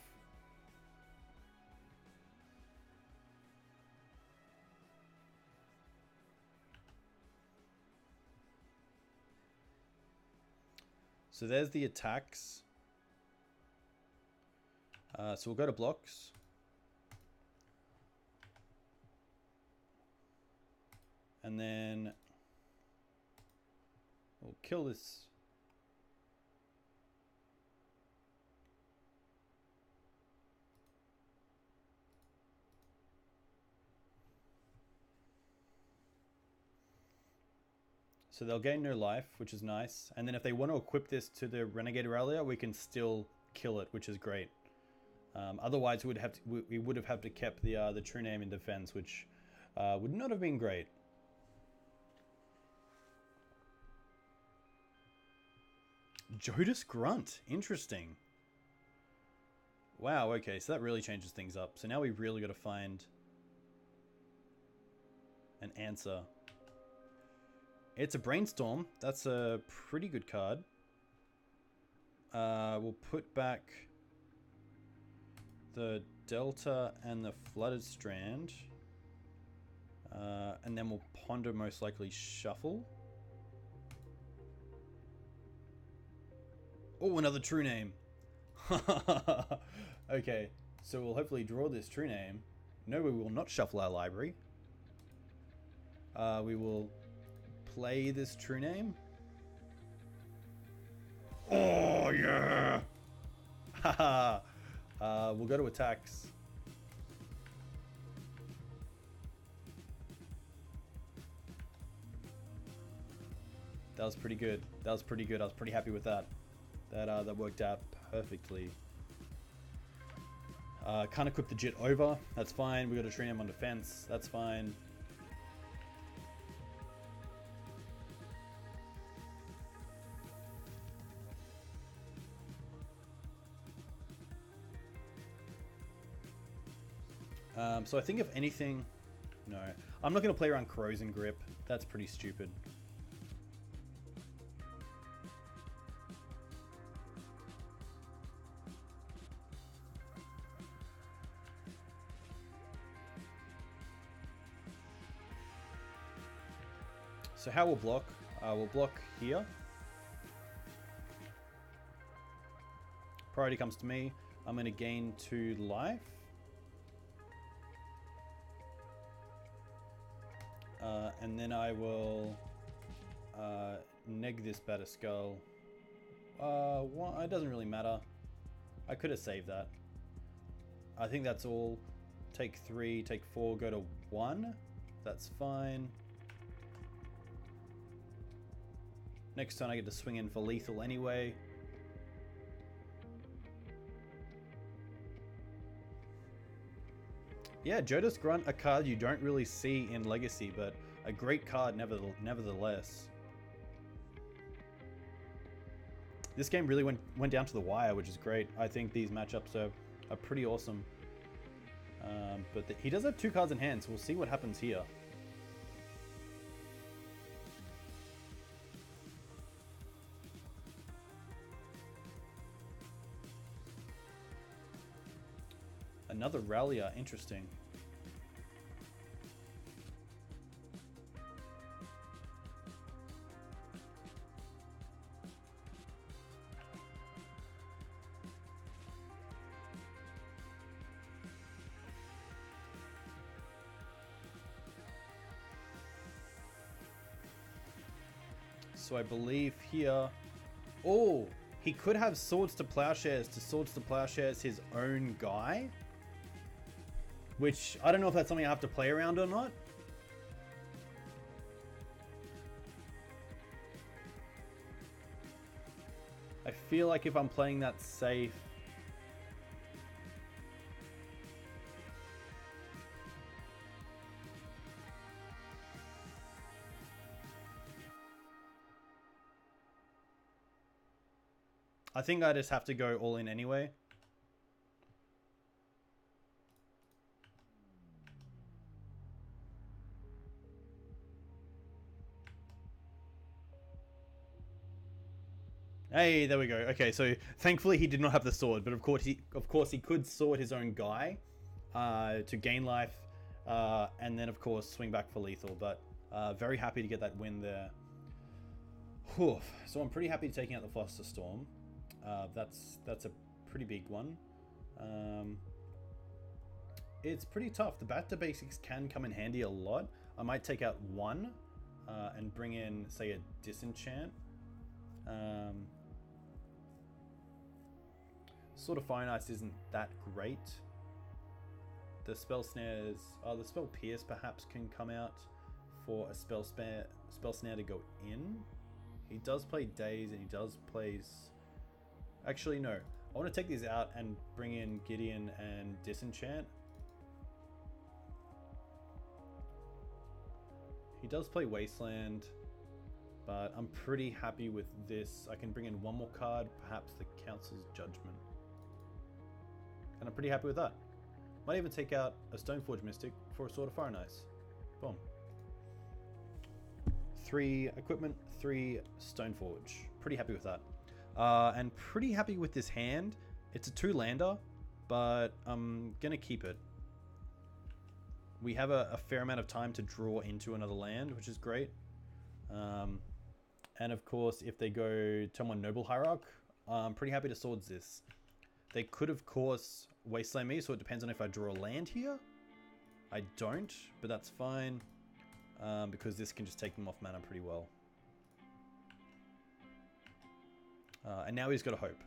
So there's the attacks. So we'll go to blocks. And then we'll kill this. So they'll gain no life, which is nice. And then if they want to equip this to the Renegade Aurelia, we can still kill it, which is great. Otherwise, we would have had to kept the true name in defense, which would not have been great. Jodis Grunt, interesting. Wow, okay, so that really changes things up. So now we really got to find an answer. It's a Brainstorm. That's a pretty good card. We'll put back the Delta and the Flooded Strand. And then we'll ponder, most likely shuffle. Oh, another true name. Okay, so we'll hopefully draw this true name. No, we will not shuffle our library. We will play this true name. Oh, yeah! Haha! We'll go to attacks. That was pretty good. That was pretty good. I was pretty happy with that. That worked out perfectly. Can't equip the Jit over. That's fine. We got a tree name on defense. That's fine. So I think if anything, no, I'm not going to play around Corrosion Grip. That's pretty stupid. So how we'll block? We'll block here. Priority comes to me. I'm going to gain 2 life. And then I will neg this Batterskull. It doesn't really matter. I could have saved that. I think that's all. Take 3, take 4, go to 1. That's fine. Next turn I get to swing in for lethal anyway. Yeah, Jodis Grunt, a card you don't really see in Legacy, but a great card nevertheless. This game really went down to the wire, which is great. I think these matchups are pretty awesome. But he does have 2 cards in hand, so we'll see what happens here. Another Rallier, interesting. So I believe here... Oh, he could have Swords to Plowshares his own guy. Which, I don't know if that's something I have to play around or not. I feel like if I'm playing that safe... I think I just have to go all in anyway. Hey, there we go. Okay, so thankfully he did not have the sword, but of course he could sword his own guy to gain life, and then of course swing back for lethal. But very happy to get that win there. Whew. So I'm pretty happy taking out the Foster Storm. That's a pretty big one. It's pretty tough. The back to basics can come in handy a lot. I might take out one and bring in, say, a disenchant. Sword of Fire and Ice isn't that great. The spell snares, the spell pierce perhaps can come out for a spell snare to go in. He does play Daze and he does plays. Actually, no. I want to take these out and bring in Gideon and Disenchant. He does play Wasteland, but I'm pretty happy with this. I can bring in one more card, perhaps the Council's Judgment. And I'm pretty happy with that. Might even take out a Stoneforge Mystic for a Sword of Fire and Ice. Boom. 3 equipment, 3 Stoneforge. Pretty happy with that. And pretty happy with this hand. It's a 2-lander, but I'm going to keep it. We have a fair amount of time to draw into another land, which is great. And of course, if they go Tomon Noble Hierarch, I'm pretty happy to swords this. They could, of course, Wasteland me, so it depends on if I draw a land here. I don't, but that's fine, because this can just take them off mana pretty well. And now he's got a hope.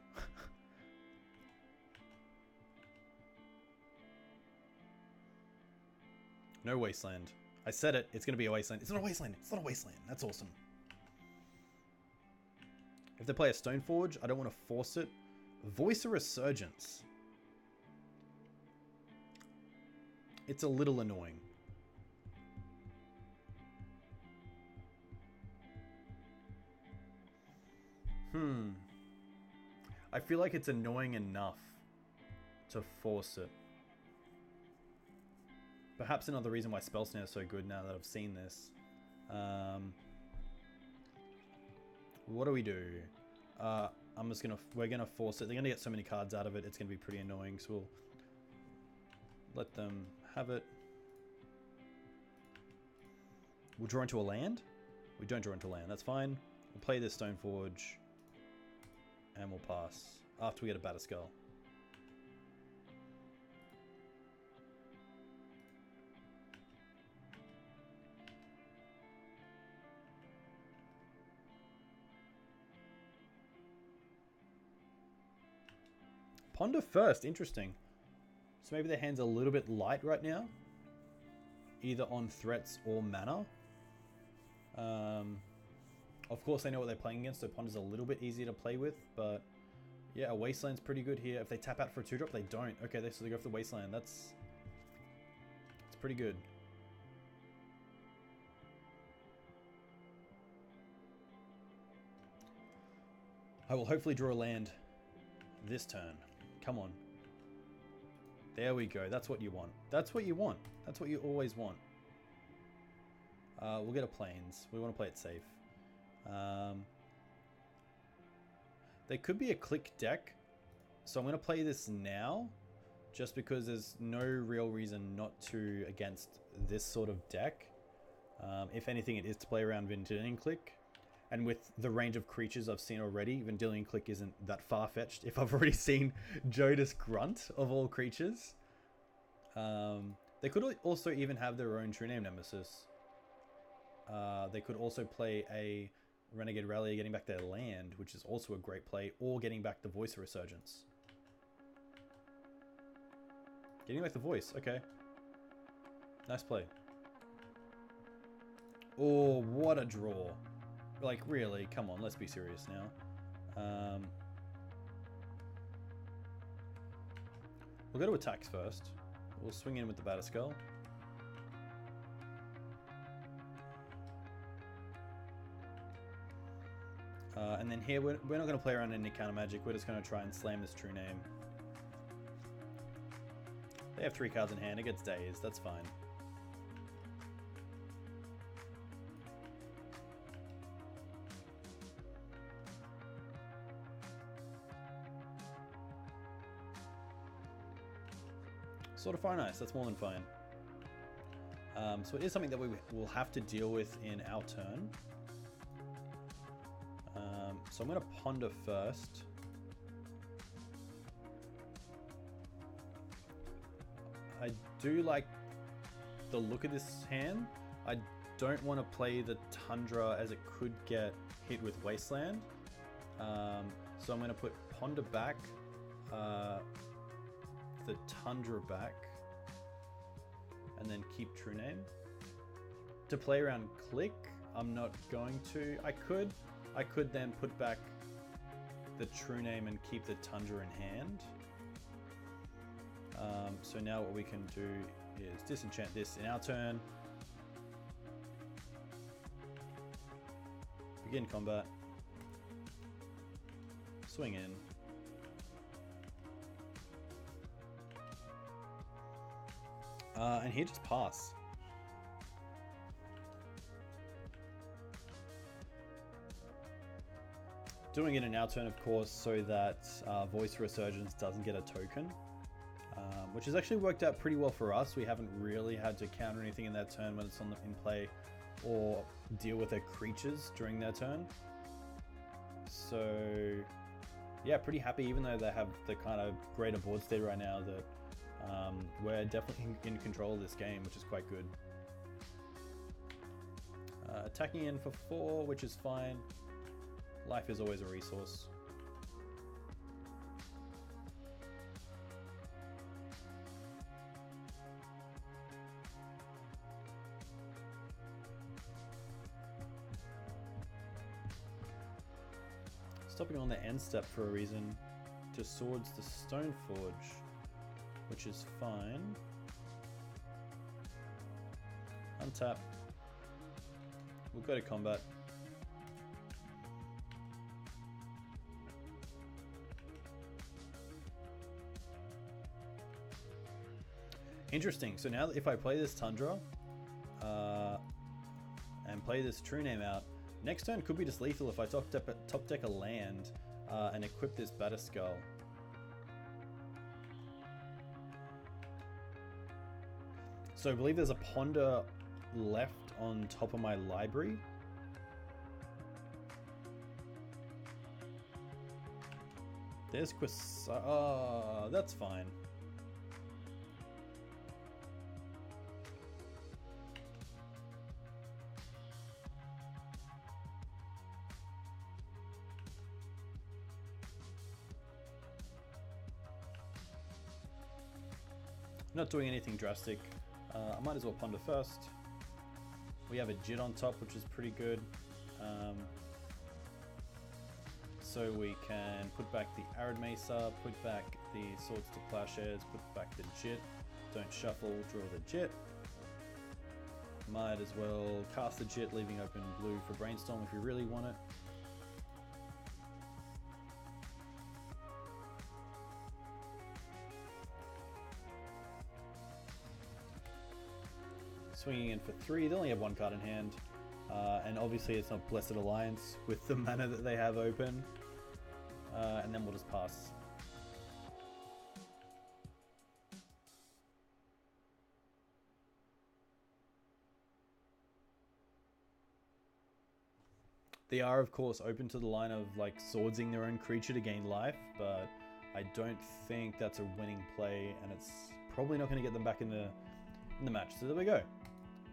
No Wasteland. I said it. It's going to be a Wasteland. It's not a Wasteland. It's not a Wasteland. That's awesome. If they play a Stoneforge, I don't want to force it. Voice of Resurgence. It's a little annoying. I feel like it's annoying enough to force it. Perhaps another reason why Spell Snare is so good now that I've seen this. What do we do? We're gonna force it. They're gonna get so many cards out of it, it's gonna be pretty annoying, so we'll let them have it. We'll draw into a land? We don't draw into land, that's fine. We'll play this Stoneforge, and we'll pass after we get a Batterskull. Ponder first, interesting. So maybe their hand's a little bit light right now, either on threats or mana. Of course, they know what they're playing against, so Ponder's a little bit easier to play with, but yeah, a Wasteland's pretty good here. If they tap out for a 2-drop, they don't. Okay, so they go for the Wasteland. It's pretty good. I will hopefully draw a land this turn. Come on. There we go. That's what you want. That's what you want. That's what you always want. We'll get a Plains. We want to play it safe. They could be a click deck. So I'm going to play this now. Just because there's no real reason not to against this sort of deck. If anything, it is to play around Vendilion Click. And with the range of creatures I've seen already, Vendilion Click isn't that far-fetched. If I've already seen Jodis Grunt of all creatures. They could also even have their own True Name Nemesis. They could also play a Renegade Rally are getting back their land, which is also a great play, or getting back the Voice Resurgence. Getting back the Voice, okay. Nice play. Oh, what a draw. Like, really, come on, let's be serious now. We'll go to attacks first. We'll swing in with the Batterskull. And then here, we're not going to play around any counter magic. We're just going to try and slam this True Name. They have 3 cards in hand. It gets dazed. That's fine. Sort of fine ice. That's more than fine. So it is something that we will have to deal with in our turn. So I'm going to ponder first. I do like the look of this hand. I don't want to play the Tundra as it could get hit with Wasteland. So I'm going to put Ponder back, the Tundra back, and then keep True Name. To play around Click, I'm not going to. I could then put back the True Name and keep the Tundra in hand. So now what we can do is disenchant this in our turn. Begin combat. Swing in. And here just pass. Doing it in our turn, of course, so that Voice Resurgence doesn't get a token. Which has actually worked out pretty well for us. We haven't really had to counter anything in their turn when it's in play, or deal with their creatures during their turn. So yeah, pretty happy, even though they have the kind of greater board state right now, that we're definitely in control of this game, which is quite good. Attacking in for 4, which is fine. Life is always a resource. Stopping on the end step for a reason to Swords the Stoneforge, which is fine. Untap. We'll go to combat. Interesting. So now if I play this Tundra and play this True Name out, next turn could be just lethal if I top deck a land and equip this Batterskull. So I believe there's a Ponder left on top of my library. There's oh, that's fine. Not doing anything drastic. I might as well ponder first. We have a Jit on top, which is pretty good. So we can put back the Arid Mesa, put back the Swords to Plowshares, put back the Jit. Don't shuffle, draw the Jit. Might as well cast the Jit, leaving open blue for Brainstorm if you really want it. Swinging in for 3, they only have 1 card in hand, and obviously it's not Blessed Alliance with the mana that they have open, and then we'll just pass. They are of course open to the line of like swordsing their own creature to gain life, but I don't think that's a winning play, and it's probably not going to get them back in the match. So there we go.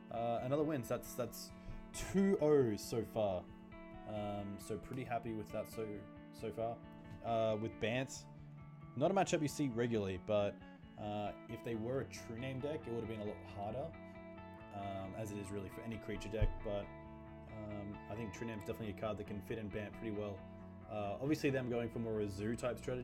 Another win. So that's 2 O's so far. So pretty happy with that so far. With Bant, not a matchup you see regularly, but if they were a true name deck, it would have been a lot harder, as it is really for any creature deck. But I think True Name's definitely a card that can fit in Bant pretty well. Obviously, them going for more a zoo type strategy.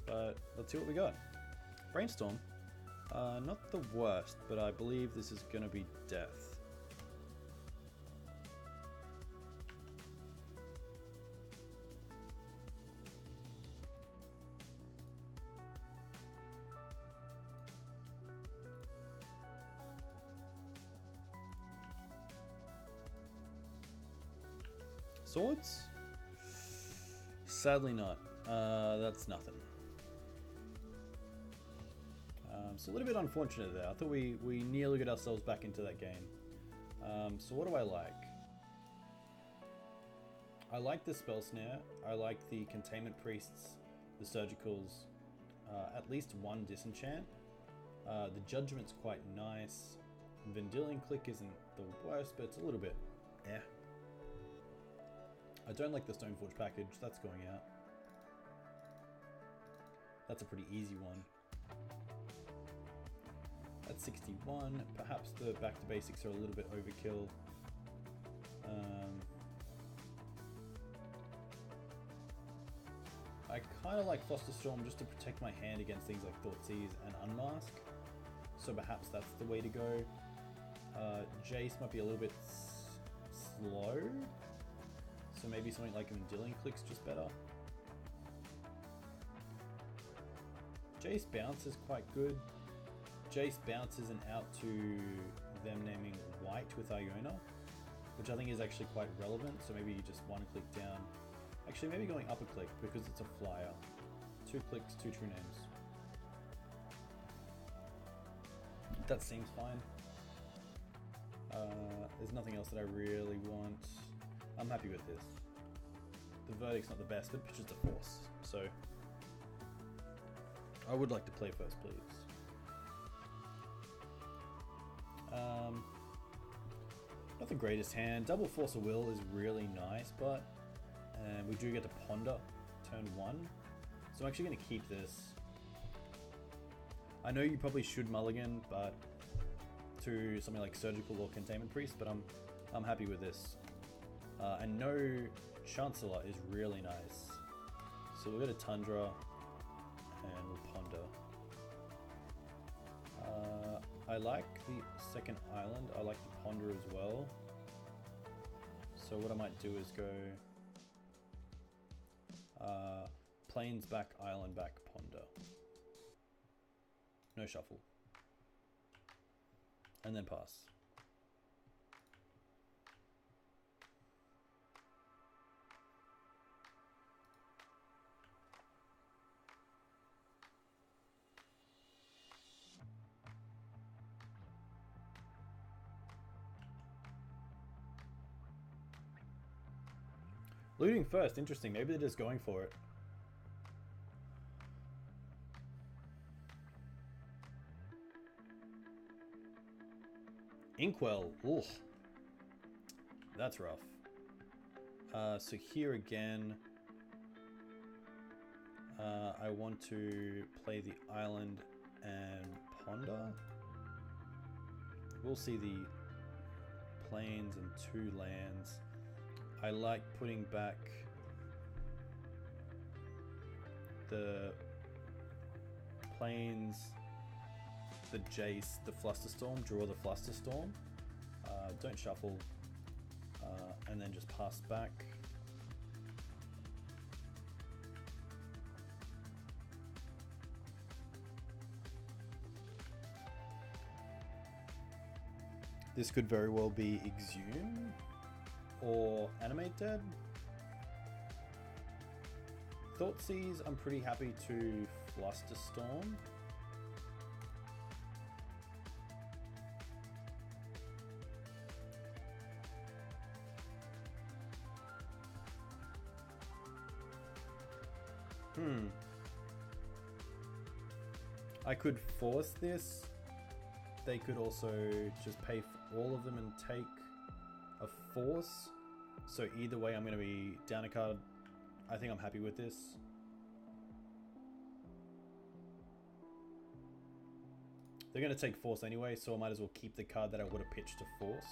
But let's see what we got. Brainstorm. Not the worst, but I believe this is going to be death. Swords? Sadly not. That's nothing. So a little bit unfortunate there. I thought we nearly got ourselves back into that game. So what do I like? I like the Spell Snare. I like the Containment Priests, the Surgicals, at least one Disenchant. The Judgment's quite nice. Vendilion Click isn't the worst, but it's a little bit eh. I don't like the Stoneforge package. That's going out. That's a pretty easy one. At 61, perhaps the back to basics are a little bit overkill. I kind of like Flusterstorm just to protect my hand against things like Thoughtseize and Unmask. So perhaps that's the way to go. Jace might be a little bit slow. So maybe something like Vendilion Click's just better. Jace Bounce is quite good. Jace bounces and out to them naming white with Iona, which I think is actually quite relevant. So maybe you just one click down. Actually, maybe going up a click because it's a flyer. 2 clicks, 2 true names. That seems fine. There's nothing else that I really want. I'm happy with this. The verdict's not the best, but pitches the force. So I would like to play first, please. Not the greatest hand. Double Force of Will is really nice, but we do get to ponder turn 1. So I'm actually going to keep this. I know you probably should mulligan, but to something like Surgical or Containment Priest, but I'm happy with this. And no Chancellor is really nice. So we'll go to Tundra and we'll ponder. I like the second island. I like the ponder as well. So what I might do is go plains back, island back, ponder. No shuffle. And then pass. Looting first, interesting. Maybe they're just going for it. Inkwell, ooh, that's rough. So here again, I want to play the island and ponder. We'll see the plains and 2 lands. I like putting back the plains, the Jace, the Flusterstorm, draw the Flusterstorm, don't shuffle, and then just pass back. This could very well be Exhume or Animate Dead. Thoughtseize, I'm pretty happy to Flusterstorm. I could force this. They could also just pay for all of them and take a force. So either way, I'm going to be down a card. I think I'm happy with this. They're going to take force anyway, so I might as well keep the card that I would have pitched to force.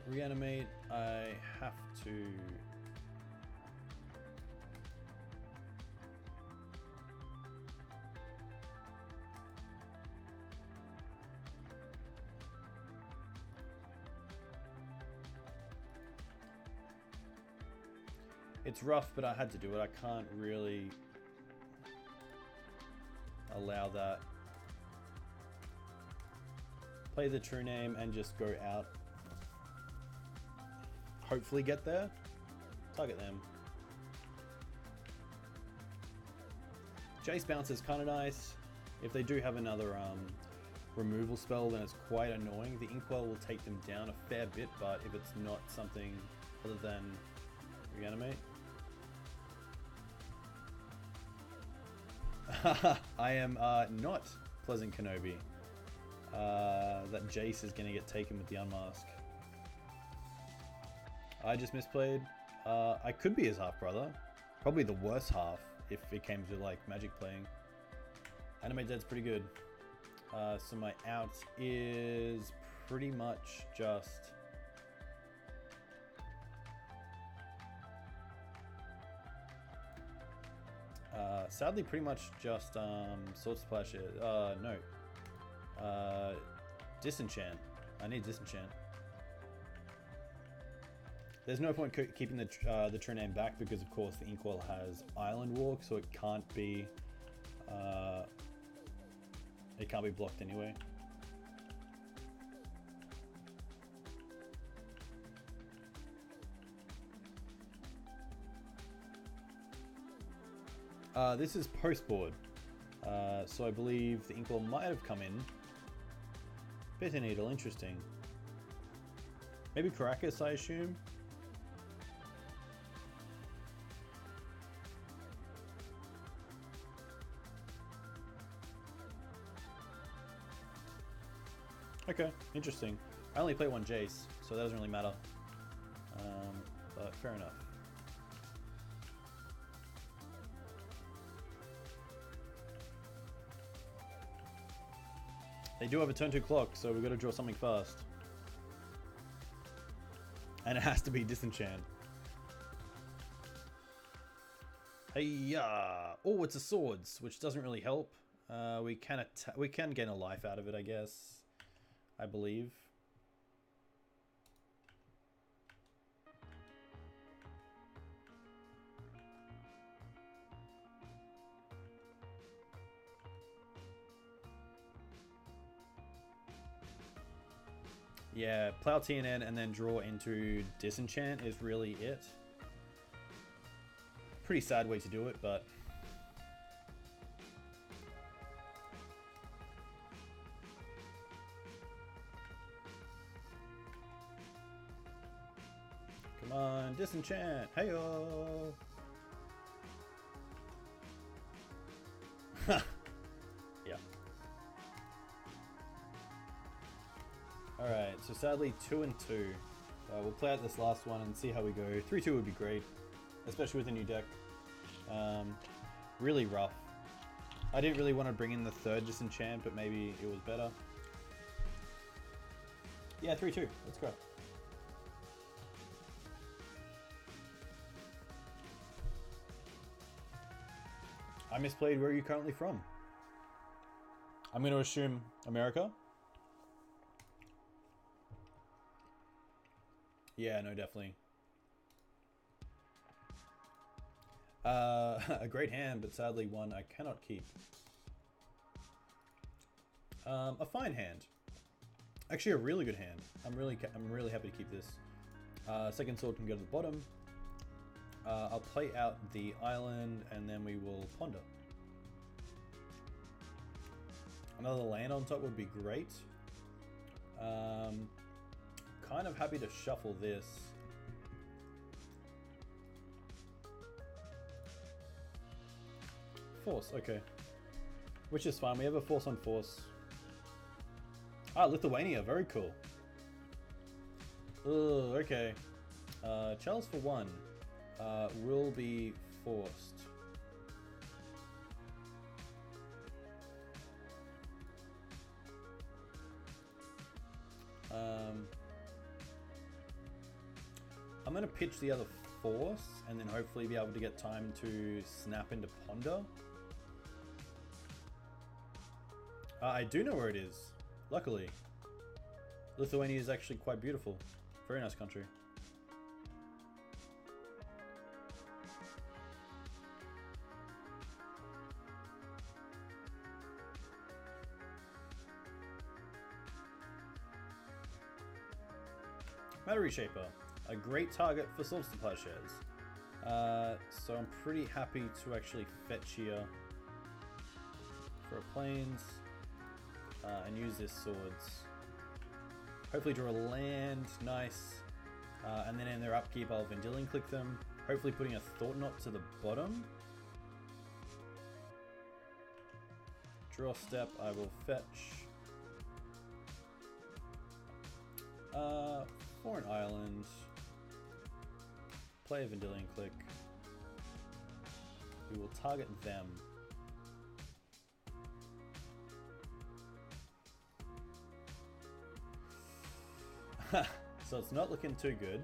Reanimate, I have to... It's rough, but I had to do it. I can't really allow that. Play the true name and just go out. Hopefully get there. Target them. Jace bounce is kind of nice. If they do have another removal spell, then it's quite annoying. The Inkwell will take them down a fair bit, but if it's not something other than reanimate. I am not Pleasant Kenobi. That Jace is going to get taken with the Unmask. I just misplayed. I could be his half-brother. Probably the worst half if it came to like Magic playing. Animate Dead's pretty good. So my out is pretty much just... sadly, pretty much just Sword Splash. No. Disenchant. I need Disenchant. There's no point keeping the true name back because, of course, the Inkwell has Island Walk, so it can't be blocked anyway. This is post board, so I believe the Inkwell might have come in. Bitter Needle, interesting. Maybe Caracas, I assume. Okay, interesting. I only play one Jace, so that doesn't really matter. But fair enough. They do have a turn 2 clock, so we've got to draw something fast. And it has to be Disenchant. Hey-ya! Oh, it's a Swords, which doesn't really help. We can gain a life out of it, I guess. I believe. Yeah, plow TNN and then draw into Disenchant is really it. Pretty sad way to do it, but... Come on, Disenchant! Hey-oh! Yeah. Alright, so sadly 2 and 2. We'll play out this last one and see how we go. 3-2 would be great, especially with a new deck. Really rough. I didn't really want to bring in the third Disenchant, but maybe it was better. Yeah, 3-2. Let's go. I misplayed. Where are you currently from? I'm going to assume America. Yeah, no, definitely. A great hand, but sadly one I cannot keep. A fine hand. Actually, a really good hand. I'm really happy to keep this. Second sword can go to the bottom. I'll play out the island, and then we will ponder. Another land on top would be great. Kind of happy to shuffle this. Force, okay. Which is fine, we have a force on force. Ah, Lithuania, very cool. Ugh, okay. Charles for 1 will be forced. I'm going to pitch the other Force and then hopefully be able to get time to snap into Ponder. I do know where it is, luckily. Lithuania is actually quite beautiful. Very nice country. Maverick Shaper, a great target for Soul Supply shares. So I'm pretty happy to actually fetch here for a plains and use this swords. Hopefully draw a land, nice. And then in their upkeep I'll Vendilion click them, hopefully putting a Thought Knot to the bottom. Draw step, I will fetch. For an island, play a Vendilion click. We will target them. So it's not looking too good.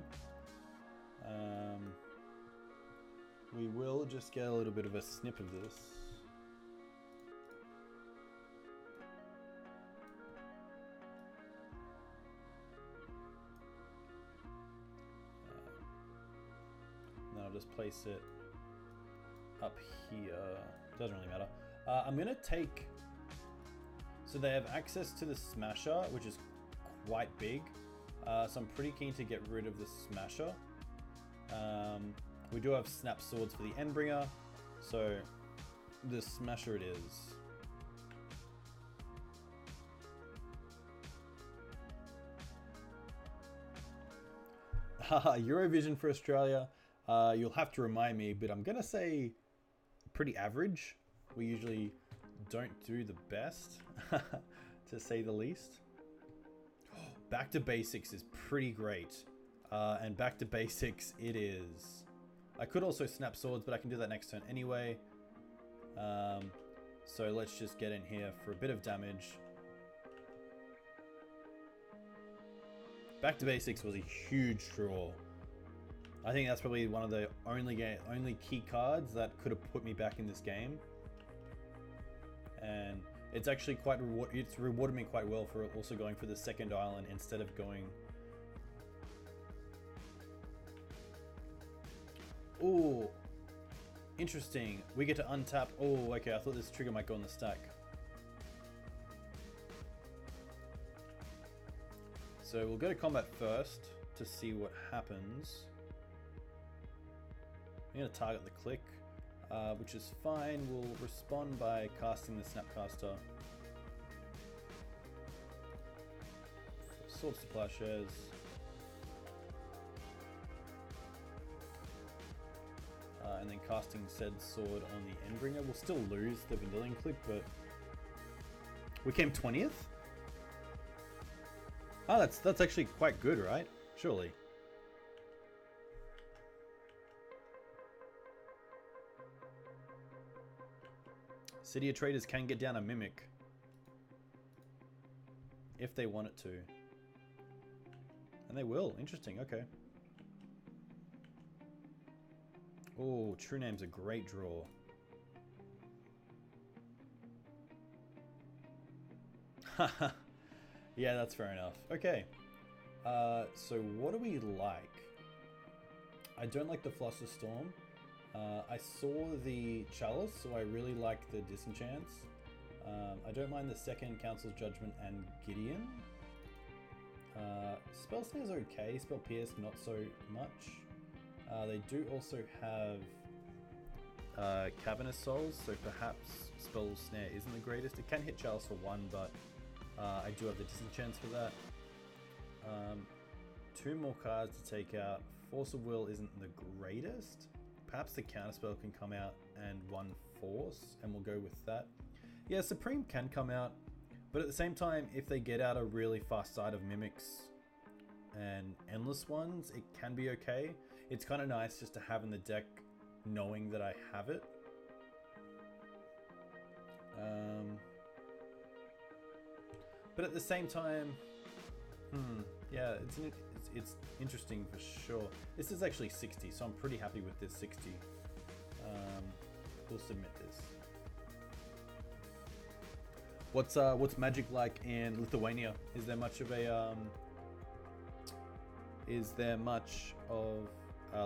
We will just get a little bit of a snip of this. Then I'll just place it up here. Doesn't really matter. I'm gonna take. So they have access to the Smasher, which is quite big. So I'm pretty keen to get rid of the Smasher. We do have Snap Swords for the Endbringer, so the Smasher it is. Haha, Eurovision for Australia. You'll have to remind me, but I'm gonna say pretty average. We usually don't do the best, to say the least. Back to Basics is pretty great. And Back to Basics it is. I could also Snap Swords, but I can do that next turn anyway. So let's just get in here for a bit of damage. Back to Basics was a huge draw. I think that's probably one of the only key cards that could have put me back in this game. And it's actually quite it's rewarded me quite well for also going for the second island instead of going. Oh, interesting. We get to untap. Oh, okay. I thought this trigger might go on the stack. So we'll go to combat first to see what happens. I'm going to target the click, which is fine. We'll respond by casting the Snapcaster. Sword Supply shares. And then casting said sword on the Endbringer. We'll still lose the Vendilion click, but we came 20th? Oh, that's actually quite good, right? Surely. City of Traders can get down a Mimic if they want it to. And they will. Interesting. Okay. Oh, True Name's a great draw. Haha. Yeah, that's fair enough. Okay. So what do we like? I don't like the Fluster Storm. I saw the Chalice, so I really like the Disenchants. I don't mind the second Council's Judgment and Gideon. Spell Snare's okay, Spell Pierce not so much. They do also have Cavernous Souls, so perhaps Spell Snare isn't the greatest. It can hit Chalice for 1, but I do have the Disenchants for that. 2 more cards to take out. Force of Will isn't the greatest. Perhaps the Counterspell can come out and 1 Force, and we'll go with that. Yeah, Supreme can come out, but at the same time, if they get out a really fast side of Mimics and Endless ones, it can be okay. It's kind of nice just to have in the deck knowing that I have it. But at the same time, Yeah, it's interesting for sure. This is actually 60, so I'm pretty happy with this 60. We'll submit this. What's Magic like in Lithuania? Is there much of a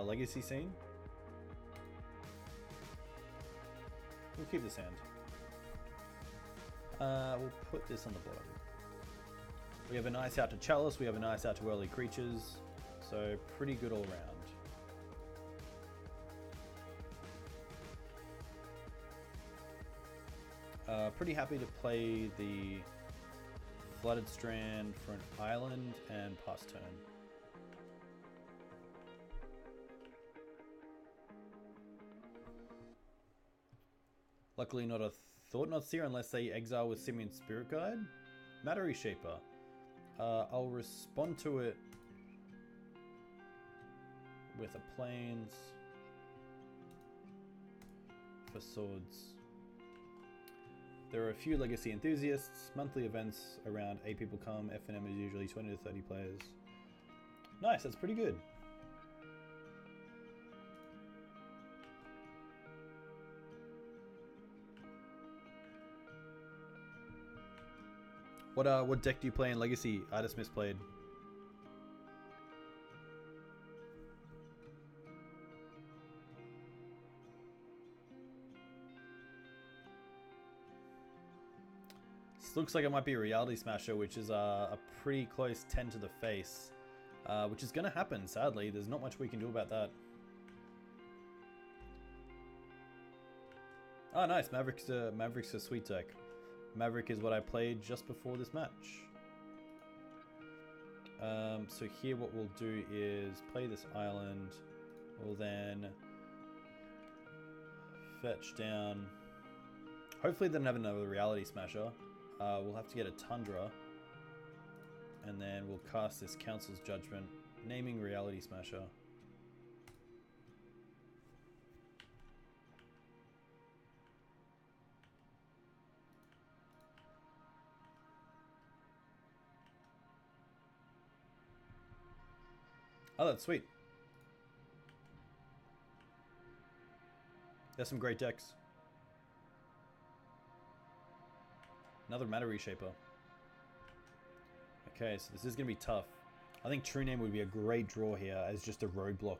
legacy scene? We'll keep this hand. We'll put this on the bottom. We have a nice out to Chalice, we have a nice out to Early Creatures, so pretty good all round. Pretty happy to play the Flooded Strand for an island and pass turn. Luckily not a Thought Not Seer unless they exile with Simian Spirit Guide. Matter Reshaper. I'll respond to it with a Plains for Swords. There are a few Legacy enthusiasts. Monthly events around 8 people come. FNM is usually 20 to 30 players. Nice, that's pretty good. What deck do you play in Legacy? I just misplayed. This looks like it might be a Reality Smasher, which is a pretty close 10 to the face, which is going to happen, sadly. There's not much we can do about that. Oh, nice. Maverick's a sweet deck. Maverick is what I played just before this match. So here what we'll do is play this island. We'll then fetch down. Hopefully they don't have another Reality Smasher. We'll have to get a Tundra. And then we'll cast this Council's Judgment, naming Reality Smasher. Oh, that's sweet. There's some great decks. Another Matter Reshaper. Okay, so this is going to be tough. I think True Name would be a great draw here as just a roadblock.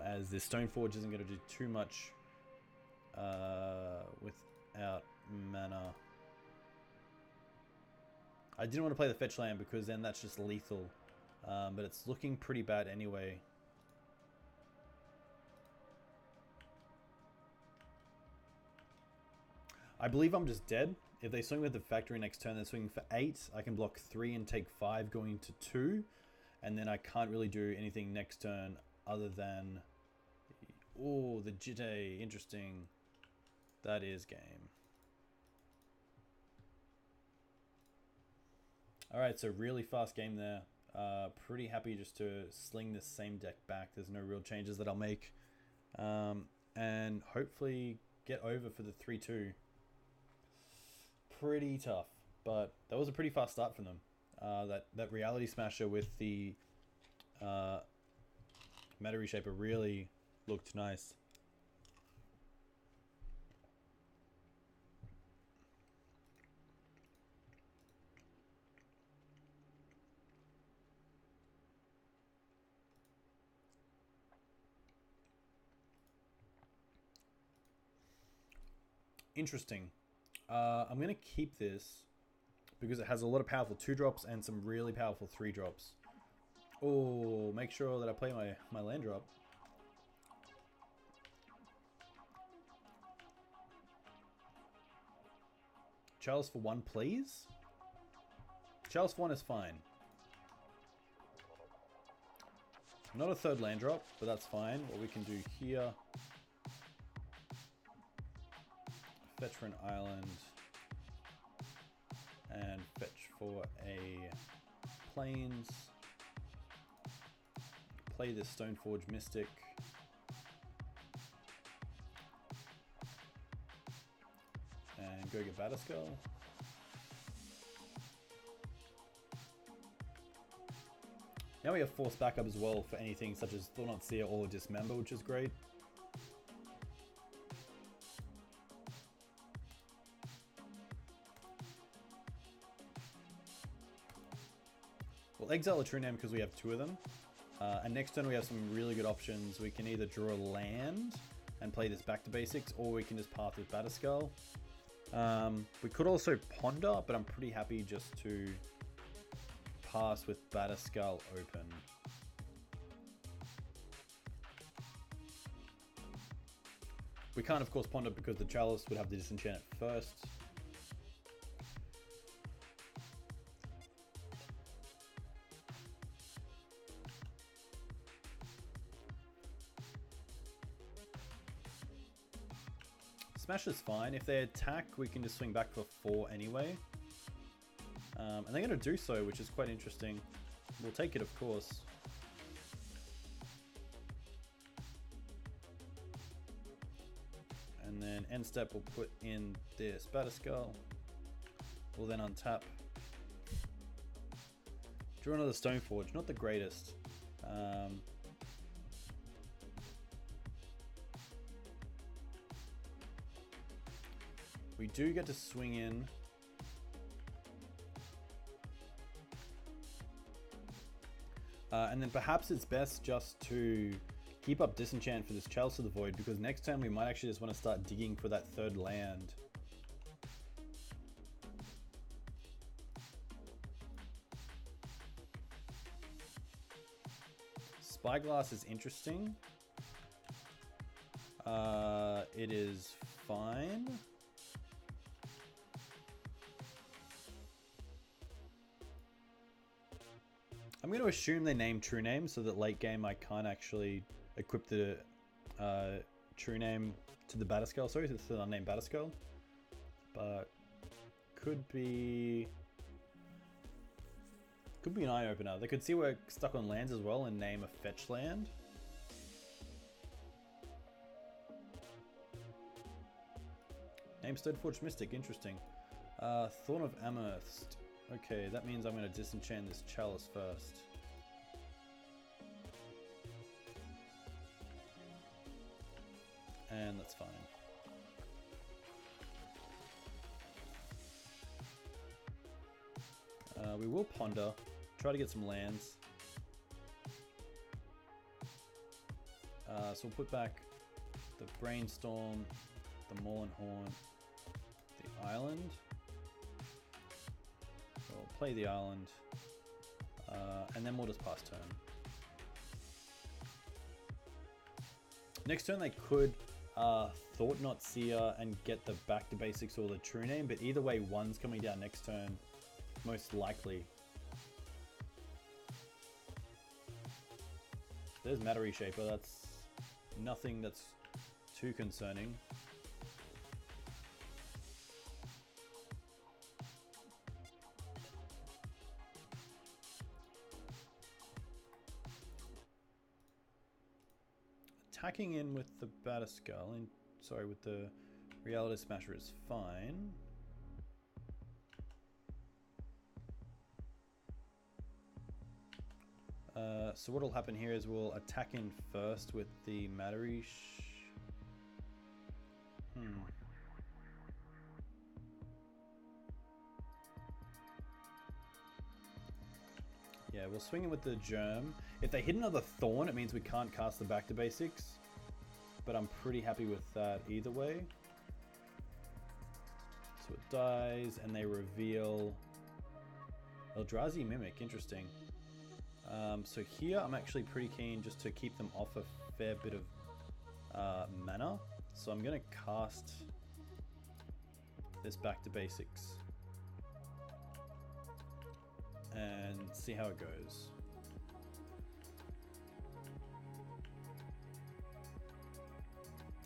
As this Stoneforge isn't going to do too much without mana. I didn't want to play the fetch land because then that's just lethal. But it's looking pretty bad anyway. I believe I'm just dead. If they swing with the factory next turn, they're swinging for 8. I can block 3 and take 5 going to 2. And then I can't really do anything next turn other than... Oh, the Jitte. Interesting. That is game. Alright, so really fast game there. Pretty happy just to sling this same deck back. There's no real changes that I'll make. And hopefully get over for the 3-2. Pretty tough, but that was a pretty fast start from them. That Reality Smasher with the Matter Reshaper really looked nice. Interesting. I'm going to keep this because it has a lot of powerful 2-drops and some really powerful 3-drops. Oh, make sure that I play my land drop. Chalice for 1, please. Chalice for 1 is fine. Not a 3rd land drop, but that's fine. What we can do here... Fetch for an island and fetch for a plains. Play this Stoneforge Mystic. And go get Batterskull. Now we have force backup as well for anything such as Thought Seer or Dismember, which is great. We'll exile a True Name because we have 2 of them. And next turn we have some really good options. We can either draw a land and play this back to basics, or we can just path with Batterskull. We could also ponder, but I'm pretty happy just to pass with Batterskull open. We can't, of course, ponder because the Chalice would have to disenchant it first. Smash is fine. If they attack, we can just swing back for 4 anyway. And they're going to do so, which is quite interesting. We'll take it, of course. And then end step, we'll put in this Batterskull. We'll then untap. Draw another Stoneforge. Not the greatest. We do get to swing in. And then perhaps it's best just to keep up Disenchant for this Chalice of the Void, because next time we might actually just want to start digging for that 3rd land. Spyglass is interesting. It is fine. I'm going to assume they name True Name so that late game I can't actually equip the True Name to the Batterskull, sorry, to the unnamed Batterskull. But could be an eye opener. They could see we're stuck on lands as well and name a fetch land. Name Stoneforge Mystic, interesting. Thorn of Amethyst. Okay, that means I'm going to disenchant this Chalice first. And that's fine. We will ponder, try to get some lands. So we'll put back the Brainstorm, the Maul and Horn, the Island. We'll play the Island, and then we'll just pass turn. Next turn they could Thought Seer and get the back to basics or the True Name, but either way, one's coming down next turn, most likely. There's Matter Reshaper, that's nothing that's too concerning. Attacking in with the Batterskull, with the Reality Smasher is fine. So what'll happen here is we'll attack in first with the Matterish. Yeah, we'll swing in with the Germ. If they hit another Thorn, it means we can't cast the back to basics. But I'm pretty happy with that either way. So it dies, and they reveal Eldrazi Mimic. Interesting. So here I'm actually pretty keen just to keep them off a fair bit of mana. So I'm going to cast this back to basics and see how it goes.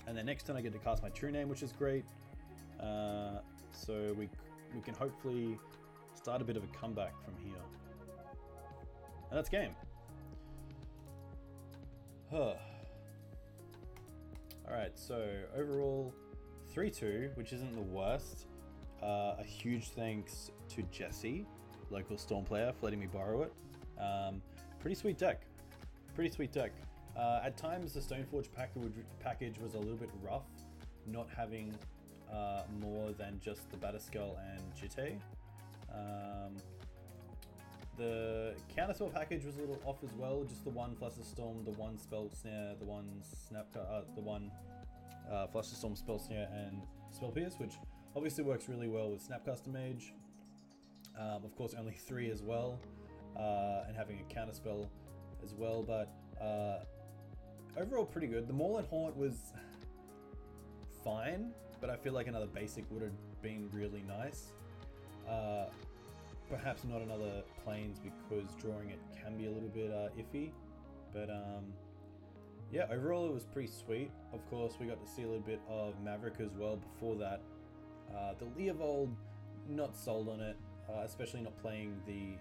And then next turn I get to cast my True Name, which is great. So we can hopefully start a bit of a comeback from here. And that's game. Alright, so overall 3-2, which isn't the worst. A huge thanks to Jesse, local Storm player, for letting me borrow it. pretty sweet deck. Pretty sweet deck. At times, the Stoneforge package was a little bit rough, not having more than just the Batterskull and Jitte. The Counterspell package was a little off as well. Just the one Flusterstorm, the one Spell Snare, the one Flusterstorm, Spell Snare, and Spell Pierce, which obviously works really well with Snapcaster Mage. Of course, only 3 as well, and having a Counterspell as well. But overall, pretty good. The Maul and Haunt was fine, but I feel like another basic would have been really nice. Perhaps not another Plains because drawing it can be a little bit iffy. But yeah, overall it was pretty sweet. Of course, we got to see a little bit of Maverick as well before that. The Leovold, not sold on it, especially not playing the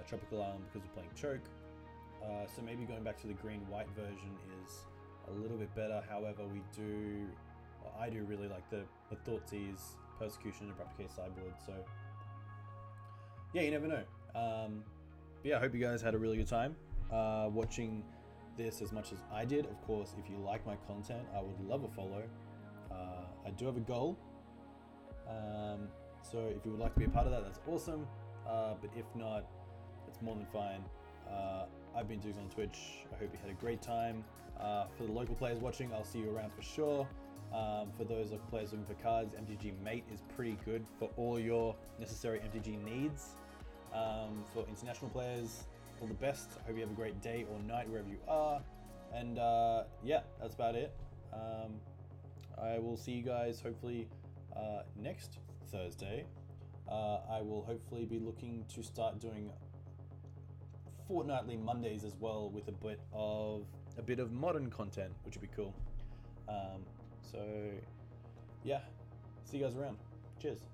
Tropical Island because we're playing Choke. So maybe going back to the green-white version is a little bit better. However, I do really like the Thoughtseize, Persecution, and Abrupt Decay sideboard. So yeah, you never know. But yeah, I hope you guys had a really good time watching this as much as I did. Of course, if you like my content, I would love a follow. I do have a goal. So if you would like to be a part of that, that's awesome. But if not, it's more than fine. I've been doing on Twitch. I hope you had a great time. For the local players watching, I'll see you around for sure. For those local players looking for cards, MTG Mate is pretty good for all your necessary MTG needs. For international players, all the best. I hope you have a great day or night wherever you are. And yeah, that's about it. I will see you guys hopefully next Thursday. I will hopefully be looking to start doing fortnightly Mondays as well with a bit of modern content, which would be cool. So yeah, see you guys around. Cheers.